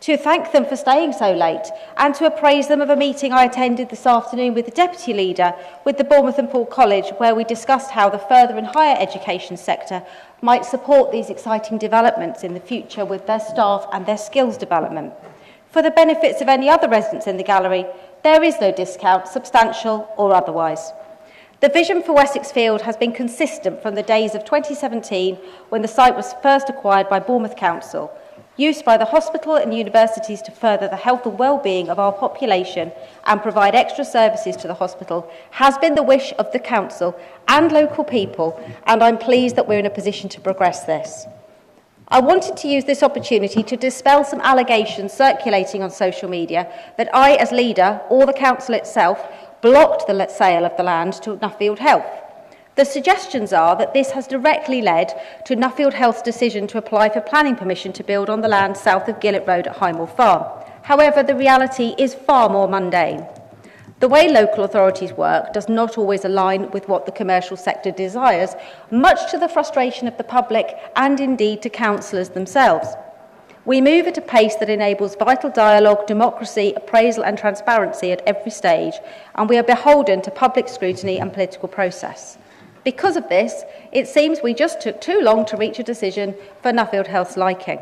to thank them for staying so late and to appraise them of a meeting I attended this afternoon with the Deputy Leader with the Bournemouth and Poole College, where we discussed how the further and higher education sector might support these exciting developments in the future with their staff and their skills development. For the benefits of any other residents in the gallery, there is no discount, substantial or otherwise. The vision for Wessex Field has been consistent from the days of 2017 when the site was first acquired by Bournemouth Council. Use by the hospital and universities to further the health and well-being of our population and provide extra services to the hospital has been the wish of the council and local people, and I'm pleased that we're in a position to progress this. I wanted to use this opportunity to dispel some allegations circulating on social media that I, as leader, or the council itself, blocked the sale of the land to Nuffield Health. The suggestions are that this has directly led to Nuffield Health's decision to apply for planning permission to build on the land south of Gillett Road at Highmoor Farm. However, the reality is far more mundane. The way local authorities work does not always align with what the commercial sector desires, much to the frustration of the public and indeed to councillors themselves. We move at a pace that enables vital dialogue, democracy, appraisal and transparency at every stage, and we are beholden to public scrutiny and political process. Because of this, it seems we just took too long to reach a decision for Nuffield Health's liking.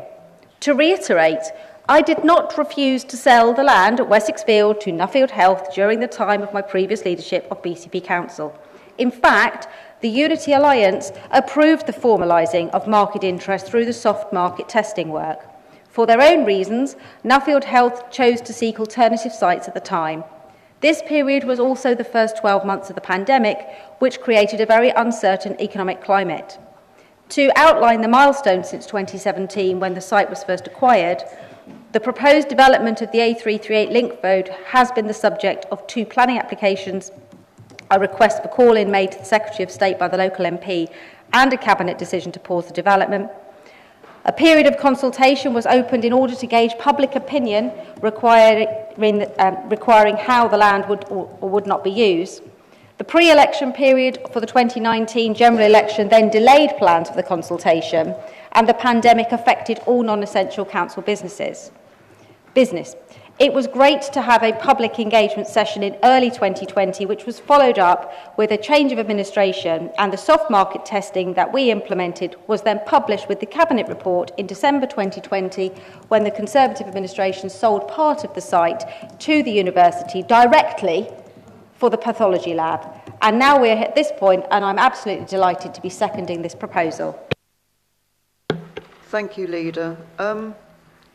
To reiterate, I did not refuse to sell the land at Wessex Field to Nuffield Health during the time of my previous leadership of BCP Council. In fact, the Unity Alliance approved the formalising of market interest through the soft market testing work. For their own reasons, Nuffield Health chose to seek alternative sites at the time. This period was also the first 12 months of the pandemic, which created a very uncertain economic climate. To outline the milestones since 2017, when the site was first acquired, the proposed development of the A338 link road has been the subject of 2 planning applications, a request for call-in made to the Secretary of State by the local MP, and a Cabinet decision to pause the development. A period of consultation was opened in order to gauge public opinion requiring how the land would or would not be used. The pre-election period for the 2019 general election then delayed plans for the consultation, and the pandemic affected all non-essential council business. It was great to have a public engagement session in early 2020, which was followed up with a change of administration, and the soft market testing that we implemented was then published with the Cabinet report in December 2020, when the Conservative administration sold part of the site to the university directly for the pathology lab. And now we're at this point, and I'm absolutely delighted to be seconding this proposal. Thank you, Leader.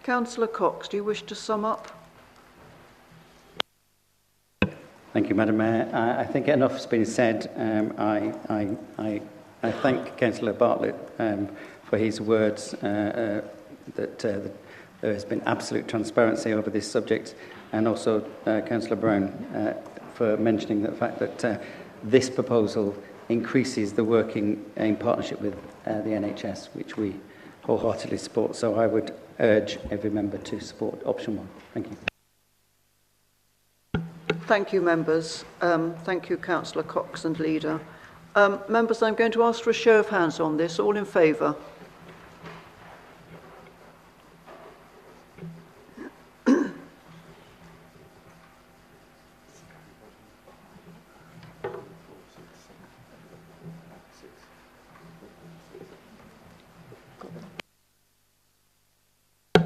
Councillor Cox, do you wish to sum up? Thank you, Madam Mayor. I think enough has been said. I thank Councillor Bartlett for his words that there has been absolute transparency over this subject, and also Councillor Brown for mentioning the fact that this proposal increases the working in partnership with the NHS, which we wholeheartedly support. So I would urge every member to support option 1. Thank you. Thank you, members. Thank you, Councillor Cox and Leader. Members, I'm going to ask for a show of hands on this. All in favour?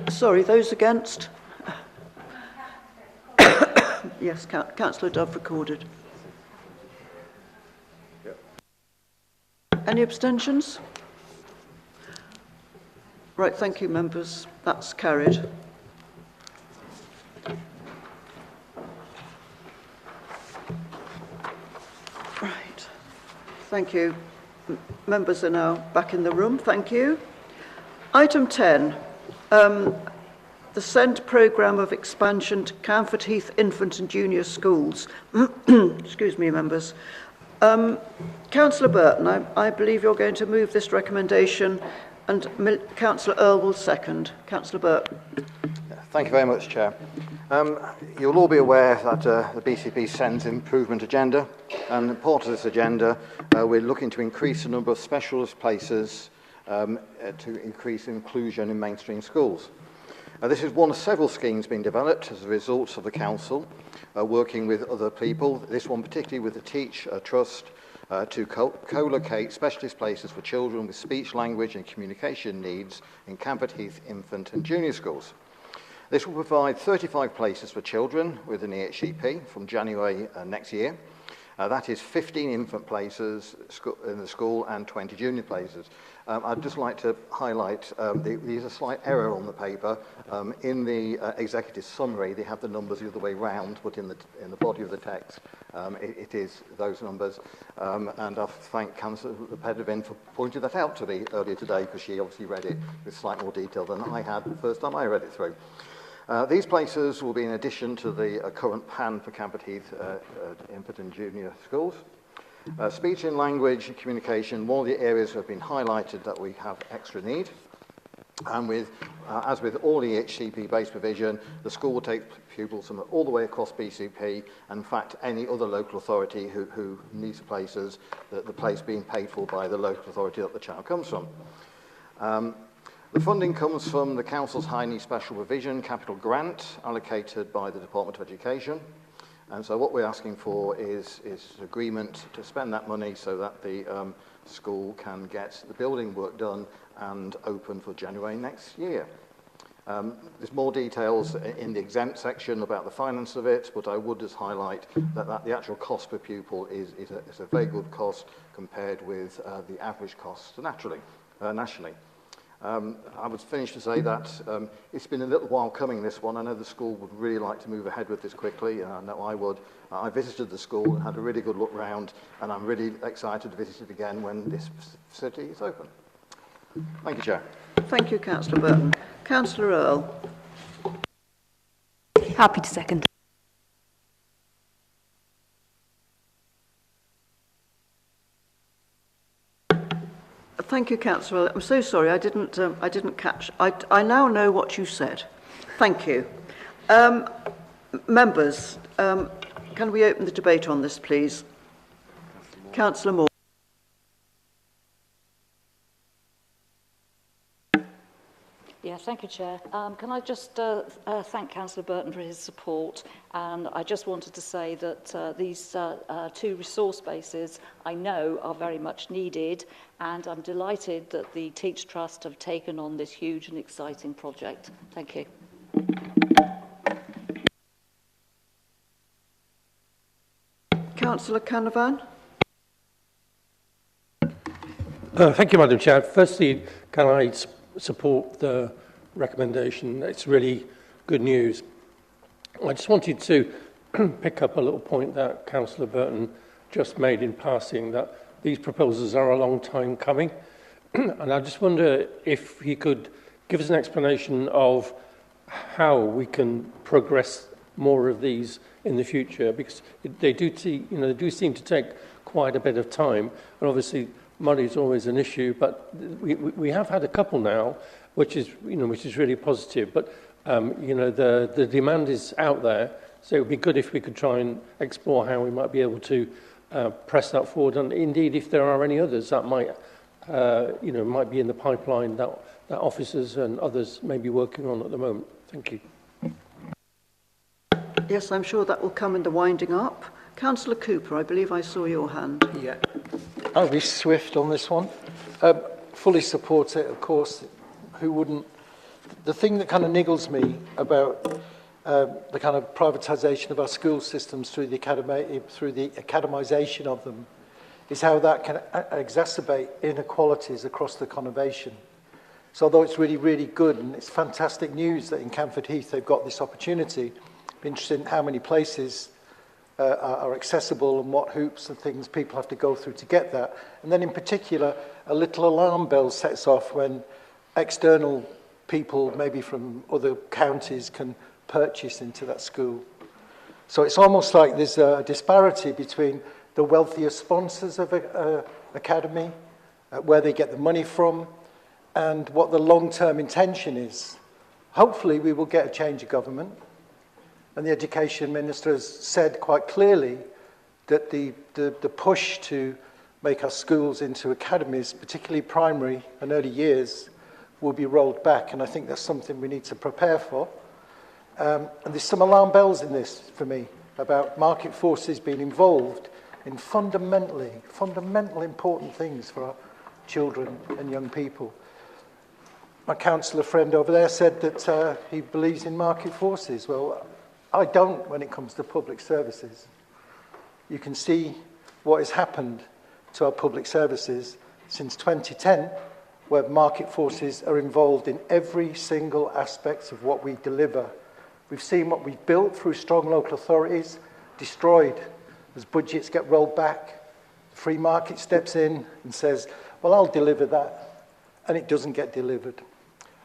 Sorry, those against? Yes, Councillor Dove recorded. Any abstentions? Right, thank you, members. That's carried. Right, thank you. Members are now back in the room. Thank you. Item 10. The SEND programme of expansion to Camford Heath Infant and Junior Schools. Excuse me, members. Councillor Burton, I believe you're going to move this recommendation, and Councillor Earl will second. Councillor Burton. Thank you very much, Chair. You'll all be aware that the BCP sends improvement agenda, and as part of this agenda, we're looking to increase the number of specialist places to increase inclusion in mainstream schools. This is one of several schemes being developed as a result of the Council working with other people, this one particularly with the Teach Trust, to co-locate specialist places for children with speech, language and communication needs in Camford Heath Infant and Junior Schools. This will provide 35 places for children with an EHCP from January next year. That is 15 infant places in the school and 20 junior places. I'd just like to highlight, there's a slight error on the paper. In the executive summary, they have the numbers the other way round, but in the body of the text, it is those numbers. And I thank Councillor Pedevin for pointing that out to me earlier today, because she obviously read it with slightly more detail than I had the first time I read it through. These places will be in addition to the current PAN for Camford Heath infant and junior schools. Speech and language and communication, one of the areas have been highlighted that we have extra need. And as with all EHCP-based provision, the school will take pupils from all the way across BCP, and in fact, any other local authority who needs the places, the place being paid for by the local authority that the child comes from. The funding comes from the Council's High Need Special Provision Capital Grant allocated by the Department of Education. And so what we're asking for is agreement to spend that money so that the school can get the building work done and open for January next year. There's more details in the exempt section about the finance of it, but I would just highlight that the actual cost per pupil is a very good cost compared with the average cost nationally. I would finish to say that it's been a little while coming, this one. I know the school would really like to move ahead with this quickly, and I know I would. I visited the school and had a really good look round, and I'm really excited to visit it again when this facility is open. Thank you, Chair. Thank you, Councillor Burton. Councillor Earl. Happy to second. Thank you, Councillor. I'm so sorry. I didn't catch. I now know what you said. Thank you. Members, can we open the debate on this, please? Councillor Moore. Yeah, Thank you, Chair. Can I just thank Councillor Burton for his support, and I just wanted to say that these two resource bases I know are very much needed, and I'm delighted that the Teach Trust have taken on this huge and exciting project. Thank you. Councillor Canavan. Thank you, Madam Chair. Firstly, can I support the recommendation? It's really good news. I just wanted to pick up a little point that Councillor Burton just made in passing, that these proposals are a long time coming. And I just wonder if he could give us an explanation of how we can progress more of these in the future, because they do seem to take quite a bit of time, and obviously money is always an issue, but we have had a couple now, which is really positive. But the demand is out there, so it would be good if we could try and explore how we might be able to press that forward, and indeed if there are any others that might be in the pipeline that officers and others may be working on at the moment. Thank you. Yes, I'm sure that will come in the winding up. Councillor Cooper, I believe I saw your hand. Yeah, I'll be swift on this one. Fully support it, of course. Who wouldn't? The thing that kind of niggles me about the kind of privatisation of our school systems through the academisation of them is how that can exacerbate inequalities across the conurbation. So although it's really, really good, and it's fantastic news that in Camford Heath they've got this opportunity, I'm interested in how many places are accessible and what hoops and things people have to go through to get that. And then in particular, a little alarm bell sets off when external people, maybe from other counties, can purchase into that school. So it's almost like there's a disparity between the wealthier sponsors of an academy, where they get the money from, and what the long-term intention is. Hopefully we will get a change of government. And the Education Minister has said quite clearly that the push to make our schools into academies, particularly primary and early years, will be rolled back. And I think that's something we need to prepare for. And there's some alarm bells in this for me about market forces being involved in fundamental important things for our children and young people. My councillor friend over there said that he believes in market forces. Well, I don't when it comes to public services. You can see what has happened to our public services since 2010, where market forces are involved in every single aspect of what we deliver. We've seen what we've built through strong local authorities, destroyed as budgets get rolled back. Free market steps in and says, well, I'll deliver that, and it doesn't get delivered.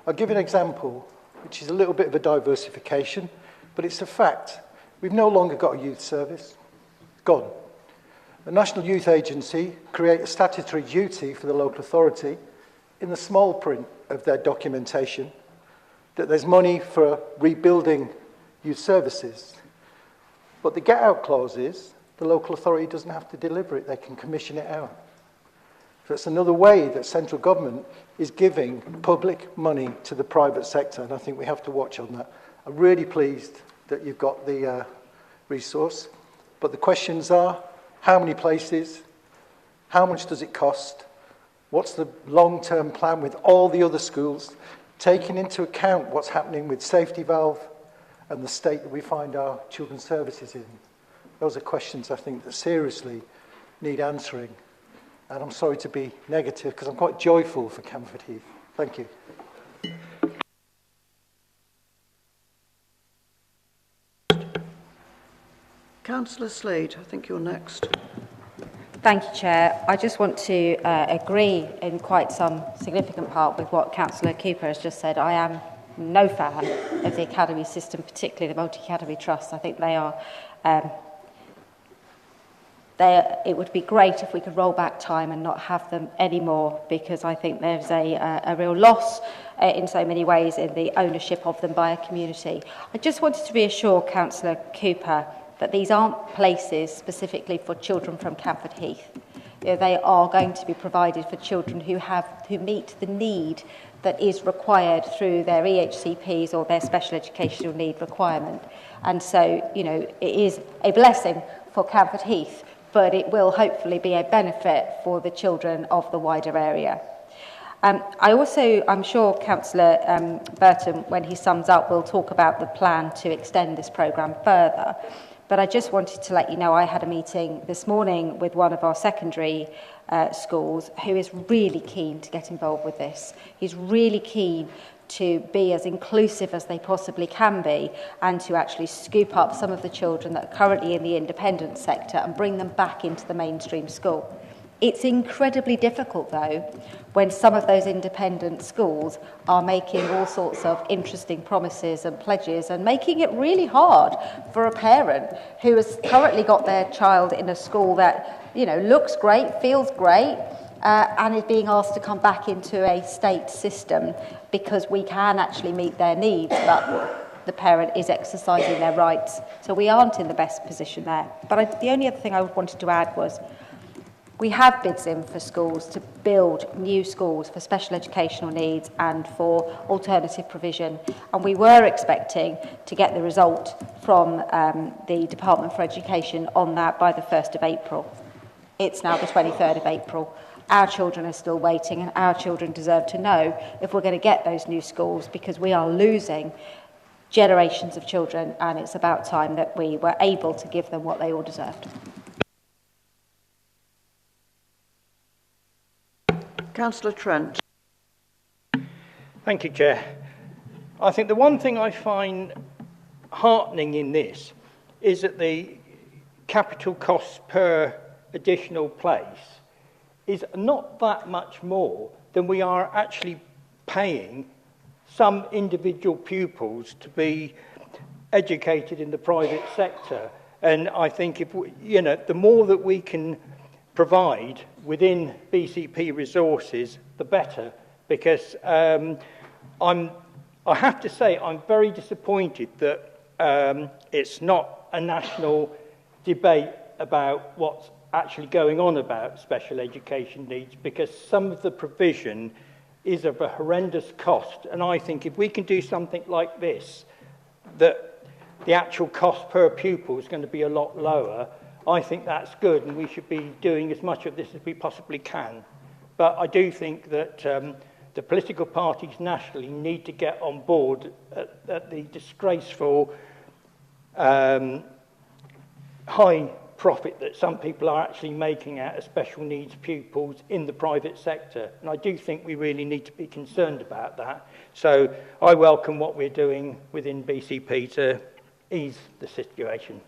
I'll give you an example, which is a little bit of a diversification, but it's a fact. We've no longer got a youth service. Gone. The National Youth Agency create a statutory duty for the local authority in the small print of their documentation that there's money for rebuilding youth services. But the get-out clause is the local authority doesn't have to deliver it. They can commission it out. So it's another way that central government is giving public money to the private sector, and I think we have to watch on that. I'm really pleased that you've got the resource, but the questions are, how many places, how much does it cost, what's the long-term plan with all the other schools, taking into account what's happening with safety valve and the state that we find our children's services in. Those are questions I think that seriously need answering, and I'm sorry to be negative because I'm quite joyful for Camford Heath. Thank you. Councillor Slade, I think you're next. Thank you, Chair. I just want to agree in quite some significant part with what Councillor Cooper has just said. I am no fan of the academy system, particularly the multi-academy trusts. I think they are... it would be great if we could roll back time and not have them anymore, because I think there's a real loss in so many ways in the ownership of them by a community. I just wanted to reassure Councillor Cooper that these aren't places specifically for children from Camford Heath. They are going to be provided for children who meet the need that is required through their EHCPs or their special educational need requirement. And so, you know, it is a blessing for Camford Heath, but it will hopefully be a benefit for the children of the wider area. I'm sure Councillor Burton, when he sums up, will talk about the plan to extend this programme further. But I just wanted to let you know I had a meeting this morning with one of our secondary schools who is really keen to get involved with this. He's really keen to be as inclusive as they possibly can be and to actually scoop up some of the children that are currently in the independent sector and bring them back into the mainstream school. It's incredibly difficult, though, when some of those independent schools are making all sorts of interesting promises and pledges and making it really hard for a parent who has currently got their child in a school that, you know, looks great, feels great, and is being asked to come back into a state system because we can actually meet their needs, but the parent is exercising their rights. So we aren't in the best position there. But the only other thing I wanted to add was we have bids in for schools to build new schools for special educational needs and for alternative provision. And we were expecting to get the result from the Department for Education on that by the 1st of April. It's now the 23rd of April. Our children are still waiting, and our children deserve to know if we're going to get those new schools, because we are losing generations of children, and it's about time that we were able to give them what they all deserved. Councillor Trent. Thank you, Chair. I think the one thing I find heartening in this is that the capital costs per additional place is not that much more than we are actually paying some individual pupils to be educated in the private sector. And I think if we, you know, the more that we can provide within BCP resources, the better, because I have to say I'm very disappointed that it's not a national debate about what's actually going on about special education needs, because some of the provision is of a horrendous cost, and I think if we can do something like this, that the actual cost per pupil is going to be a lot lower. I think that's good, and we should be doing as much of this as we possibly can. But I do think that the political parties nationally need to get on board at the disgraceful high profit that some people are actually making out of special needs pupils in the private sector. And I do think we really need to be concerned about that. So I welcome what we're doing within BCP to ease the situation.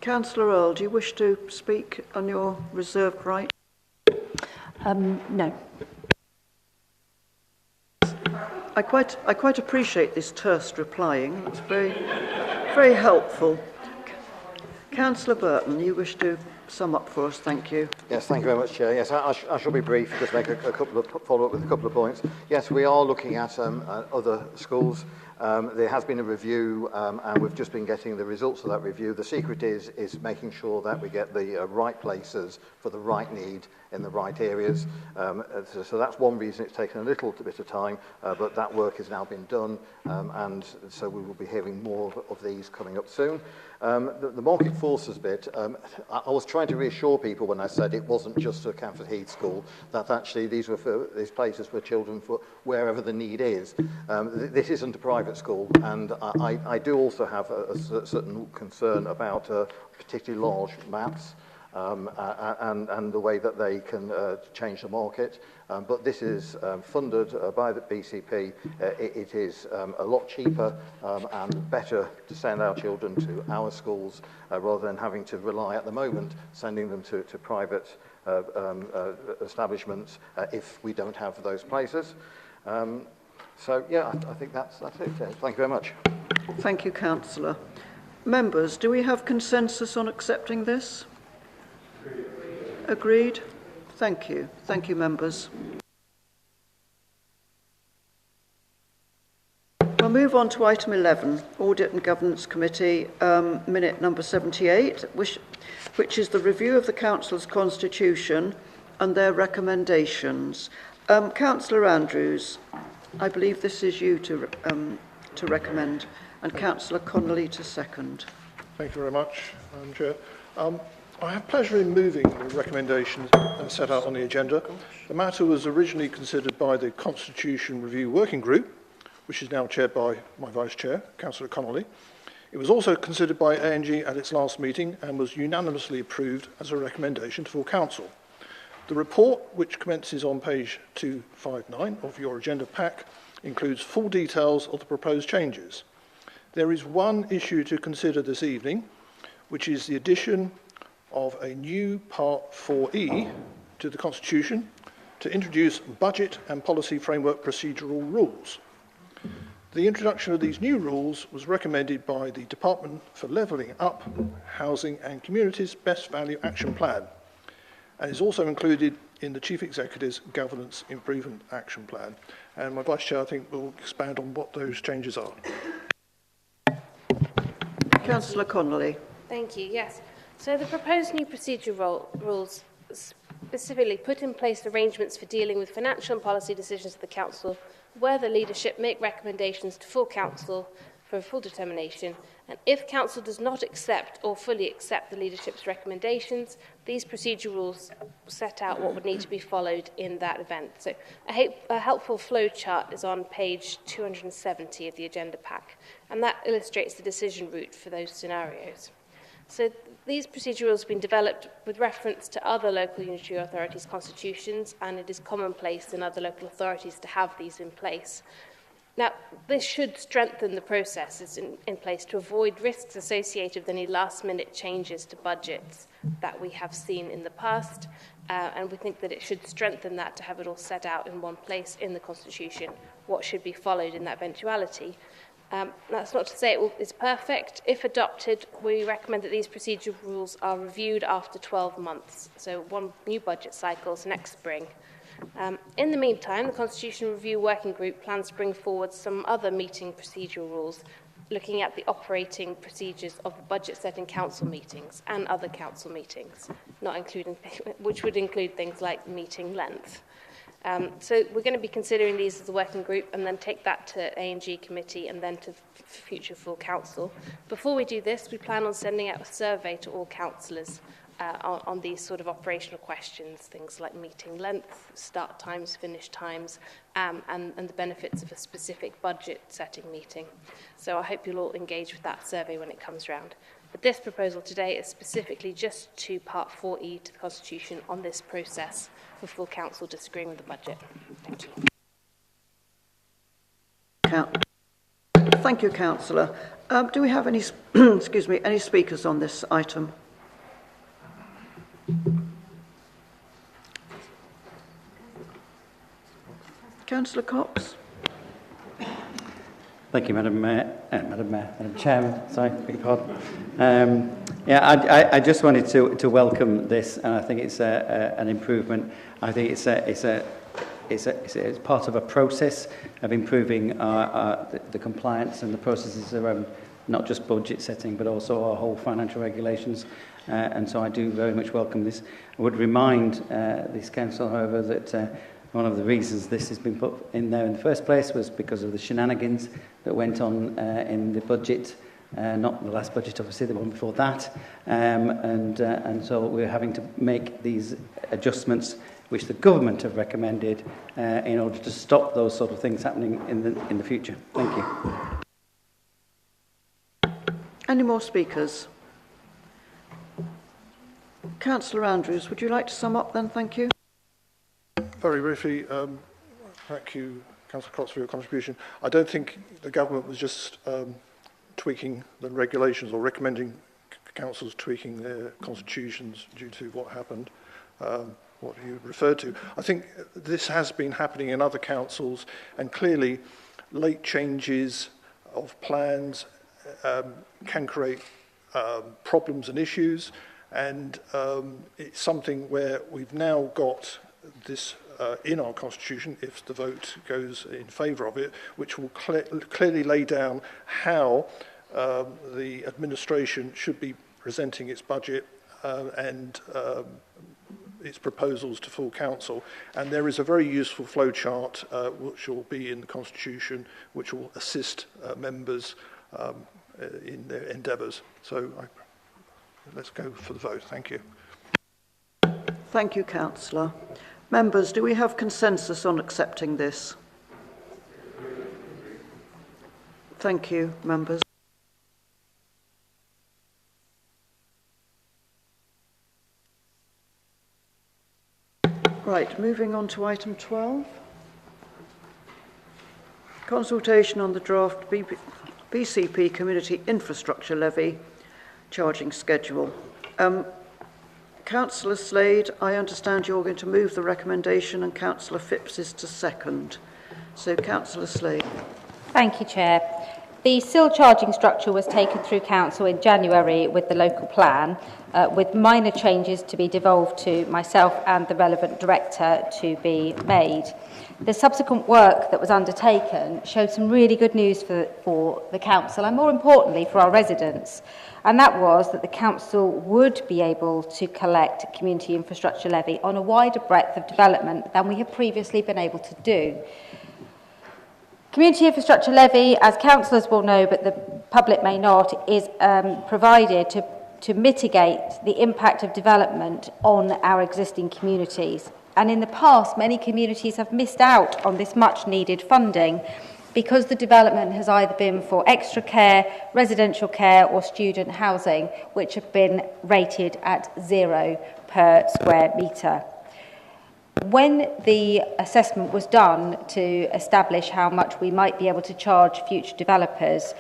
Councillor Earl, do you wish to speak on your reserved right? No. I quite appreciate this terse replying. It's very helpful. Councillor Burton, you wish to sum up for us? Thank you. Yes, thank you very much, Chair. Yes, I shall be brief, just make a couple of follow up with a couple of points. Yes, we are looking at other schools. There has been a review, and we've just been getting the results of that review. The secret is making sure that we get the right places for the right need in the right areas. So that's one reason it's taken a little bit of time, but that work has now been done, and so we will be hearing more of these coming up soon. The market forces bit, I was trying to reassure people when I said it wasn't just a Camford Heath school, that actually these places for children for wherever the need is. This isn't a private school, and I do also have a certain concern about particularly large maps and the way that they can change the market. But this is funded by the BCP. It is a lot cheaper and better to send our children to our schools rather than having to rely at the moment sending them to private establishments if we don't have those places. So yeah, I think that's it. Thank you very much. Thank you, Councillor. Members, do we have consensus on accepting this? Agreed? Thank you. Thank you, members. We'll move on to item 11, Audit and Governance Committee, minute number 78. which is the review of the Council's constitution and their recommendations. Councillor Andrews, I believe this is you to recommend, and Councillor Connolly to second. Thank you very much, Madam Chair. I have pleasure in moving the recommendations set out on the agenda. The matter was originally considered by the Constitution Review Working Group, which is now chaired by my Vice Chair, Councillor Connolly. It was also considered by ANG at its last meeting and was unanimously approved as a recommendation to full Council. The report, which commences on page 259 of your agenda pack, includes full details of the proposed changes. There is one issue to consider this evening, which is the addition of a new Part 4E to the Constitution to introduce budget and policy framework procedural rules. The introduction of these new rules was recommended by the Department for Levelling Up, Housing and Communities Best Value Action Plan, and is also included in the Chief Executive's Governance Improvement Action Plan. And my Vice Chair, I think, will expand on what those changes are. Councillor Connolly. Thank you. Yes. So the proposed new procedural rules specifically put in place arrangements for dealing with financial and policy decisions of the Council, where the leadership make recommendations to full Council for a full determination, and if Council does not accept or fully accept the leadership's recommendations, these procedural rules set out what would need to be followed in that event. So a helpful flow chart is on page 270 of the agenda pack, and that illustrates the decision route for those scenarios. So these procedural rules have been developed with reference to other local unitary authorities' constitutions, and it is commonplace in other local authorities to have these in place. Now, this should strengthen the processes in place to avoid risks associated with any last-minute changes to budgets that we have seen in the past, and we think that it should strengthen that to have it all set out in one place in the Constitution, what should be followed in that eventuality. That's not to say it's perfect. If adopted, we recommend that these procedural rules are reviewed after 12 months, so one new budget cycles next spring. In the meantime, the Constitution Review Working Group plans to bring forward some other meeting procedural rules, looking at the operating procedures of the budget-setting council meetings and other council meetings, which would include things like meeting length. So we're going to be considering these as a working group and then take that to A&G committee and then to future full council. Before we do this, we plan on sending out a survey to all councillors on these sort of operational questions, things like meeting length, start times, finish times, and the benefits of a specific budget setting meeting. So I hope you'll all engage with that survey when it comes round. But this proposal today is specifically just to Part 4E to the Constitution on this process for full council disagreeing with the budget. Thank you. Thank you, Councillor. Do we have any, excuse me, any speakers on this item? Councillor Cox. Thank you, Madam Chairman. Sorry, beg your pardon. I just wanted to welcome this, and I think it's an improvement. I think it's part of a process of improving the compliance and the processes around not just budget setting, but also our whole financial regulations. And so I do very much welcome this. I would remind this council, however, that one of the reasons this has been put in there in the first place was because of the shenanigans that went on in the budget, not the last budget, obviously, the one before that. And so we're having to make these adjustments which the government have recommended in order to stop those sort of things happening in the future. Thank you. Any more speakers? Councillor Andrews, would you like to sum up then? Thank you. Very briefly, thank you, Councillor Cox, for your contribution. I don't think the government was just tweaking the regulations or recommending councils tweaking their constitutions due to what happened, what you referred to. I think this has been happening in other councils, and clearly late changes of plans can create problems and issues, and it's something where we've now got this in our constitution, if the vote goes in favour of it, which will clearly lay down how the administration should be presenting its budget and its proposals to full council. And there is a very useful flowchart which will be in the Constitution, which will assist members in their endeavours. So let's go for the vote. Thank you. Thank you, Councillor. Members, do we have consensus on accepting this? Thank you, members. Right, moving on to item 12. Consultation on the draft BCP Community Infrastructure Levy charging schedule. Councillor Slade, I understand you're going to move the recommendation and Councillor Phipps is to second. So, Councillor Slade. Thank you, Chair. The SIL charging structure was taken through Council in January with the local plan, with minor changes to be devolved to myself and the relevant director to be made. The subsequent work that was undertaken showed some really good news for the Council and, more importantly, for our residents. And that was that the Council would be able to collect community infrastructure levy on a wider breadth of development than we have previously been able to do. Community infrastructure levy, as councillors will know, but the public may not, is provided to mitigate the impact of development on our existing communities. And in the past, many communities have missed out on this much-needed funding because the development has either been for extra care, residential care or student housing, which have been rated at 0 per square metre. When the assessment was done to establish how much we might be able to charge future developers,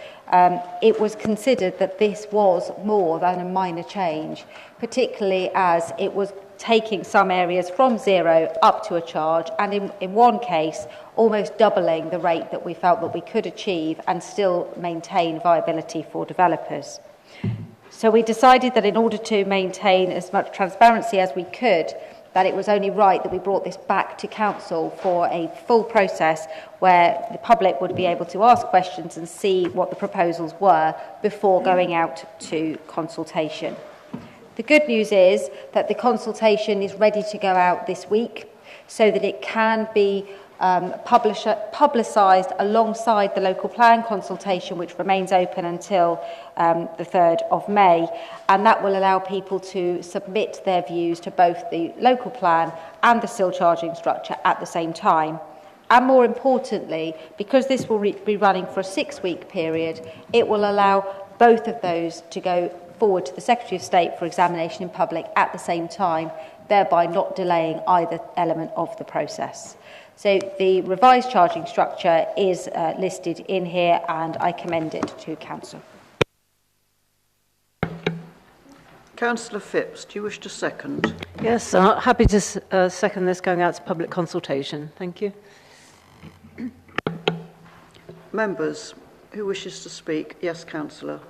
it was considered that this was more than a minor change, particularly as it was taking some areas from 0 up to a charge, and in one case, almost doubling the rate that we felt that we could achieve and still maintain viability for developers. So we decided that in order to maintain as much transparency as we could, that it was only right that we brought this back to Council for a full process where the public would be able to ask questions and see what the proposals were before going out to consultation. The good news is that the consultation is ready to go out this week so that it can be publicised alongside the local plan consultation, which remains open until the 3rd of May, and that will allow people to submit their views to both the local plan and the SIL charging structure at the same time. And more importantly, because this will be running for a 6-week period, it will allow both of those to go forward to the Secretary of State for examination in public at the same time, thereby not delaying either element of the process. So the revised charging structure is listed in here and I commend it to Council. Councillor Phipps, do you wish to second? Yes, happy to second this going out to public consultation. Thank you. Members, who wishes to speak? Yes, Councillor.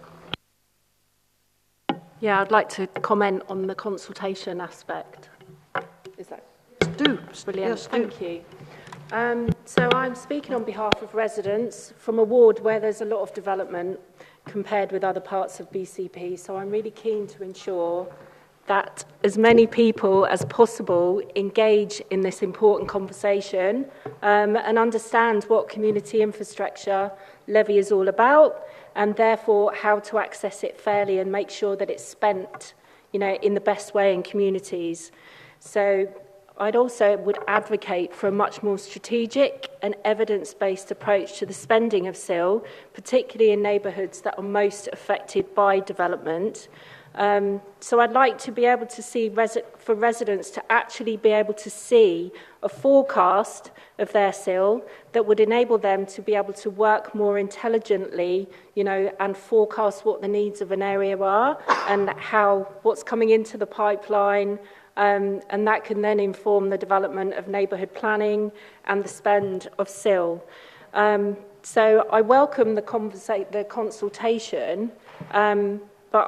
Yeah, I'd like to comment on the consultation aspect. Is that? Do. Brilliant. Yes, thank you. So I'm speaking on behalf of residents from a ward where there's a lot of development compared with other parts of BCP. So I'm really keen to ensure that as many people as possible engage in this important conversation and understand what community infrastructure levy is all about, and therefore how to access it fairly and make sure that it's spent, in the best way in communities. So I'd also would advocate for a much more strategic and evidence-based approach to the spending of SIL, particularly in neighbourhoods that are most affected by development. So I'd like to be able to see, for residents to actually be able to see a forecast of their SIL that would enable them to be able to work more intelligently, and forecast what the needs of an area are and what's coming into the pipeline, and that can then inform the development of neighbourhood planning and the spend of SIL. So I welcome the consultation, but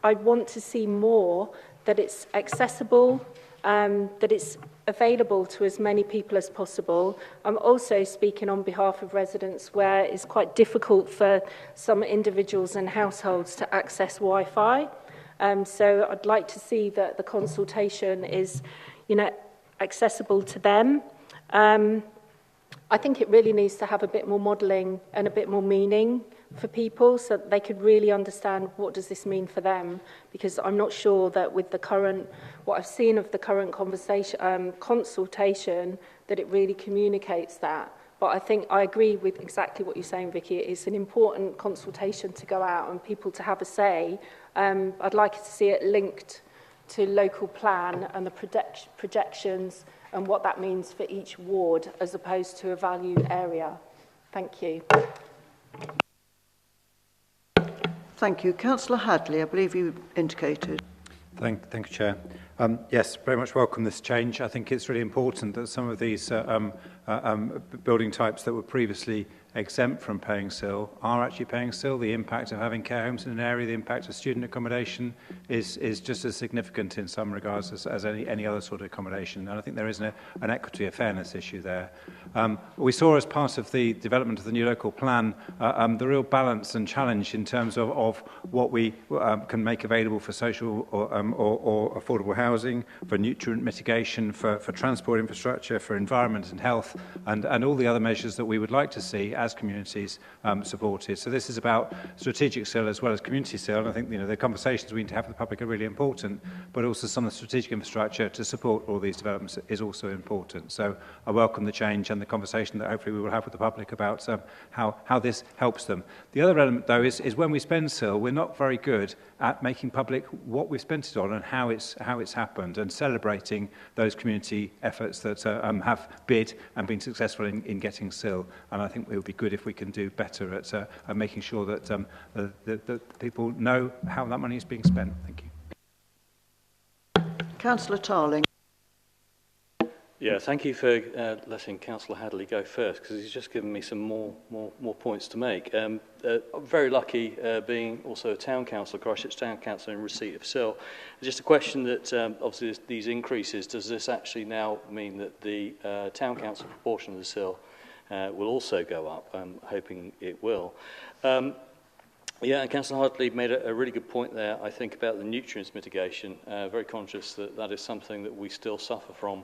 I'd want to see more that it's accessible, that it's available to as many people as possible. I'm also speaking on behalf of residents where it's quite difficult for some individuals and households to access Wi-Fi. So I'd like to see that the consultation is, you know, accessible to them. I think it really needs to have a bit more modelling and a bit more meaning for people so that they could really understand what does this mean for them, because I'm not sure that with the current, what I've seen of the current consultation, that it really communicates that. But I think I agree with exactly what you're saying, Vicky. It's an important consultation to go out and people to have a say. I'd like to see it linked to local plan and the projections and what that means for each ward as opposed to a valued area. Thank you. Thank you. Councillor Hadley, I believe you indicated. Thank you, Chair. Yes, very much welcome this change. I think it's really important that some of these building types that were previously exempt from paying CIL are actually paying CIL. The impact of having care homes in an area, the impact of student accommodation is just as significant in some regards as any other sort of accommodation. And I think there is an equity, a fairness issue there. We saw as part of the development of the new local plan the real balance and challenge in terms of what we can make available for social or affordable housing, for nutrient mitigation, for transport infrastructure, for environment and health, and all the other measures that we would like to see as communities supported. So this is about strategic CIL as well as community CIL. And I think the conversations we need to have with the public are really important, but also some of the strategic infrastructure to support all these developments is also important. So I welcome the change and the conversation that hopefully we will have with the public about how this helps them. The other element, though, is when we spend CIL, we're not very good at making public what we've spent it on and how it's happened, and celebrating those community efforts that have bid and been successful in getting CIL. And I think it would be good if we can do better at making sure that the people know how that money is being spent. Thank you. Councillor Tarling. Yeah, thank you for letting Councillor Hadley go first, because he's just given me some more points to make. I'm very lucky being also a town councillor, Christchurch Town Council, in receipt of CIL. Just a question that obviously these increases, does this actually now mean that the town council proportion of the CIL will also go up? I'm hoping it will. Yeah, and Councillor Hadley made a really good point there, I think, about the nutrients mitigation. Very conscious that that is something that we still suffer from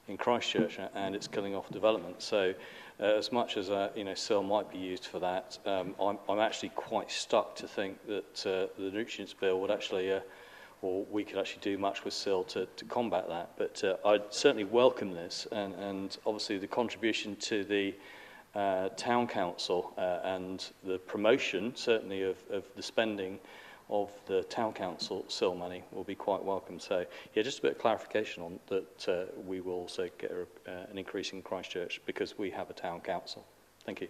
in Christchurch, and it's killing off development. So as much as CIL might be used for that, I'm actually quite stuck to think that the nutrients bill would actually, or we could actually do much with CIL to combat that. But I'd certainly welcome this, and obviously the contribution to the town council and the promotion, certainly of the spending of the town council CIL money will be quite welcome. So yeah, just a bit of clarification on that we will also get an increase in Christchurch because we have a town council. Thank you.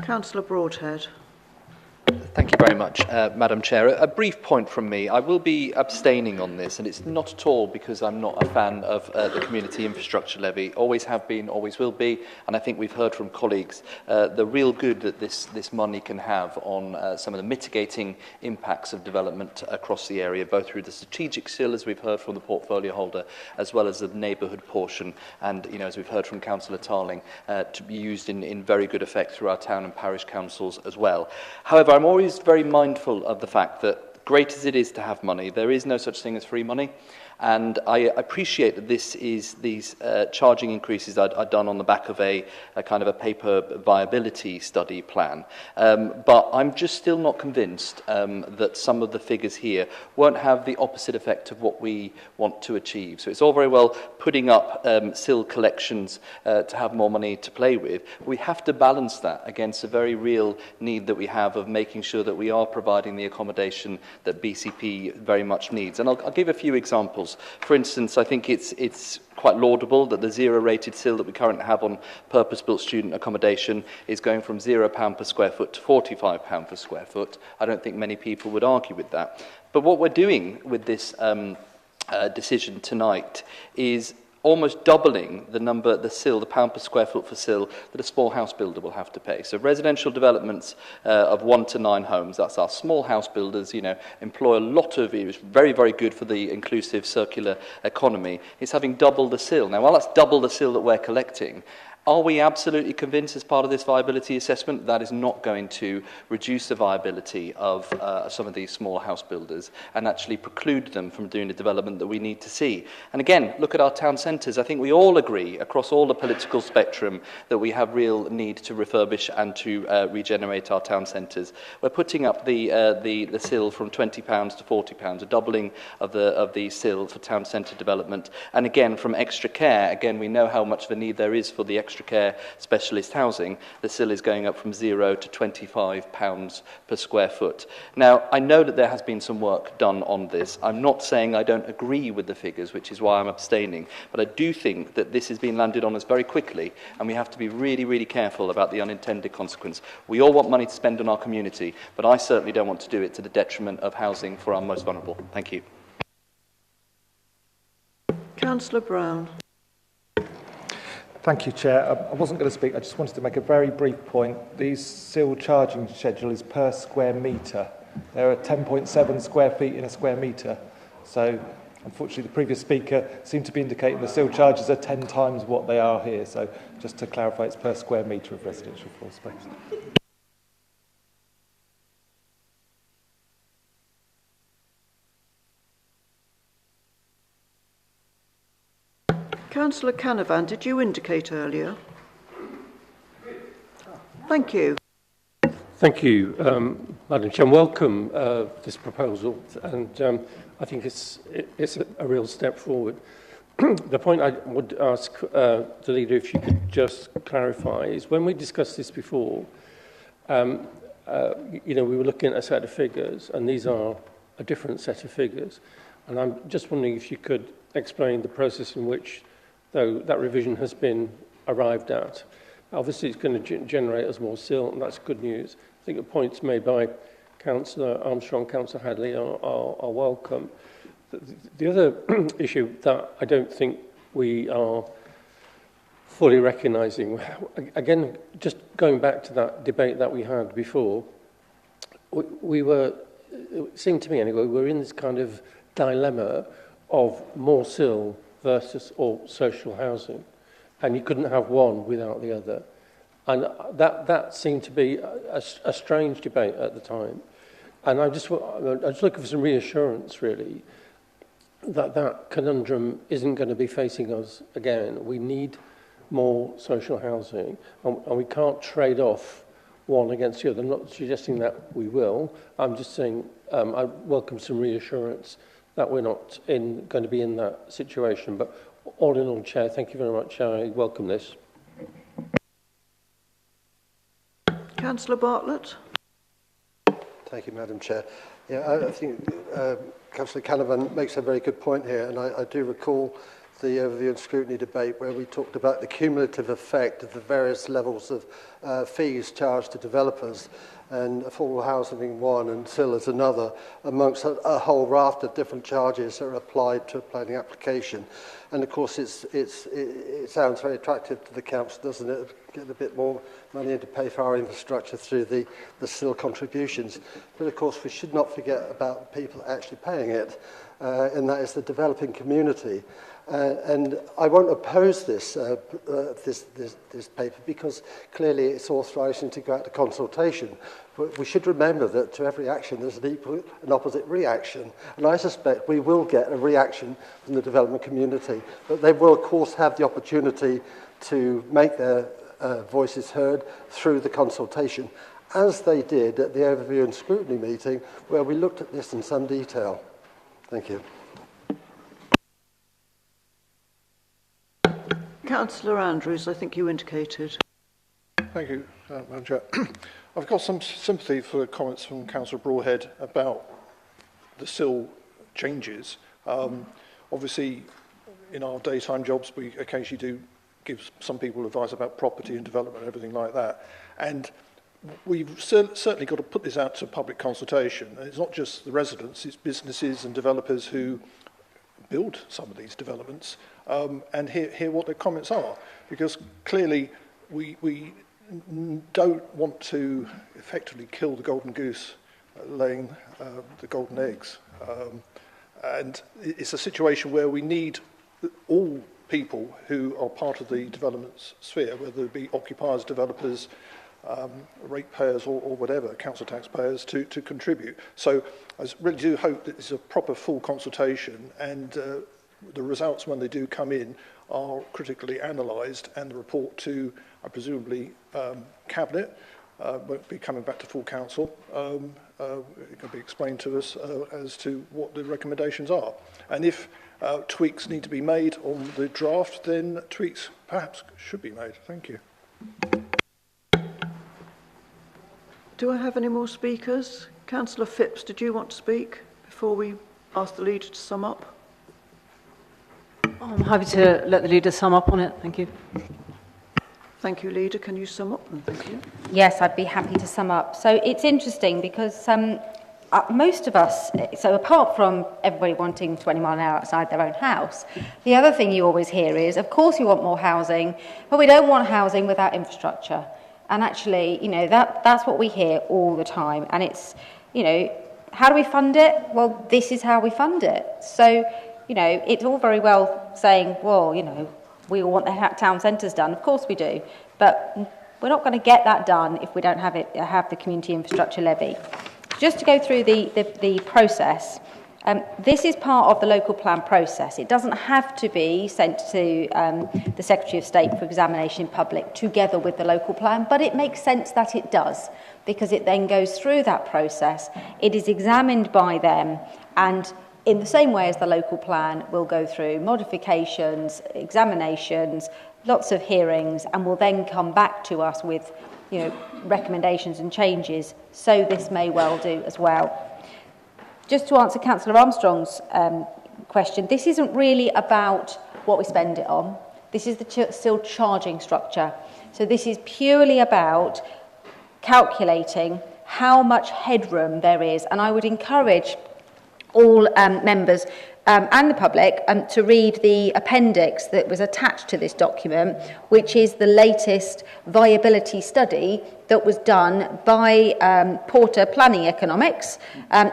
Councillor Broadhead. Thank you very much, Madam Chair. A brief point from me. I will be abstaining on this, and it's not at all because I'm not a fan of the community infrastructure levy. Always have been, always will be, and I think we've heard from colleagues the real good that this money can have on some of the mitigating impacts of development across the area, both through the strategic CIL, as we've heard from the portfolio holder, as well as the neighbourhood portion, and as we've heard from Councillor Tarling, to be used in very good effect through our town and parish councils as well. However, I'm always very mindful of the fact that, great as it is to have money, there is no such thing as free money. And I appreciate that these charging increases are done on the back of a kind of a paper viability study plan. But I'm just still not convinced that some of the figures here won't have the opposite effect of what we want to achieve. So it's all very well putting up CIL collections to have more money to play with. We have to balance that against a very real need that we have of making sure that we are providing the accommodation that BCP very much needs. And I'll give a few examples. For instance, I think it's quite laudable that the zero-rated CIL that we currently have on purpose-built student accommodation is going from £0 per square foot to £45 per square foot. I don't think many people would argue with that. But what we're doing with this decision tonight is almost doubling the CIL, the pound per square foot for CIL, that a small house builder will have to pay. So residential developments of 1 to 9 homes, that's our small house builders, employ a lot of, it's very, very good for the inclusive circular economy. It's having double the CIL. Now, while that's double the CIL that we're collecting, Are we absolutely convinced as part of this viability assessment that is not going to reduce the viability of some of these small house builders and actually preclude them from doing the development that we need to see? And again, look at our town centres. I think we all agree across all the political spectrum that we have real need to refurbish and to regenerate our town centres. We're putting up the sill from £20 to £40, a doubling of the sill for town centre development. And again, from extra care, again, we know how much of a need there is for the extra care specialist housing. The sill is going up from £0 to £25 per square foot. Now, I know that there has been some work done on this. I'm not saying I don't agree with the figures, which is why I'm abstaining, but I do think that this has been landed on us very quickly, and we have to be really, really careful about the unintended consequence. We all want money to spend on our community, but I certainly don't want to do it to the detriment of housing for our most vulnerable. Thank you. Councillor Brown. Thank you, Chair. I wasn't going to speak. I just wanted to make a very brief point. The sill charging schedule is per square metre. There are 10.7 square feet in a square metre. So, unfortunately, the previous speaker seemed to be indicating the sill charges are 10 times what they are here. So, just to clarify, it's per square metre of residential floor space. Councillor Canavan, did you indicate earlier? Thank you. Thank you, Madam Chair. Welcome this proposal, and I think it's a real step forward. The point I would ask the leader, if you could just clarify, is when we discussed this before, we were looking at a set of figures, and these are a different set of figures, and I'm just wondering if you could explain the process in which that revision has been arrived at. Obviously, it's going to generate us more sill, and that's good news. I think the points made by Councillor Armstrong, Councillor Hadley are welcome. The other issue that I don't think we are fully recognising, again, just going back to that debate that we had before, we were, it seemed to me anyway, we were in this kind of dilemma of more sill versus or social housing, and you couldn't have one without the other, and that seemed to be a strange debate at the time. And I just looking for some reassurance, really, that conundrum isn't going to be facing us again. We need more social housing, and we can't trade off one against the other. I'm not suggesting that we will. I'm just saying I welcome some reassurance that we're not going to be in that situation. But all in all, Chair, thank you very much. I welcome this. Councillor Bartlett. Thank you, Madam Chair. Yeah, I think Councillor Canavan makes a very good point here, and I do recall the overview and scrutiny debate where we talked about the cumulative effect of the various levels of fees charged to developers, and affordable housing being one and sill as another, amongst a whole raft of different charges that are applied to a planning application. And of course, it sounds very attractive to the council, doesn't it? Get a bit more money in to pay for our infrastructure through the sill contributions. But of course, we should not forget about the people actually paying it, and that is the developing community. And I won't oppose this paper because clearly it's authorising to go out to consultation. But we should remember that to every action there's an equal and opposite reaction. And I suspect we will get a reaction from the development community. But they will, of course, have the opportunity to make their voices heard through the consultation, as they did at the overview and scrutiny meeting, where we looked at this in some detail. Thank you. Councillor Andrews, I think you indicated. Thank you, Madam Chair. I've got some sympathy for the comments from Councillor Broadhead about the sill changes. Obviously, in our daytime jobs, we occasionally do give some people advice about property and development and everything like that. And we've certainly got to put this out to public consultation. And it's not just the residents, it's businesses and developers who build some of these developments, and hear what their comments are, because clearly we don't want to effectively kill the golden goose laying the golden eggs, and it's a situation where we need all people who are part of the development sphere, whether it be occupiers, developers, ratepayers or whatever, council taxpayers, to contribute. So I really do hope that it's a proper full consultation and the results, when they do come in, are critically analysed and the report to, presumably, Cabinet, won't be coming back to full council. It can be explained to us as to what the recommendations are. And if tweaks need to be made on the draft, then tweaks perhaps should be made. Thank you. Do I have any more speakers? Councillor Phipps, did you want to speak before we ask the leader to sum up? I'm happy to let the leader sum up on it. Thank you. Thank you, leader. Can you sum up? Thank you. Yes, I'd be happy to sum up. So it's interesting because most of us, so apart from everybody wanting 20 mile an hour outside their own house, the other thing you always hear is, of course you want more housing, but we don't want housing without infrastructure. And actually, you know, that's what we hear all the time. And it's, you know, how do we fund it? Well, this is how we fund it. So, you know, it's all very well saying, well, you know, we all want the town centres done. Of course we do. But we're not going to get that done if we don't have the community infrastructure levy. Just to go through the process, this is part of the local plan process. It doesn't have to be sent to the Secretary of State for examination in public together with the local plan, but it makes sense that it does, because it then goes through that process. It is examined by them, and in the same way as the local plan, will go through modifications, examinations, lots of hearings, and will then come back to us with, you know, recommendations and changes. So this may well do as well. Just to answer Councillor Armstrong's question, this isn't really about what we spend it on. This is the still charging structure. So this is purely about calculating how much headroom there is. And I would encourage all members and the public to read the appendix that was attached to this document, which is the latest viability study that was done by Porter Planning Economics,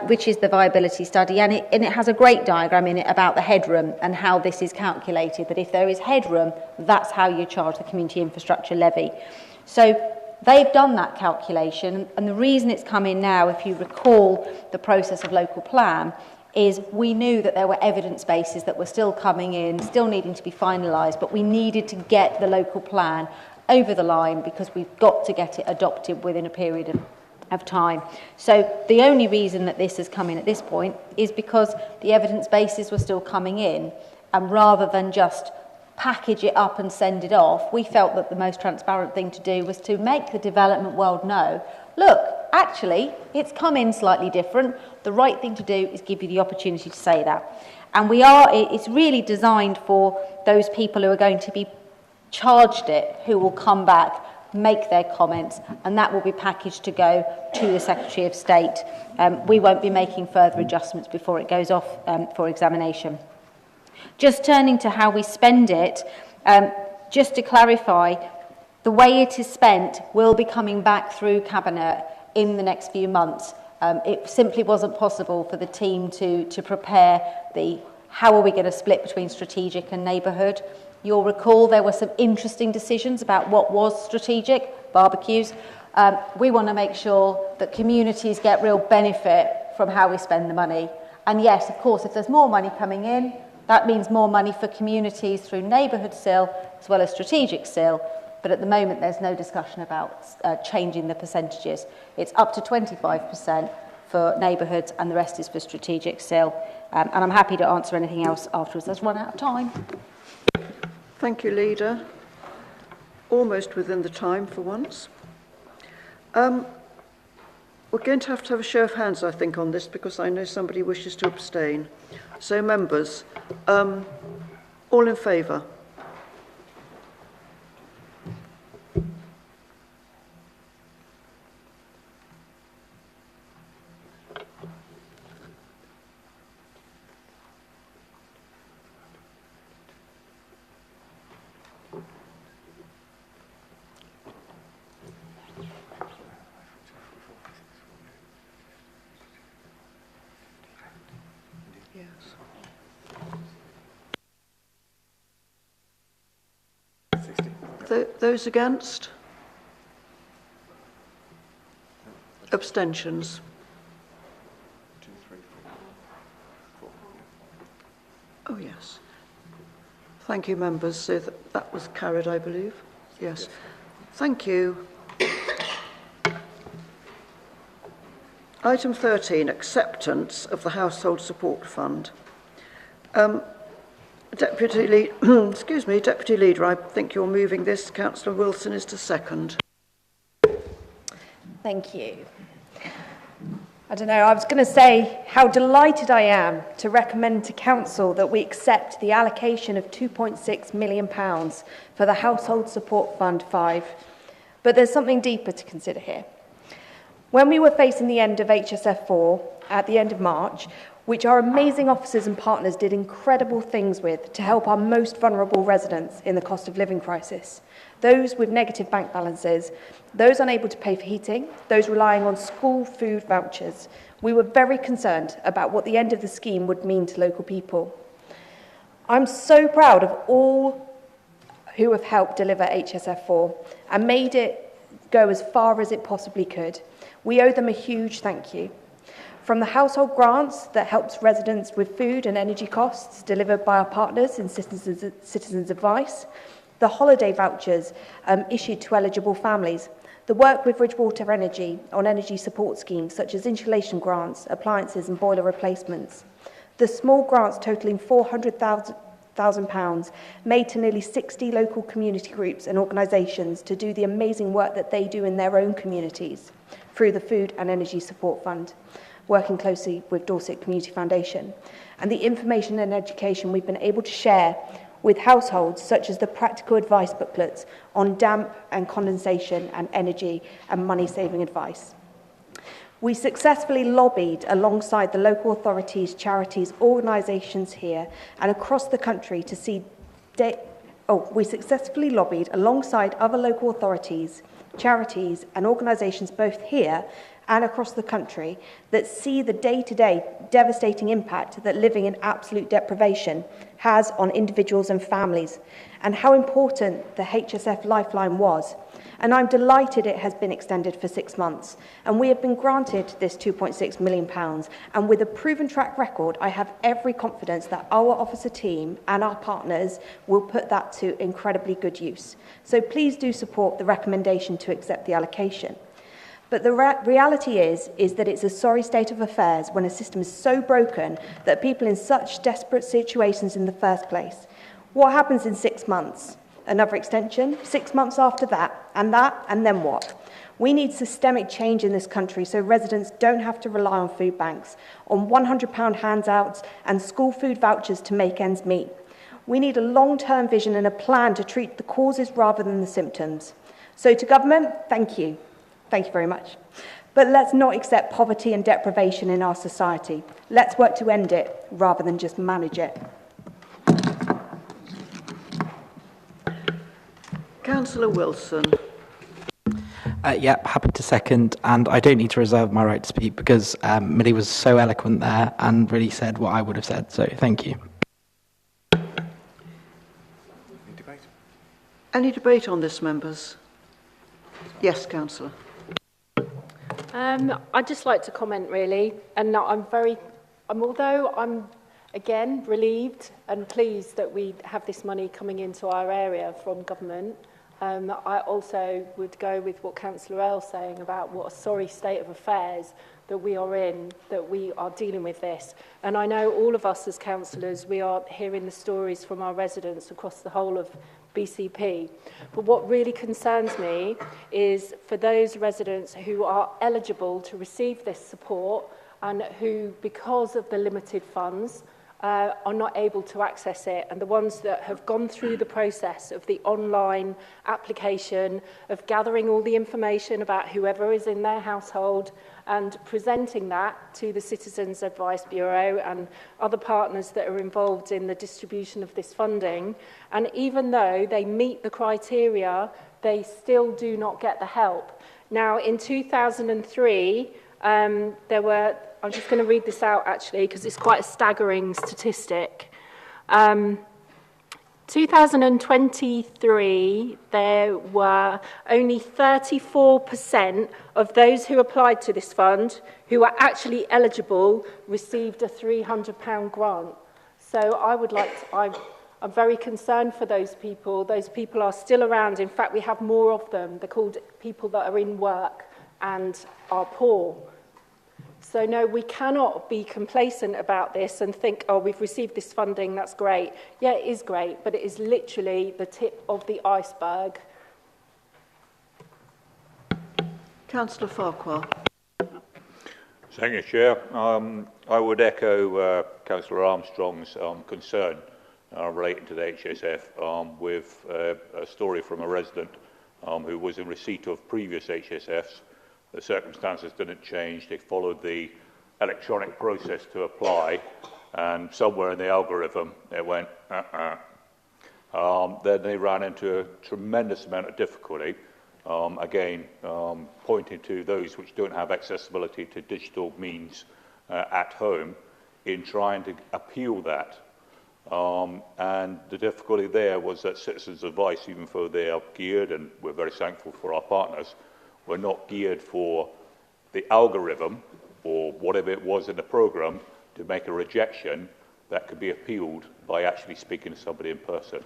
which is the viability study, and it has a great diagram in it about the headroom and how this is calculated, that if there is headroom, that's how you charge the community infrastructure levy. So they've done that calculation, and the reason it's come in now, if you recall the process of local plan, is we knew that there were evidence bases that were still coming in, still needing to be finalised, but we needed to get the local plan over the line because we've got to get it adopted within a period of time. So the only reason that this has come in at this point is because the evidence bases were still coming in, and rather than just package it up and send it off, we felt that the most transparent thing to do was to make the development world know, look, actually, it's come in slightly different. The right thing to do is give you the opportunity to say that. And it's really designed for those people who are going to be charged it, who will come back, make their comments, and that will be packaged to go to the Secretary of State. We won't be making further adjustments before it goes off for examination. Just turning to how we spend it, just to clarify, the way it is spent will be coming back through Cabinet in the next few months. It simply wasn't possible for the team to prepare how are we going to split between strategic and neighbourhood. You'll recall there were some interesting decisions about what was strategic, barbecues. We want to make sure that communities get real benefit from how we spend the money. And yes, of course, if there's more money coming in, that means more money for communities through neighbourhood SIL as well as strategic SIL. But at the moment, there's no discussion about changing the percentages. It's up to 25% for neighbourhoods, and the rest is for strategic SIL. And I'm happy to answer anything else afterwards. Let's run out of time. Thank you, Leader. Almost within the time for once. We're going to have a show of hands, I think, on this, because I know somebody wishes to abstain. So, members, all in favour? Those against? Abstentions? 2, 3, 4. Oh, yes. Thank you, members. So that was carried, I believe. Yes. Thank you. Item 13, acceptance of the Household Support Fund. Deputy Leader, I think you're moving this. Councillor Wilson is to second. Thank you. I don't know, I was going to say how delighted I am to recommend to Council that we accept the allocation of £2.6 million for the Household Support Fund 5. But there's something deeper to consider here. When we were facing the end of HSF4 at the end of March, which our amazing officers and partners did incredible things with to help our most vulnerable residents in the cost of living crisis, those with negative bank balances, those unable to pay for heating, those relying on school food vouchers, we were very concerned about what the end of the scheme would mean to local people. I'm so proud of all who have helped deliver HSF4 and made it go as far as it possibly could. We owe them a huge thank you. From the household grants that helps residents with food and energy costs delivered by our partners in Citizens Advice, the holiday vouchers issued to eligible families, the work with Bridgewater Energy on energy support schemes such as insulation grants, appliances and boiler replacements, the small grants totalling £400,000 made to nearly 60 local community groups and organisations to do the amazing work that they do in their own communities through the Food and Energy Support Fund, working closely with Dorset Community Foundation, and the information and education we've been able to share with households, such as the practical advice booklets on damp and condensation and energy and money-saving advice. We successfully lobbied alongside the local authorities, charities, organisations here and across the country to see we successfully lobbied alongside other local authorities, charities and organisations both here and across the country that see the day-to-day devastating impact that living in absolute deprivation has on individuals and families, and how important the HSF Lifeline was. And I'm delighted it has been extended for 6 months, and we have been granted this £2.6 million, and with a proven track record, I have every confidence that our officer team and our partners will put that to incredibly good use. So please do support the recommendation to accept the allocation. But the reality is that it's a sorry state of affairs when a system is so broken that people in such desperate situations in the first place. What happens in 6 months? Another extension? 6 months after that, and then what? We need systemic change in this country so residents don't have to rely on food banks, on £100 handouts and school food vouchers to make ends meet. We need a long-term vision and a plan to treat the causes rather than the symptoms. So to government, thank you. Thank you very much. But let's not accept poverty and deprivation in our society. Let's work to end it rather than just manage it. Councillor Wilson. Yep, happy to second, and I don't need to reserve my right to speak because Millie was so eloquent there and really said what I would have said, so thank you. Any debate on this, members? Yes, Councillor. I'd just like to comment really, and although I'm again relieved and pleased that we have this money coming into our area from government, I also would go with what Councillor Earle's saying about what a sorry state of affairs that we are in, that we are dealing with this. And I know all of us as councillors, we are hearing the stories from our residents across the whole of BCP. But what really concerns me is for those residents who are eligible to receive this support and who, because of the limited funds, are not able to access it, and the ones that have gone through the process of the online application, of gathering all the information about whoever is in their household and presenting that to the Citizens Advice Bureau and other partners that are involved in the distribution of this funding. And even though they meet the criteria, they still do not get the help. Now, in 2003, there were, I'm just going to read this out actually because it's quite a staggering statistic. 2023, there were only 34% of those who applied to this fund who were actually eligible received a £300 grant. So I would like to, I'm very concerned for those people. Those people are still around. In fact, we have more of them. They're called people that are in work and are poor. So no, we cannot be complacent about this and think, oh, we've received this funding, that's great. Yeah, it is great, but it is literally the tip of the iceberg. Councillor Farquhar. Thank you, Chair. I would echo Councillor Armstrong's concern relating to the HSF with a story from a resident who was in receipt of previous HSFs. The circumstances didn't change. They followed the electronic process to apply, and somewhere in the algorithm it went, Then they ran into a tremendous amount of difficulty, again, pointing to those which don't have accessibility to digital means at home in trying to appeal that. And the difficulty there was that citizens' advice, even though they are geared, and we're very thankful for our partners, were not geared for the algorithm or whatever it was in the programme to make a rejection that could be appealed by actually speaking to somebody in person.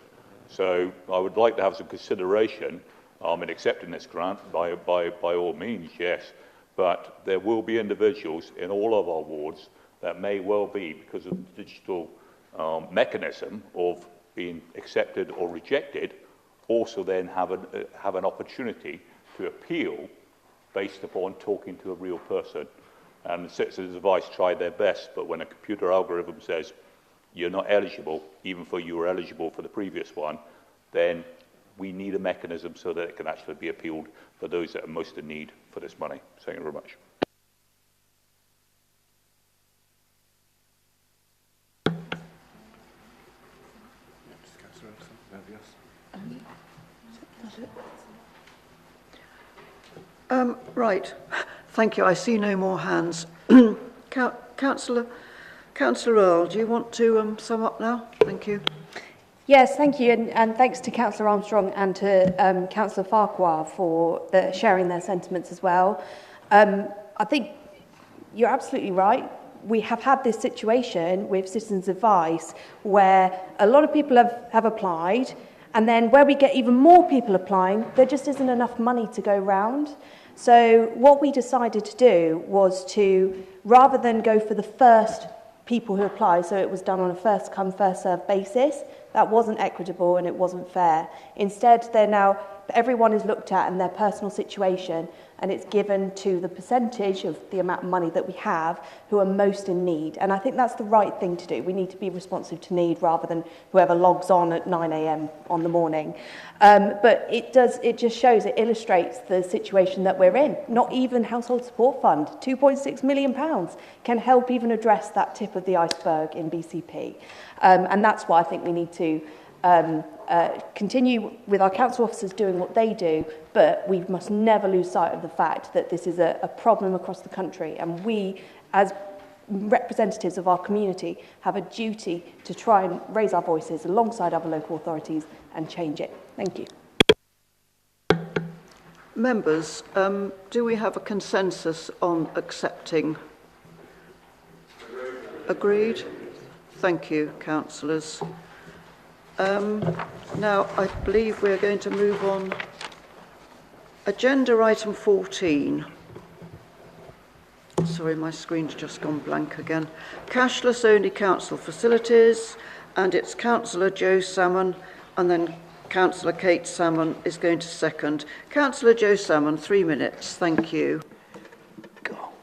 So I would like to have some consideration in accepting this grant by all means, yes, but there will be individuals in all of our wards that may well be, because of the digital mechanism of being accepted or rejected, also then have an opportunity to appeal based upon talking to a real person. And the Citizens' Advice tried their best, but when a computer algorithm says you're not eligible, even though you were eligible for the previous one, then we need a mechanism so that it can actually be appealed for those that are most in need for this money. Thank you very much. Right. Thank you. I see no more hands. Councillor Earl, do you want to sum up now? Thank you. Yes, thank you, and thanks to Councillor Armstrong and to Councillor Farquhar for sharing their sentiments as well. I think you're absolutely right. We have had this situation with Citizens' Advice where a lot of people have applied, and then where we get even more people applying, there just isn't enough money to go round. So what we decided to do was to, rather than go for the first people who apply, so it was done on a first come, first served basis, that wasn't equitable and it wasn't fair. Instead, everyone is looked at in their personal situation, and it's given to the percentage of the amount of money that we have who are most in need. And I think that's the right thing to do. We need to be responsive to need rather than whoever logs on at 9 a.m. on the morning. But it illustrates the situation that we're in. Not even Household Support Fund, £2.6 million, can help even address that tip of the iceberg in BCP. And that's why I think we need to continue with our council officers doing what they do, but we must never lose sight of the fact that this is a problem across the country, and we, as representatives of our community, have a duty to try and raise our voices alongside other local authorities and change it. Thank you. Members, do we have a consensus on accepting? Agreed? Thank you, councillors. Now, I believe we're going to move on. Agenda item 14. Sorry, my screen's just gone blank again. Cashless only council facilities, and it's Councillor Joe Salmon, and then Councillor Kate Salmon is going to second. Councillor Joe Salmon, 3 minutes. Thank you.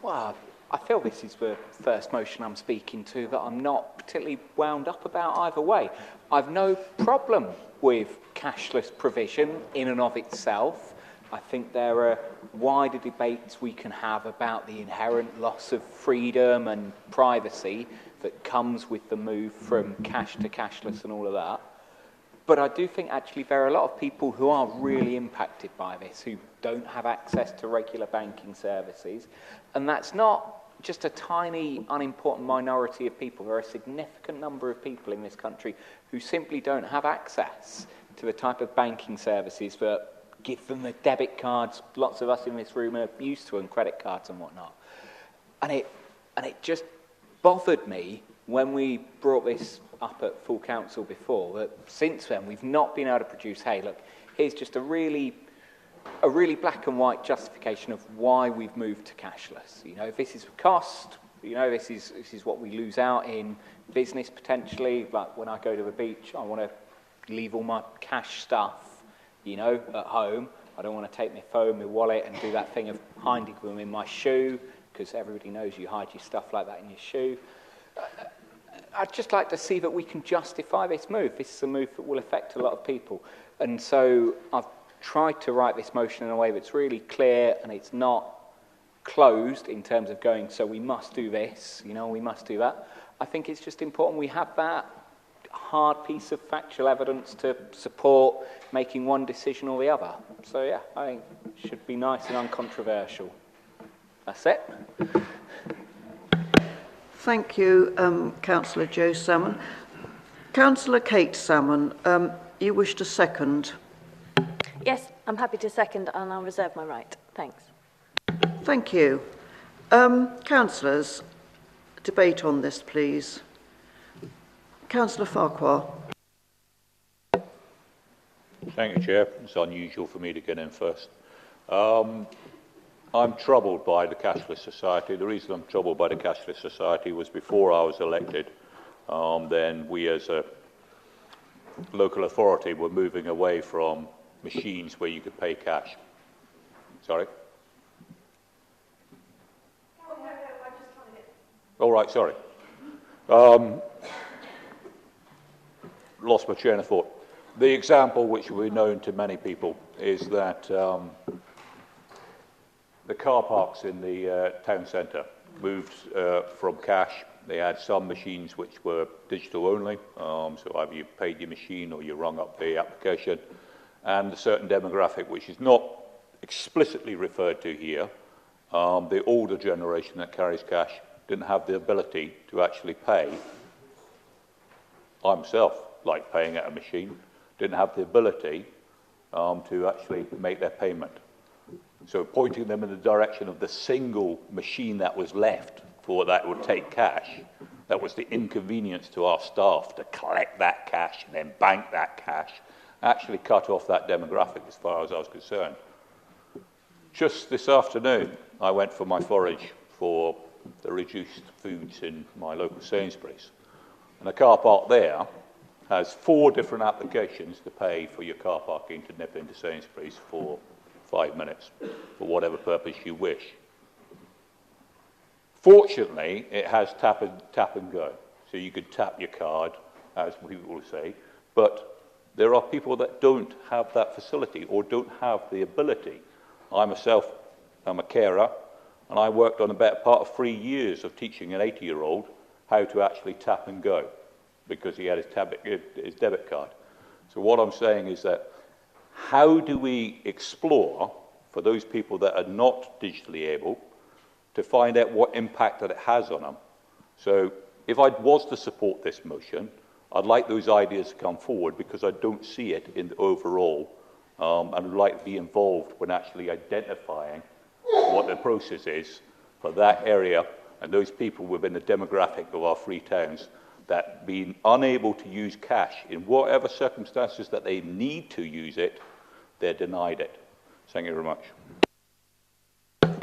Well, I feel this is the first motion I'm speaking to that I'm not particularly wound up about either way. I've no problem with cashless provision in and of itself. I think there are wider debates we can have about the inherent loss of freedom and privacy that comes with the move from cash to cashless and all of that. But I do think actually there are a lot of people who are really impacted by this, who don't have access to regular banking services. And that's not just a tiny, unimportant minority of people. There are a significant number of people in this country who simply don't have access to the type of banking services that give them the debit cards lots of us in this room are used to, and credit cards and whatnot. And it just bothered me when we brought this up at full council before, that since then we've not been able to produce, hey, look, here's just a really black and white justification of why we've moved to cashless. You know, this is cost, you know, this is what we lose out in business potentially. Like when I go to the beach, I want to leave all my cash stuff, you know, at home. I don't want to take my phone, my wallet, and do that thing of hiding them in my shoe, because everybody knows you hide your stuff like that in your shoe. I'd just like to see that we can justify this move. This is a move that will affect a lot of people. And so I've tried to write this motion in a way that's really clear, and it's not closed in terms of going, so we must do this, you know, we must do that. I think it's just important we have that hard piece of factual evidence to support making one decision or the other. So yeah, I think it should be nice and uncontroversial. That's it. Thank you, Councillor Joe Salmon. Councillor Kate Salmon, you wish to second? Yes, I'm happy to second, and I'll reserve my right. Thanks. Thank you. Councillors, debate on this, please. Councillor Farquhar. Thank you, Chair. It's unusual for me to get in first. I'm troubled by the cashless society. The reason I'm troubled by the cashless society was before I was elected, then we as a local authority were moving away from machines where you could pay cash. Sorry? All right, sorry. Lost my train of thought. The example which will be known to many people is that the car parks in the town centre moved from cash. They had some machines which were digital only, so either you paid your machine or you rung up the application, and a certain demographic which is not explicitly referred to here, the older generation that carries cash didn't have the ability to actually pay. I myself like paying at a machine, didn't have the ability to actually make their payment. So pointing them in the direction of the single machine that was left for that would take cash, that was the inconvenience to our staff to collect that cash and then bank that cash, actually cut off that demographic as far as I was concerned. Just this afternoon, I went for my forage for the reduced foods in my local Sainsbury's. And the car park there has 4 different applications to pay for your car parking to nip into Sainsbury's for 5 minutes, for whatever purpose you wish. Fortunately, it has tap and go, so you could tap your card, as people will say, but there are people that don't have that facility or don't have the ability. I myself am a carer, and I worked on the better part of 3 years of teaching an 80-year-old how to actually tap and go, because he had his debit card. So what I'm saying is that how do we explore, for those people that are not digitally able, to find out what impact that it has on them? So if I was to support this motion, I'd like those ideas to come forward, because I don't see it in the overall, and I'd like to be involved when actually identifying what the process is for that area and those people within the demographic of our 3 towns that being unable to use cash in whatever circumstances that they need to use it, they're denied it. Thank you very much.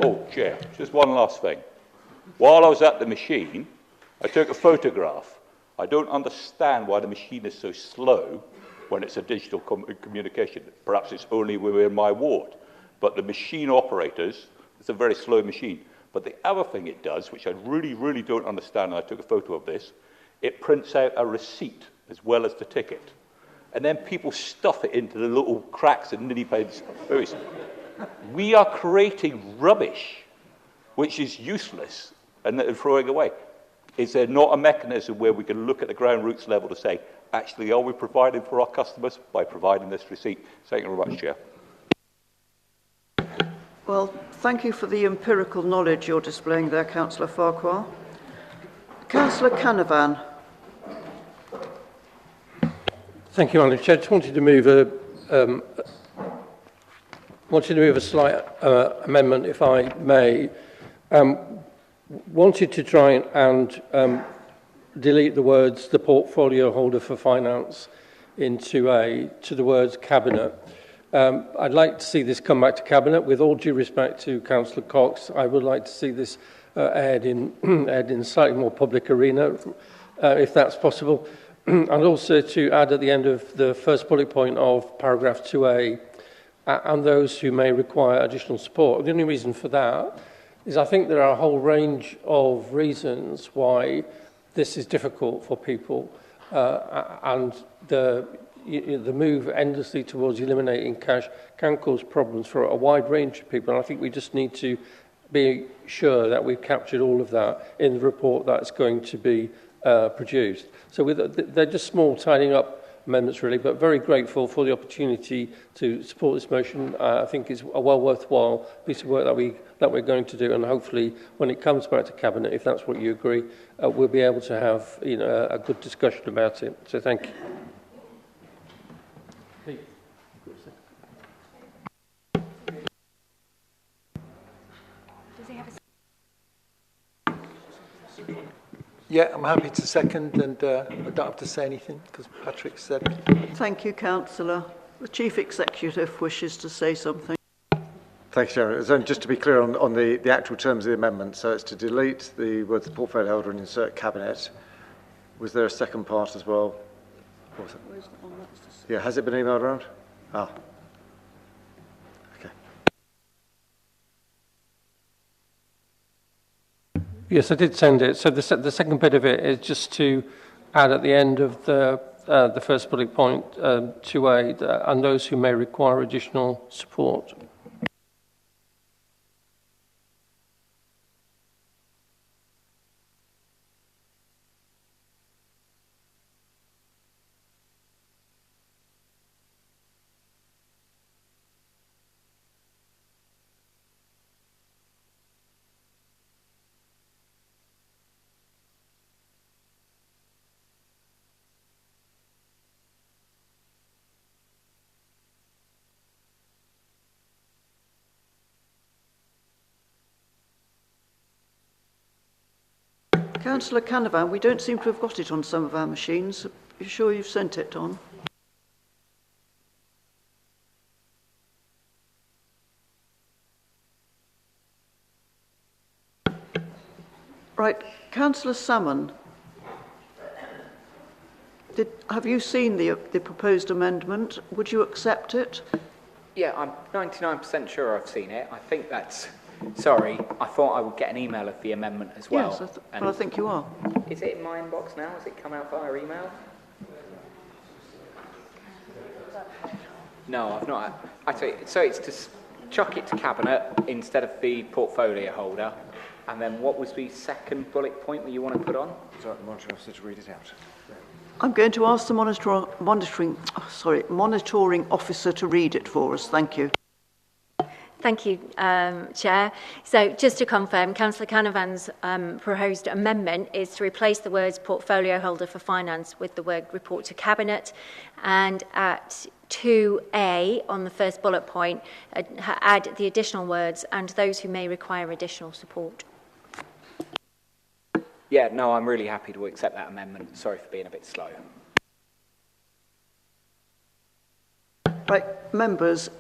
Oh, Chair, just one last thing. While I was at the machine, I took a photograph. I don't understand why the machine is so slow when it's a digital communication. Perhaps it's only within my ward. But the machine operators, it's a very slow machine. But the other thing it does, which I really, really don't understand, and I took a photo of this, it prints out a receipt as well as the ticket. And then people stuff it into the little cracks and nitty pads. We are creating rubbish, which is useless and throwing away. Is there not a mechanism where we can look at the ground roots level to say, actually, are we providing for our customers by providing this receipt? Thank you very much, Chair. Well, thank you for the empirical knowledge you're displaying there, Councillor Farquhar. Councillor Canavan. Thank you, Madam Chair. I just wanted to move a slight amendment, if I may. Wanted to try and delete the words "the portfolio holder for finance" into to the words "cabinet." I'd like to see this come back to cabinet. With all due respect to Councillor Cox, I would like to see this aired in a slightly more public arena, if that's possible. And also to add at the end of the first bullet point of paragraph 2A, and those who may require additional support. The only reason for that is I think there are a whole range of reasons why this is difficult for people, and the move endlessly towards eliminating cash can cause problems for a wide range of people. And I think we just need to be sure that we've captured all of that in the report that's going to be produced. So they're just small tidying up amendments really, but very grateful for the opportunity to support this motion. I think it's a well worthwhile piece of work that we're going to do, and hopefully when it comes back to cabinet, if that's what you agree, we'll be able to have a good discussion about it. So thank you. Yeah, I'm happy to second, and I don't have to say anything because Patrick said. Thank you, Councillor. The Chief Executive wishes to say something. Thank you, Chairman. So just to be clear on the actual terms of the amendment, so it's to delete the words "the portfolio holder" and insert "cabinet." Was there a second part as well? Yeah, has it been emailed around? Ah. Yes, I did send it. So the second bit of it is just to add at the end of the first bullet point 2A, and those who may require additional support. Councillor Canavan, we don't seem to have got it on some of our machines. Are you sure you've sent it on? Right, Councillor Salmon, have you seen the proposed amendment? Would you accept it? Yeah, I'm 99% sure I've seen it. I think that's... Sorry, I thought I would get an email of the amendment as well. Yes, but I think you are. Is it in my inbox now? Has it come out via email? No, I've not. So it's to chuck it to cabinet instead of the portfolio holder. And then what was the second bullet point that you want to put on? Sorry, the monitoring officer to read it out. I'm going to ask the monitoring officer to read it for us. Thank you. Thank you, Chair. So just to confirm, Councillor Canavan's proposed amendment is to replace the words portfolio holder for finance with the word report to cabinet, and at 2A on the first bullet point, add the additional words and those who may require additional support. Yeah, no, I'm really happy to accept that amendment. Sorry for being a bit slow. Right, members,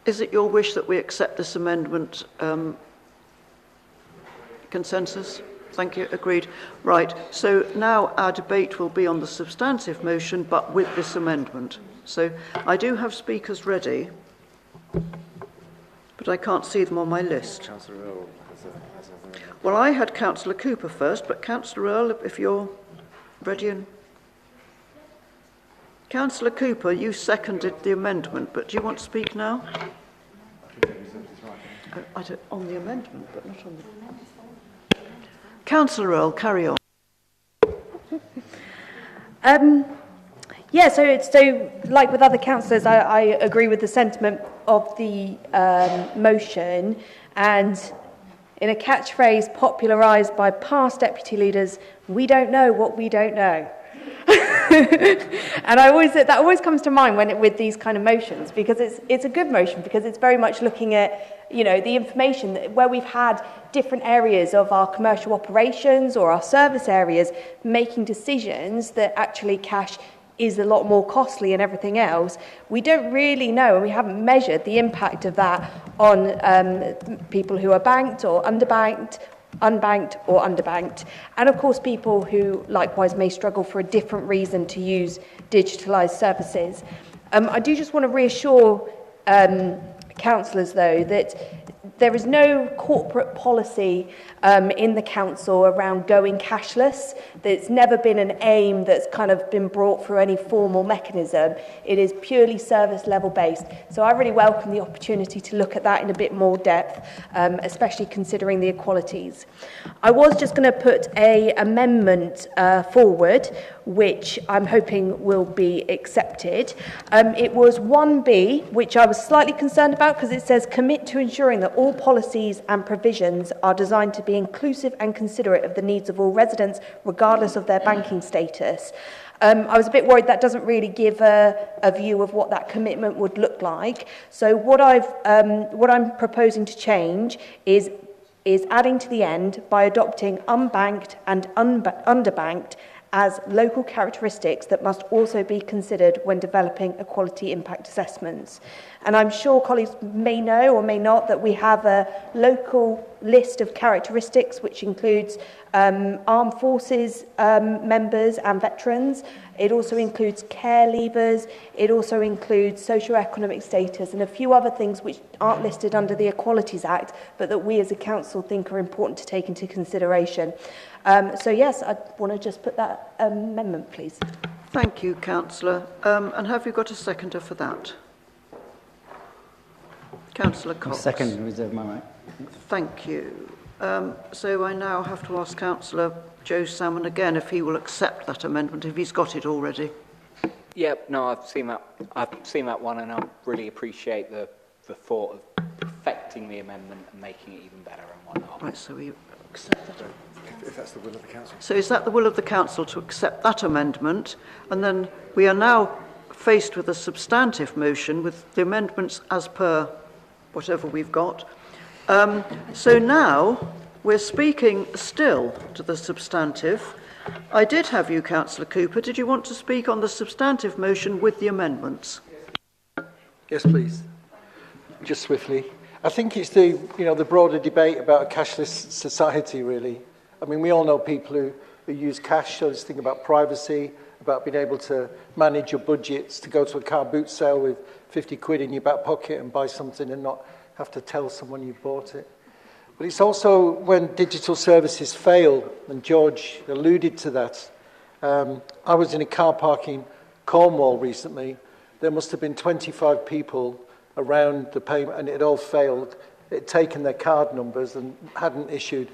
is it your wish that we accept this amendment? Consensus? Thank you. Agreed. Right. So now our debate will be on the substantive motion, but with this amendment. So I do have speakers ready, but I can't see them on my list. Well, I had Councillor Cooper first, but Councillor Earl, if you're ready and... Councillor Cooper, you seconded the amendment, but do you want to speak now? On the amendment, but not on the... Councillor Earl, carry on. Yeah, so like with other councillors, I agree with the sentiment of the motion, and in a catchphrase popularised by past deputy leaders, we don't know what we don't know. And that always comes to mind with these kind of motions, because it's a good motion, because it's very much looking at, you know, the information where we've had different areas of our commercial operations or our service areas making decisions that actually cash is a lot more costly and everything else. We don't really know, and we haven't measured the impact of that on people who are banked or underbanked, unbanked or underbanked, and of course people who likewise may struggle for a different reason to use digitalised services. I do just want to reassure councillors though that there is no corporate policy in the council around going cashless. There's never been an aim that's kind of been brought through any formal mechanism. It is purely service level based. So I really welcome the opportunity to look at that in a bit more depth, especially considering the equalities. I was just going to put an amendment forward, which I'm hoping will be accepted. It was 1B, which I was slightly concerned about because it says commit to ensuring that all policies and provisions are designed to be inclusive and considerate of the needs of all residents, regardless of their banking status. I was a bit worried that doesn't really give a view of what that commitment would look like. So what I'm proposing to change is adding to the end by adopting unbanked and underbanked as local characteristics that must also be considered when developing equality impact assessments. And I'm sure colleagues may know or may not that we have a local list of characteristics which includes armed forces members and veterans. It also includes care leavers. It also includes socio-economic status and a few other things which aren't listed under the Equalities Act, but that we as a council think are important to take into consideration. So yes, I want to just put that amendment, please. Thank you, Councillor. And have you got a seconder for that? Councillor Cox. Second, reserve my right. Thank you. So I now have to ask Councillor Joe Salmon again if he will accept that amendment, if he's got it already. Yep, no, I've seen that one, and I really appreciate the thought of perfecting the amendment and making it even better and whatnot. Right, so we accept that. If that's the will of the council. So is that the will of the council to accept that amendment? And then we are now faced with a substantive motion with the amendments as per whatever we've got. So now we're speaking still to the substantive. I did have you, Councillor Cooper. Did you want to speak on the substantive motion with the amendments? Yes, please. Just swiftly. I think it's the broader debate about a cashless society, really. I mean, we all know people who use cash, so just think about privacy, about being able to manage your budgets, to go to a car boot sale with 50 quid in your back pocket and buy something and not have to tell someone you bought it. But it's also when digital services fail, and George alluded to that. I was in a car park in Cornwall recently. There must have been 25 people around the payment, and it had all failed. It had taken their card numbers and hadn't issued.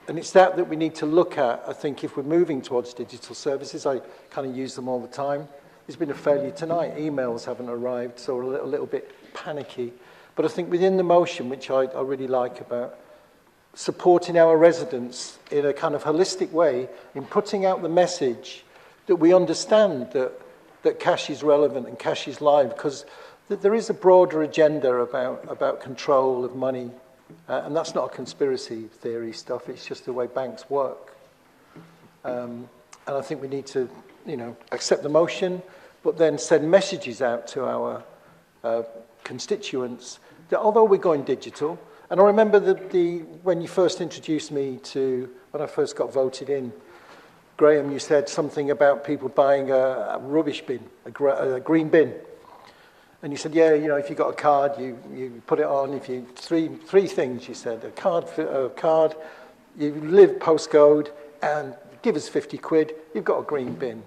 And it's that we need to look at, I think, if we're moving towards digital services. I kind of use them all the time. There's been a failure tonight. Emails haven't arrived, so we're a little bit panicky. But I think within the motion, which I really like about supporting our residents in a kind of holistic way, in putting out the message that we understand that cash is relevant and cash is live, because there is a broader agenda about control of money. And that's not a conspiracy theory stuff, it's just the way banks work. And I think we need to, accept the motion, but then send messages out to our constituents that although we're going digital, and I remember when you first introduced me to, when I first got voted in, Graham, you said something about people buying a rubbish bin, a green bin. And you said, yeah, if you got a card, you put it on. If you three things, you said, a card, you live postcode, and give us 50 quid, you've got a green bin.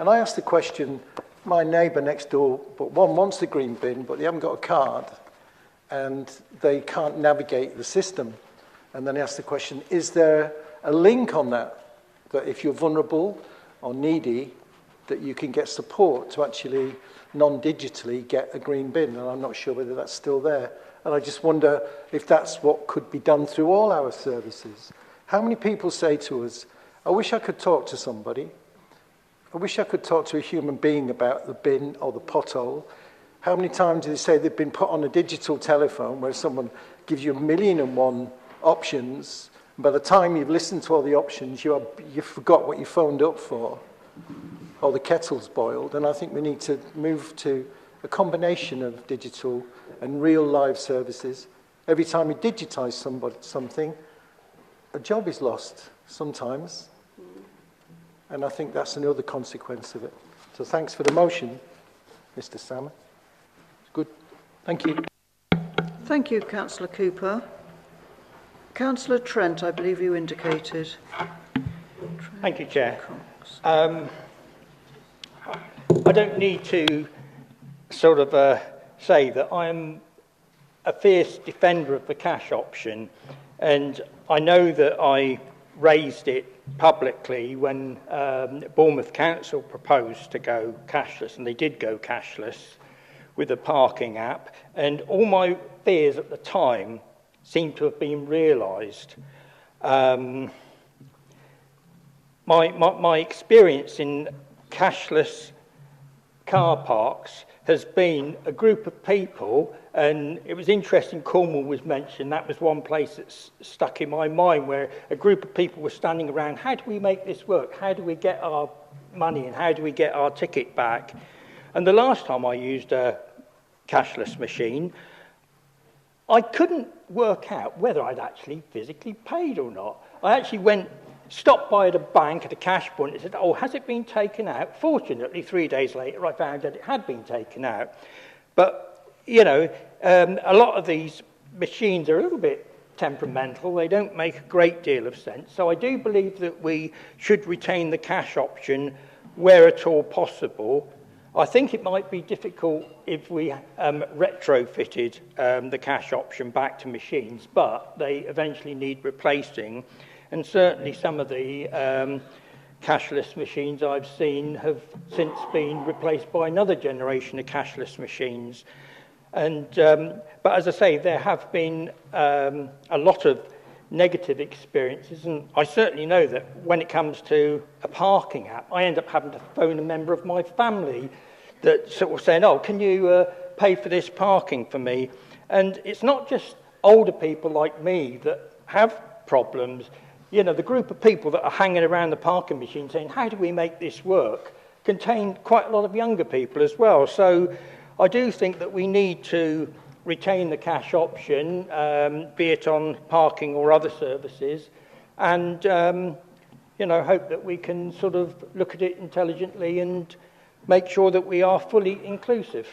And I asked the question, my neighbour next door, but one wants the green bin, but they haven't got a card, and they can't navigate the system. And then I asked the question, is there a link on that if you're vulnerable or needy, that you can get support to actually non-digitally get a green bin, and I'm not sure whether that's still there. And I just wonder if that's what could be done through all our services. How many people say to us, I wish I could talk to somebody. I wish I could talk to a human being about the bin or the pothole. How many times do they say they've been put on a digital telephone where someone gives you 1,000,001 options, and by the time you've listened to all the options, you forgot what you phoned up for, or the kettle's boiled. And I think we need to move to a combination of digital and real live services. Every time you digitise something, a job is lost sometimes. And I think that's another consequence of it. So thanks for the motion, Mr. Salmon. Good. Thank you. Thank you, Councillor Cooper. Councillor Trent, I believe you indicated. Thank you, Chair. I don't need to sort of say that I'm a fierce defender of the cash option, and I know that I raised it publicly when Bournemouth Council proposed to go cashless, and they did go cashless with the parking app, and all my fears at the time seem to have been realised. My experience in cashless car parks has been a group of people, and it was interesting Cornwall was mentioned. That was one place that's stuck in my mind, where a group of people were standing around, how do we make this work? How do we get our money and how do we get our ticket back? And the last time I used a cashless machine, I couldn't work out whether I'd actually physically paid or not. I actually stopped by at a bank at a cash point and said, oh, has it been taken out? Fortunately, 3 days later, I found that it had been taken out. But, you know, a lot of these machines are a little bit temperamental. They don't make a great deal of sense. So I do believe that we should retain the cash option where at all possible. I think it might be difficult if we retrofitted the cash option back to machines, but they eventually need replacing. And certainly some of the cashless machines I've seen have since been replaced by another generation of cashless machines. And but as I say, there have been a lot of negative experiences, and I certainly know that when it comes to a parking app, I end up having to phone a member of my family that sort of saying, oh, can you pay for this parking for me? And it's not just older people like me that have problems. You know, the group of people that are hanging around the parking machine saying, how do we make this work, contain quite a lot of younger people as well. So I do think that we need to retain the cash option, be it on parking or other services, and, you know, hope that we can sort of look at it intelligently and make sure that we are fully inclusive.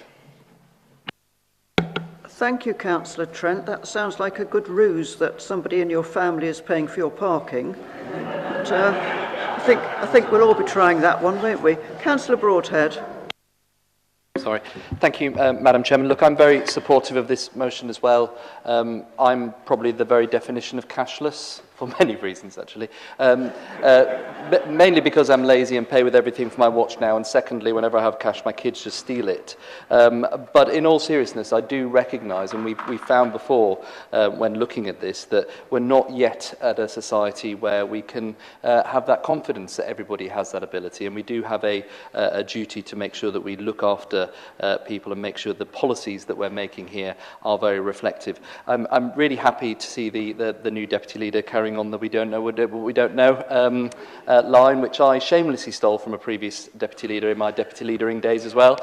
Thank you, Councillor Trent. That sounds like a good ruse that somebody in your family is paying for your parking. But, I think we'll all be trying that one, won't we? Councillor Broadhead. Sorry. Thank you, Madam Chairman. Look, I'm very supportive of this motion as well. I'm probably the very definition of cashless, for many reasons, actually. Mainly because I'm lazy and pay with everything for my watch now, and secondly, whenever I have cash, my kids just steal it. But in all seriousness, I do recognise, and we found before when looking at this, that we're not yet at a society where we can have that confidence that everybody has that ability, and we do have a duty to make sure that we look after people and make sure the policies that we're making here are very reflective. I'm really happy to see the new Deputy Leader carrying on the we don't know what we don't know line, which I shamelessly stole from a previous Deputy Leader in my Deputy Leadering days as well.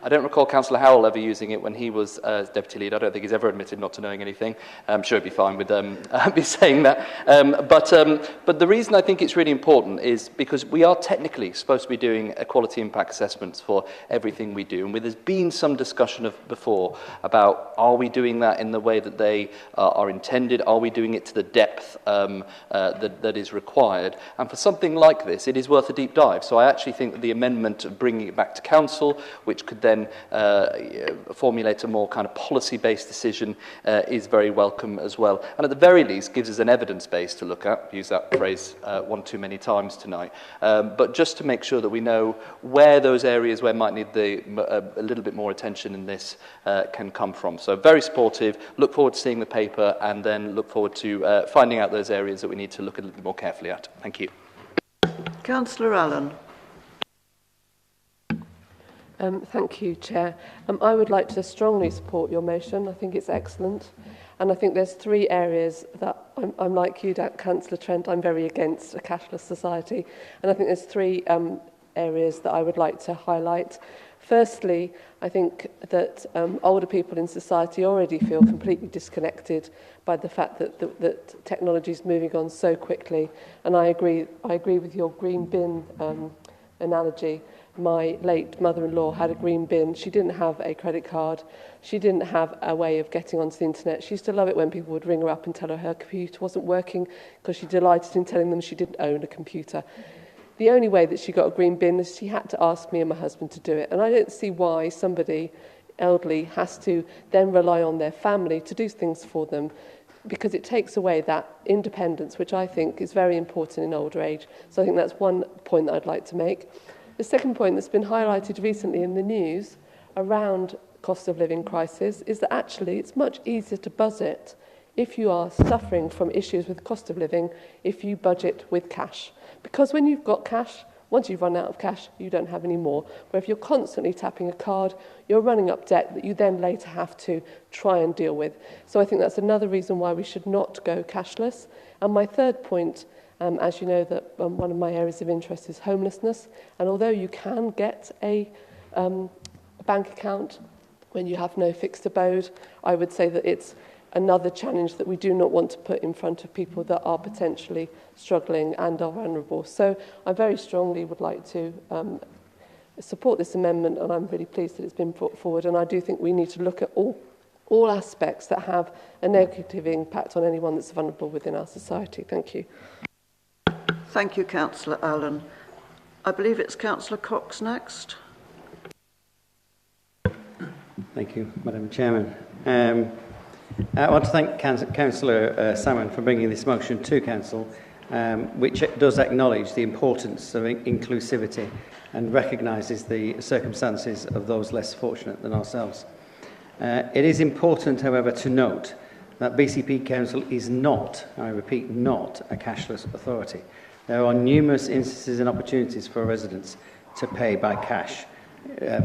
I don't recall Councillor Howell ever using it when he was Deputy Leader. I don't think he's ever admitted not to knowing anything. I'm sure he'd be fine with me saying that. But the reason I think it's really important is because we are technically supposed to be doing quality impact assessments for everything we do. And there's been some discussion before about, are we doing that in the way that they are intended? Are we doing it to the depth that is required? And for something like this, it is worth a deep dive. So I actually think that the amendment of bringing it back to Council, which could then formulate a more kind of policy-based decision is very welcome as well. And at the very least, gives us an evidence base to look at. Use that phrase one too many times tonight. But just to make sure that we know where those areas where might need a little bit more attention in this can come from. So very supportive. Look forward to seeing the paper, and then look forward to finding out those areas that we need to look a little bit more carefully at. Thank you. Councillor Allen. Thank you, Chair. I would like to strongly support your motion. I think it's excellent. And I think there's three areas that I'm like you, Councillor Trent, I'm very against a cashless society. And I think there's three areas that I would like to highlight. Firstly, I think that older people in society already feel completely disconnected by the fact that technology is moving on so quickly. And I agree with your green bin analogy. My late mother-in-law had a green bin. She didn't have a credit card. She didn't have a way of getting onto the internet. She used to love it when people would ring her up and tell her computer wasn't working, because she delighted in telling them she didn't own a computer. The only way that she got a green bin is she had to ask me and my husband to do it. And I don't see why somebody elderly has to then rely on their family to do things for them, because it takes away that independence, which I think is very important in older age. So I think that's one point that I'd like to make. The second point that's been highlighted recently in the news around cost of living crisis is that actually it's much easier to budget if you are suffering from issues with cost of living if you budget with cash. Because when you've got cash, once you've run out of cash, you don't have any more. Where if you're constantly tapping a card, you're running up debt that you then later have to try and deal with. So I think that's another reason why we should not go cashless. And my third point, as you know, that one of my areas of interest is homelessness. And although you can get a bank account when you have no fixed abode, I would say that it's another challenge that we do not want to put in front of people that are potentially struggling and are vulnerable. So I very strongly would like to support this amendment, and I'm really pleased that it's been brought forward. And I do think we need to look at all aspects that have a negative impact on anyone that's vulnerable within our society. Thank you. Thank you, Councillor Allen. I believe it's Councillor Cox next. Thank you, Madam Chairman. I want to thank Councillor Salmon for bringing this motion to Council, which does acknowledge the importance of inclusivity and recognises the circumstances of those less fortunate than ourselves. It is important, however, to note that BCP Council is not, I repeat, not a cashless authority. There are numerous instances and opportunities for residents to pay by cash.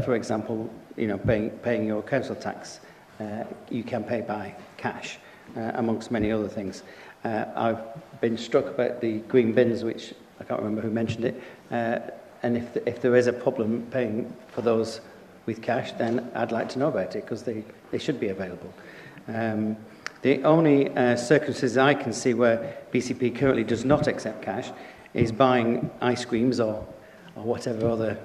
For example, paying your council tax. You can pay by cash, amongst many other things. I've been struck about the green bins, which I can't remember who mentioned it, and if there is a problem paying for those with cash, then I'd like to know about it, because they should be available. The only circumstances I can see where BCP currently does not accept cash is buying ice creams or whatever other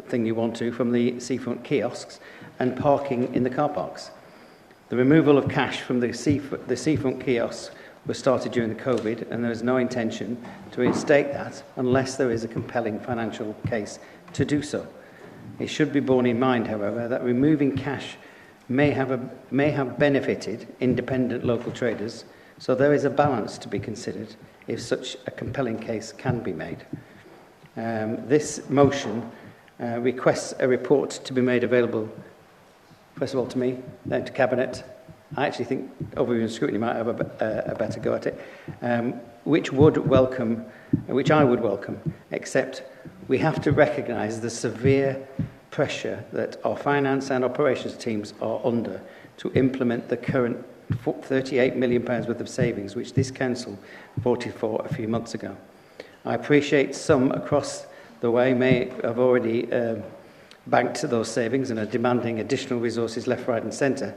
thing you want to from the seafront kiosks and parking in the car parks. The removal of cash from the seafront kiosks was started during the COVID, and there is no intention to reinstate that unless there is a compelling financial case to do so. It should be borne in mind, however, that removing cash may have benefited independent local traders, so there is a balance to be considered if such a compelling case can be made. This motion requests a report to be made available, first of all to me, then to Cabinet. I actually think overviewing scrutiny might have a better go at it, which I would welcome, except we have to recognise the severe pressure that our finance and operations teams are under to implement the current £38 million worth of savings, which this Council voted for a few months ago. I appreciate some across the way may have already banked those savings and are demanding additional resources left, right and centre,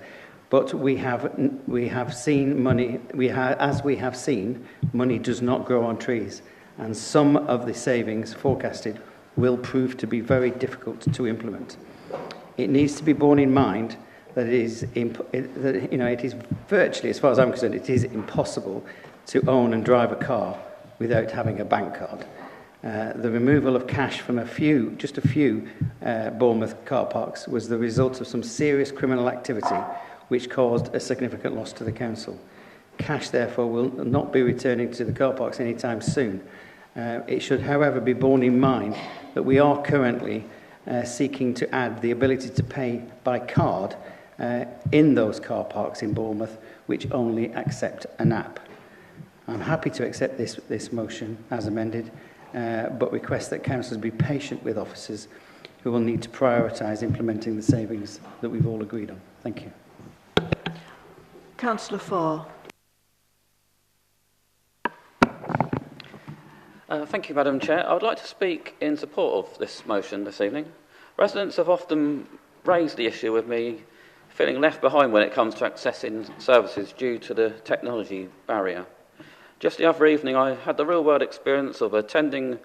but we have seen money, as we have seen, money does not grow on trees, and some of the savings forecasted will prove to be very difficult to implement. It needs to be borne in mind that it is virtually, as far as I'm concerned, it is impossible to own and drive a car without having a bank card. The removal of cash from just a few Bournemouth car parks was the result of some serious criminal activity which caused a significant loss to the council. Cash, therefore, will not be returning to the car parks anytime soon. It should, however, be borne in mind that we are currently seeking to add the ability to pay by card in those car parks in Bournemouth which only accept an app. I'm happy to accept this motion as amended, but request that councillors be patient with officers who will need to prioritise implementing the savings that we've all agreed on. Thank you. Councillor Farr. Thank you, Madam Chair. I would like to speak in support of this motion this evening. Residents have often raised the issue with me feeling left behind when it comes to accessing services due to the technology barrier. Just the other evening, I had the real-world experience of attending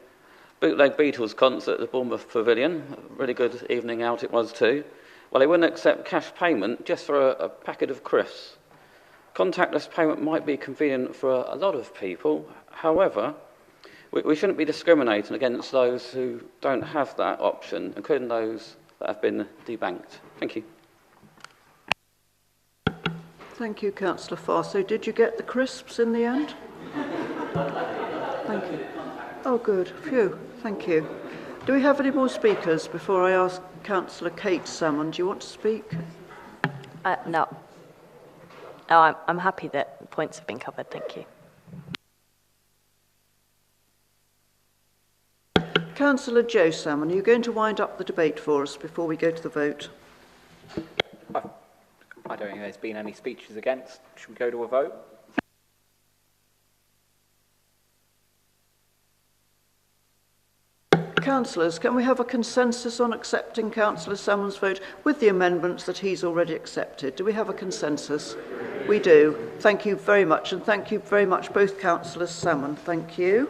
Bootleg Beatles concert at the Bournemouth Pavilion. A really good evening out it was too. Well, they wouldn't accept cash payment just for a packet of crisps. Contactless payment might be convenient for a lot of people. However, we shouldn't be discriminating against those who don't have that option, including those that have been debanked. Thank you. Thank you, Councillor Farr. So did you get the crisps in the end? Thank you. Oh, good. Phew. Thank you. Do we have any more speakers before I ask Councillor Kate Salmon? Do you want to speak? No. No, I'm happy that points have been covered. Thank you. Councillor Joe Salmon, are you going to wind up the debate for us before we go to the vote? I don't think there's been any speeches against. Should we go to a vote? Councillors, can we have a consensus on accepting Councillor Salmon's vote with the amendments that he's already accepted? Do we have a consensus? We do. Thank you very much, and thank you very much, both Councillors Salmon. Thank you.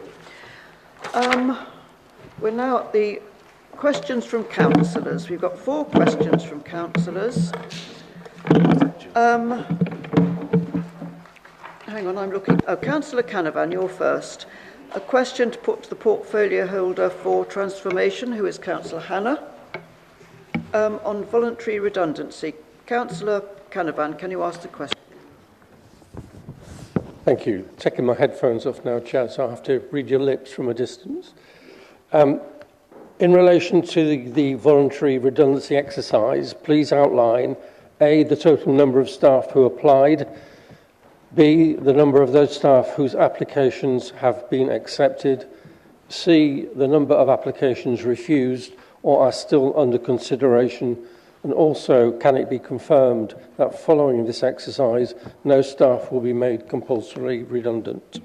We're now at the questions from councillors. We've got 4 questions from councillors. Hang on, I'm looking. Oh, Councillor Canavan, you're first. A question to put to the portfolio holder for transformation, who is Councillor Hannah, on voluntary redundancy. Councillor Canavan, can you ask the question? Thank you. Taking my headphones off now, Chair, so I have to read your lips from a distance. In relation to the voluntary redundancy exercise, please outline A, the total number of staff who applied, B, the number of those staff whose applications have been accepted, C, the number of applications refused or are still under consideration, and also can it be confirmed that following this exercise, no staff will be made compulsorily redundant?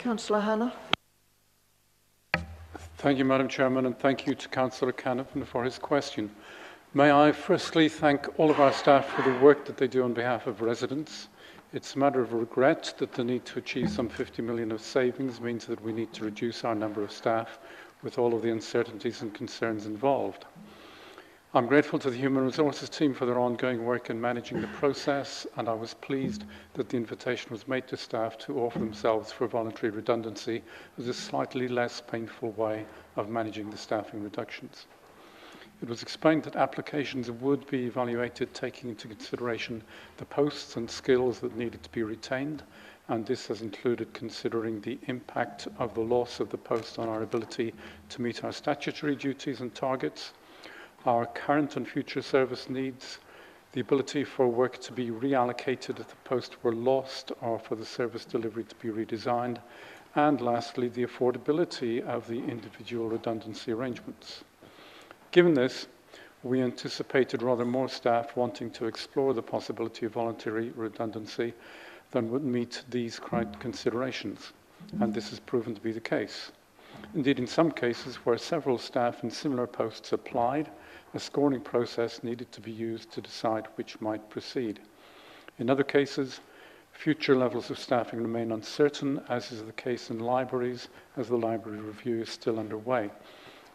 Councillor Hannah. Thank you, Madam Chairman, and thank you to Councillor Canavan for his question. May I firstly thank all of our staff for the work that they do on behalf of residents. It's a matter of regret that the need to achieve some 50 million of savings means that we need to reduce our number of staff with all of the uncertainties and concerns involved. I'm grateful to the Human Resources team for their ongoing work in managing the process, and I was pleased that the invitation was made to staff to offer themselves for voluntary redundancy as a slightly less painful way of managing the staffing reductions. It was explained that applications would be evaluated taking into consideration the posts and skills that needed to be retained, and this has included considering the impact of the loss of the post on our ability to meet our statutory duties and targets, our current and future service needs, the ability for work to be reallocated if the post were lost or for the service delivery to be redesigned, and lastly, the affordability of the individual redundancy arrangements. Given this, we anticipated rather more staff wanting to explore the possibility of voluntary redundancy than would meet these considerations, and this has proven to be the case. Indeed, in some cases where several staff in similar posts applied, a scoring process needed to be used to decide which might proceed. In other cases, future levels of staffing remain uncertain, as is the case in libraries, as the library review is still underway,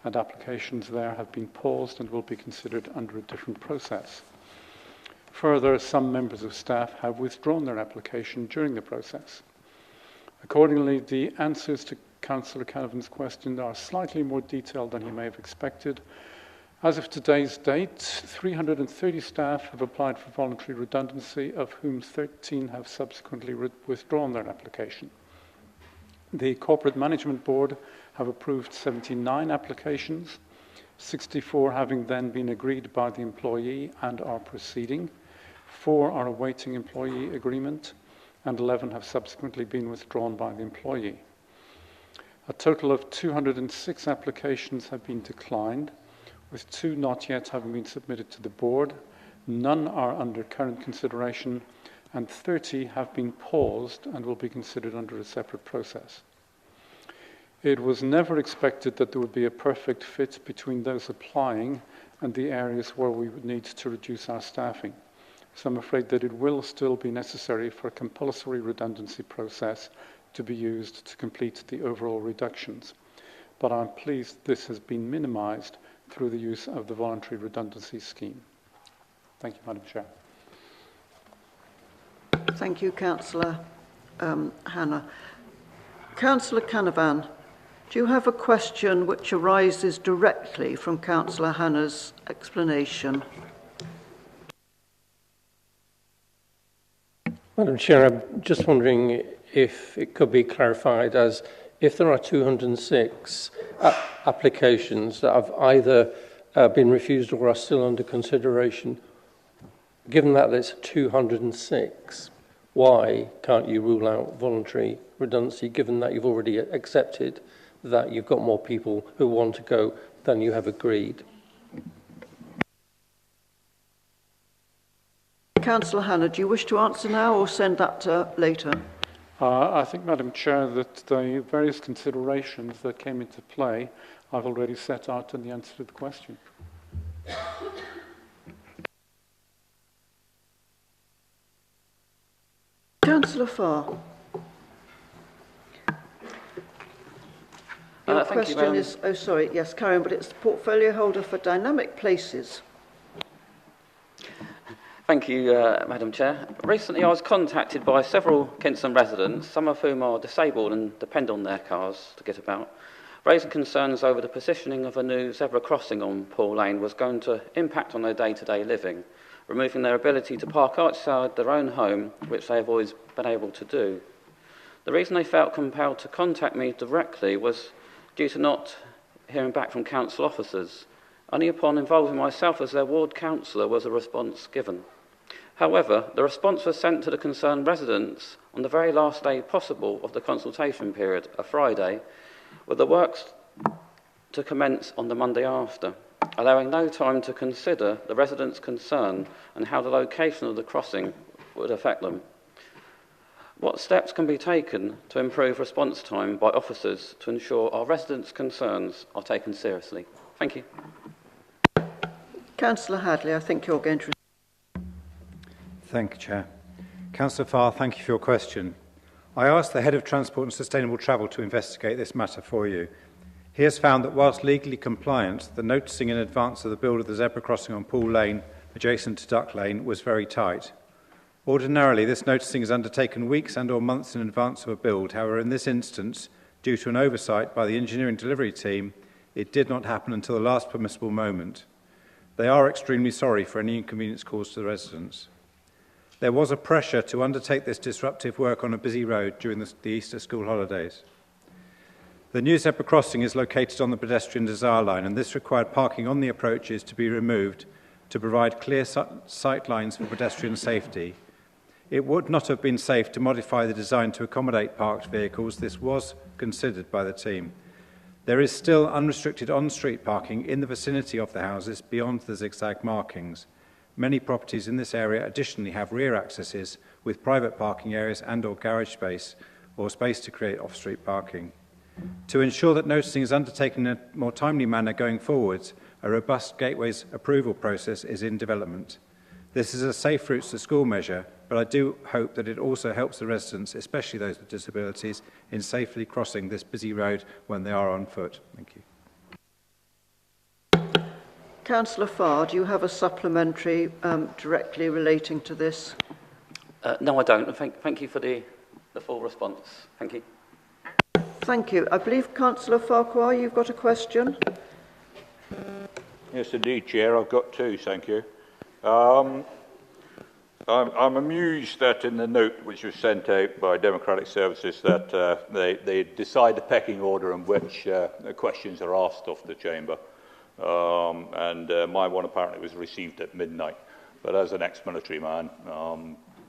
and applications there have been paused and will be considered under a different process. Further, some members of staff have withdrawn their application during the process. Accordingly, the answers to Councillor Canavan's question are slightly more detailed than he may have expected. As of today's date, 330 staff have applied for voluntary redundancy, of whom 13 have subsequently withdrawn their application. The Corporate Management Board have approved 79 applications, 64 having then been agreed by the employee and are proceeding, 4 are awaiting employee agreement, and 11 have subsequently been withdrawn by the employee. A total of 206 applications have been declined, with 2 not yet having been submitted to the board. None are under current consideration, and 30 have been paused and will be considered under a separate process. It was never expected that there would be a perfect fit between those applying and the areas where we would need to reduce our staffing. So I'm afraid that it will still be necessary for a compulsory redundancy process to be used to complete the overall reductions. But I'm pleased this has been minimised through the use of the voluntary redundancy scheme. Thank you, Madam Chair. Thank you, Councillor Hannah. Councillor Canavan, do you have a question which arises directly from Councillor Hannah's explanation? Madam Chair, I'm just wondering if it could be clarified as if there are 206 applications that have either been refused or are still under consideration, given that there's 206, why can't you rule out voluntary redundancy, given that you've already accepted that you've got more people who want to go than you have agreed? Councillor Hannah, do you wish to answer now or send that later? I think, Madam Chair, that the various considerations that came into play I've already set out in the answer to the question. Councillor Farr. Your question is, oh sorry, yes, Karen, but it's the portfolio holder for dynamic places. Thank you, Madam Chair. Recently I was contacted by several Kinston residents, some of whom are disabled and depend on their cars to get about, raising concerns over the positioning of a new zebra crossing on Paul Lane was going to impact on their day-to-day living, removing their ability to park outside their own home, which they have always been able to do. The reason they felt compelled to contact me directly was due to not hearing back from council officers. Only upon involving myself as their ward councillor was a response given. However, the response was sent to the concerned residents on the very last day possible of the consultation period, a Friday, with the works to commence on the Monday after, allowing no time to consider the residents' concern and how the location of the crossing would affect them. What steps can be taken to improve response time by officers to ensure our residents' concerns are taken seriously? Thank you. Councillor Hadley, I think you're going to... Thank you, Chair. Councillor Farr, thank you for your question. I asked the Head of Transport and Sustainable Travel to investigate this matter for you. He has found that whilst legally compliant, the noticing in advance of the build of the zebra crossing on Pool Lane, adjacent to Duck Lane, was very tight. Ordinarily, this noticing is undertaken weeks and or months in advance of a build. However, in this instance, due to an oversight by the engineering delivery team, it did not happen until the last permissible moment. They are extremely sorry for any inconvenience caused to the residents. There was a pressure to undertake this disruptive work on a busy road during the Easter school holidays. The new zebra crossing is located on the pedestrian desire line, and this required parking on the approaches to be removed to provide clear sight lines for pedestrian safety. It would not have been safe to modify the design to accommodate parked vehicles. This was considered by the team. There is still unrestricted on-street parking in the vicinity of the houses beyond the zigzag markings. Many properties in this area additionally have rear accesses with private parking areas and or garage space or space to create off-street parking. To ensure that noticing is undertaken in a more timely manner going forwards, a robust gateways approval process is in development. This is a safe routes to school measure, but I do hope that it also helps the residents, especially those with disabilities, in safely crossing this busy road when they are on foot. Thank you. Councillor Farr, do you have a supplementary directly relating to this? No, I don't. Thank you for the full response. Thank you. Thank you. I believe Councillor Farquhar, you've got a question. Yes, indeed, Chair. I've got two, thank you. I'm amused that in the note which was sent out by Democratic Services that they decide the pecking order in which questions are asked of the Chamber. My one apparently was received at midnight. But as an ex-military man,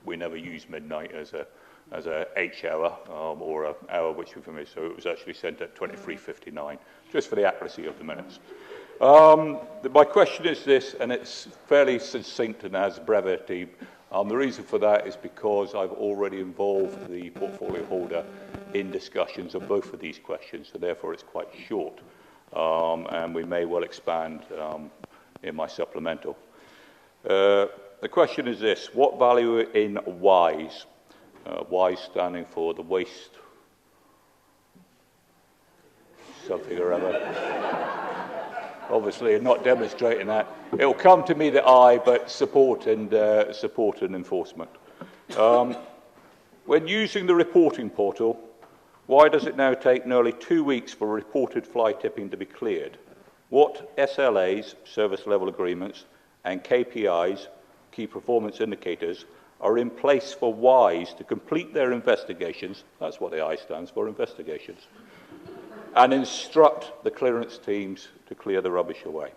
we never use midnight as a H hour or an hour which we're familiar. So it was actually sent at 23:59, just for the accuracy of the minutes. My question is this, and it's fairly succinct and has brevity. The reason for that is because I've already involved the portfolio holder in discussions of both of these questions, so therefore it's quite short. And we may well expand in my supplemental. The question is this: what value in WISE, WISE standing for the waste something or other, obviously not demonstrating that, it'll come to me that but support and enforcement. When using the reporting portal, why does it now take nearly 2 weeks for reported fly tipping to be cleared? What SLAs, service level agreements, and KPIs, key performance indicators, are in place for WISE to complete their investigations, that's what the I stands for, investigations, and instruct the clearance teams to clear the rubbish away?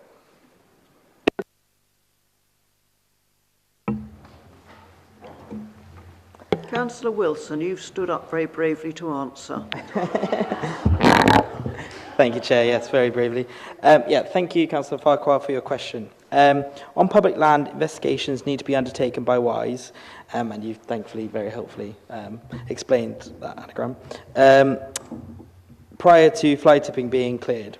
Councillor Wilson, you've stood up very bravely to answer. Thank you, Chair. Yes, very bravely. Thank you, Councillor Farquhar, for your question. On public land, investigations need to be undertaken by WISE, and you've thankfully, very helpfully explained that anagram, prior to fly tipping being cleared.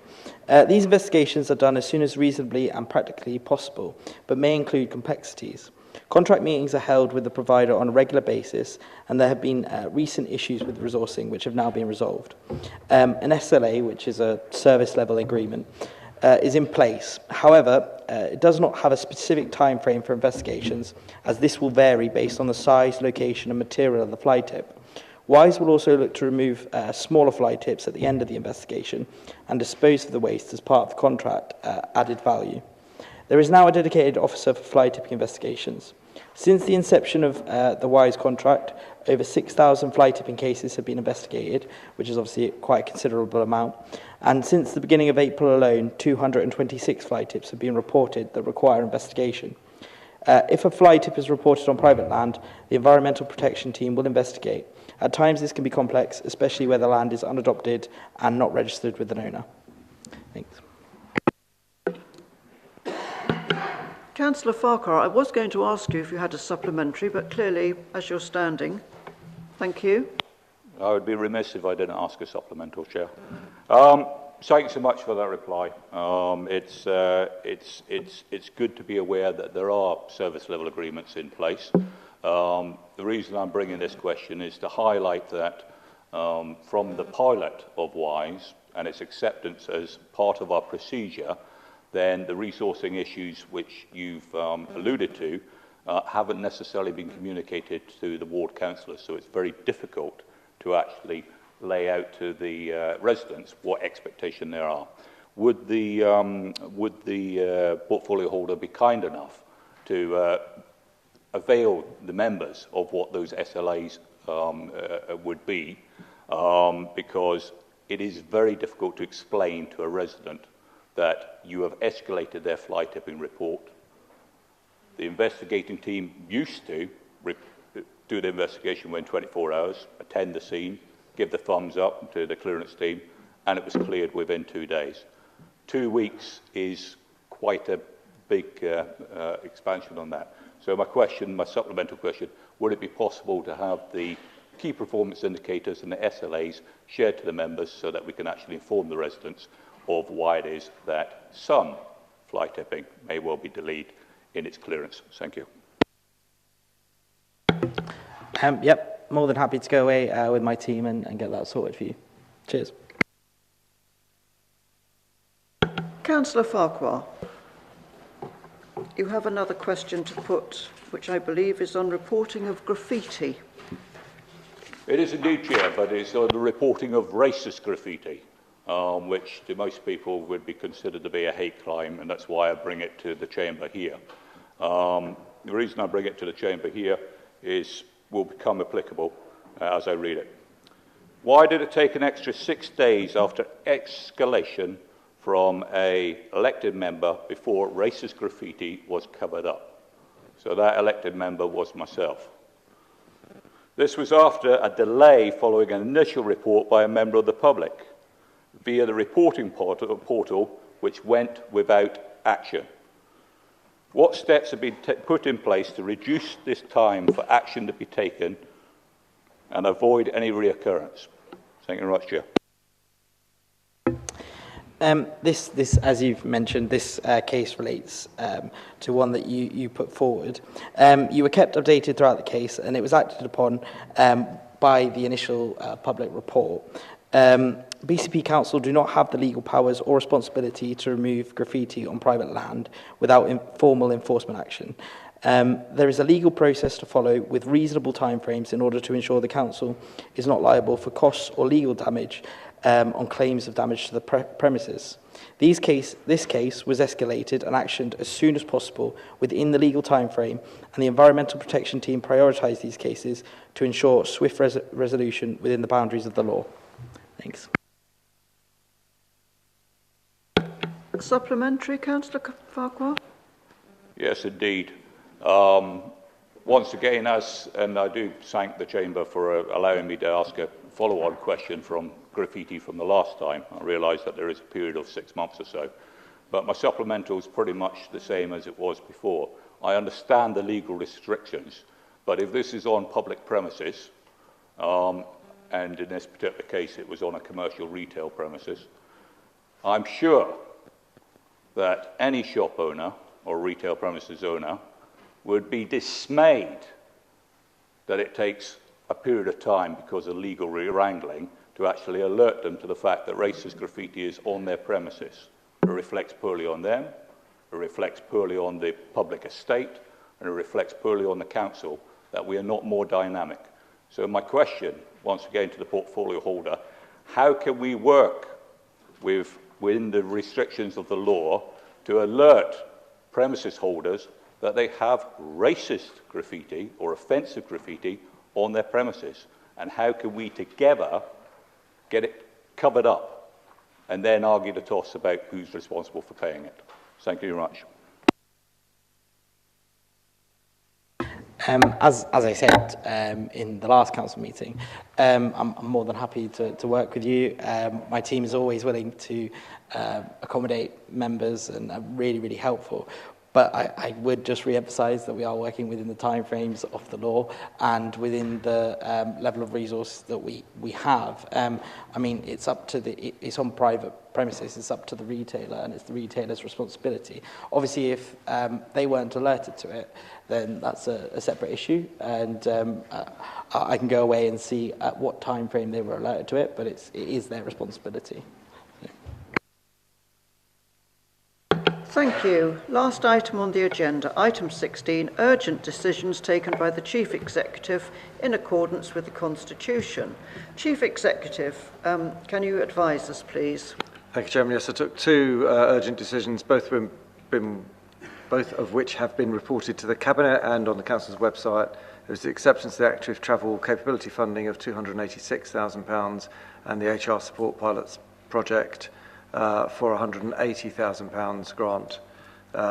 These investigations are done as soon as reasonably and practically possible, but may include complexities. Contract meetings are held with the provider on a regular basis, and there have been recent issues with resourcing which have now been resolved. An SLA, which is a service level agreement, is in place. However, it does not have a specific time frame for investigations, as this will vary based on the size, location and material of the fly tip. WISE will also look to remove smaller fly tips at the end of the investigation and dispose of the waste as part of the contract added value. There is now a dedicated officer for fly tipping investigations. Since the inception of the WISE contract, over 6,000 fly tipping cases have been investigated, which is obviously quite a considerable amount. And since the beginning of April alone, 226 fly tips have been reported that require investigation. If a fly tip is reported on private land, the Environmental Protection Team will investigate. At times this can be complex, especially where the land is unadopted and not registered with an owner. Thanks. Councillor Farquhar, I was going to ask you if you had a supplementary, but clearly, as you're standing, thank you. I would be remiss if I didn't ask a supplemental, Chair. Thanks so much for that reply. It's good to be aware that there are service level agreements in place. The reason I'm bringing this question is to highlight that from the pilot of WISE and its acceptance as part of our procedure, then the resourcing issues which you've alluded to haven't necessarily been communicated to the ward councillors, so it's very difficult to actually lay out to the residents what expectation there are. Would the portfolio holder be kind enough to avail the members of what those SLAs would be, because it is very difficult to explain to a resident that you have escalated their fly tipping report. The investigating team used to do the investigation within 24 hours, attend the scene, give the thumbs up to the clearance team, and it was cleared within 2 days. 2 weeks is quite a big expansion on that. So my supplemental question, would it be possible to have the key performance indicators and the SLAs shared to the members so that we can actually inform the residents of why it is that some fly tipping may well be delayed in its clearance? Thank you. More than happy to go away with my team and get that sorted for you. Cheers. Councillor Farquhar, you have another question to put, which I believe is on reporting of graffiti. It is indeed, Chair, but it's on the reporting of racist graffiti, which to most people would be considered to be a hate crime, and that's why I bring it to the Chamber here. The reason I bring it to the Chamber here will become applicable as I read it. Why did it take an extra 6 days after escalation from an elected member before racist graffiti was covered up? So that elected member was myself. This was after a delay following an initial report by a member of the public via the reporting portal, which went without action. What steps have been put in place to reduce this time for action to be taken and avoid any reoccurrence? Thank you very much, Chair. This, as you've mentioned, this case relates to one that you put forward. You were kept updated throughout the case, and it was acted upon by the initial public report. BCP Council do not have the legal powers or responsibility to remove graffiti on private land without formal enforcement action. There is a legal process to follow with reasonable timeframes in order to ensure the Council is not liable for costs or legal damage on claims of damage to the premises. This case was escalated and actioned as soon as possible within the legal timeframe, and the Environmental Protection Team prioritised these cases to ensure swift resolution within the boundaries of the law. Thanks. Supplementary, Councillor Farquhar? Yes, indeed. Once again, and I do thank the Chamber for allowing me to ask a follow-on question from graffiti from the last time. I realise that there is a period of 6 months or so, but my supplemental is pretty much the same as it was before. I understand the legal restrictions, but if this is on public premises, and in this particular case it was on a commercial retail premises, I'm sure that any shop owner or retail premises owner would be dismayed that it takes a period of time because of legal wrangling to actually alert them to the fact that racist graffiti is on their premises. It reflects poorly on them, it reflects poorly on the public estate, and it reflects poorly on the council that we are not more dynamic. So my question, once again to the portfolio holder, how can we work within the restrictions of the law to alert premises holders that they have racist graffiti or offensive graffiti on their premises? And how can we together get it covered up and then argue the toss about who's responsible for paying it? Thank you very much. As I said in the last council meeting, I'm more than happy to work with you. My team is always willing to accommodate members and really, really helpful. But I would just re-emphasise that we are working within the timeframes of the law and within the level of resource that we have. I mean, it's on private premises, it's up to the retailer, and it's the retailer's responsibility. Obviously, if they weren't alerted to it, then that's a separate issue, and I can go away and see at what time frame they were alerted to it, but it is their responsibility. Thank you. Last item on the agenda, item 16, urgent decisions taken by the Chief Executive in accordance with the Constitution. Chief Executive, can you advise us, please? Thank you, Chairman. Yes, I took two urgent decisions, both of which have been reported to the Cabinet and on the Council's website. There was the acceptance of the active travel capability funding of £286,000 and the HR support pilots project for £180,000 grant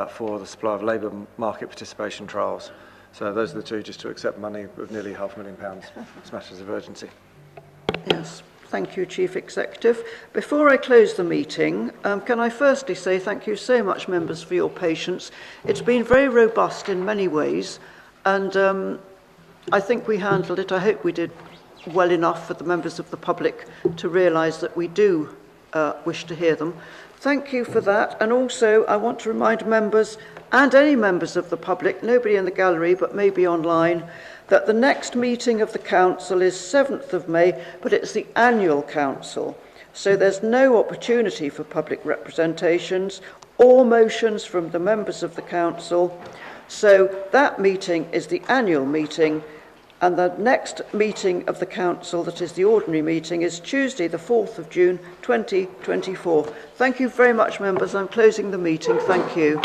for the supply of labour market participation trials. So those are the two, just to accept money of nearly £500,000 as matters of urgency. Yes, thank you, Chief Executive. Before I close the meeting, can I firstly say thank you so much, members, for your patience. It's been very robust in many ways, and I think we handled it. I hope we did well enough for the members of the public to realise that we do wish to hear them. Thank you for that. And also, I want to remind members and any members of the public, nobody in the gallery but maybe online, that the next meeting of the Council is 7th of May, but it's the annual Council. So there's no opportunity for public representations or motions from the members of the Council. So that meeting is the annual meeting, And the next meeting of the Council, that is the ordinary meeting, is Tuesday, the 4th of June 2024. Thank you very much, members. I'm closing the meeting. Thank you.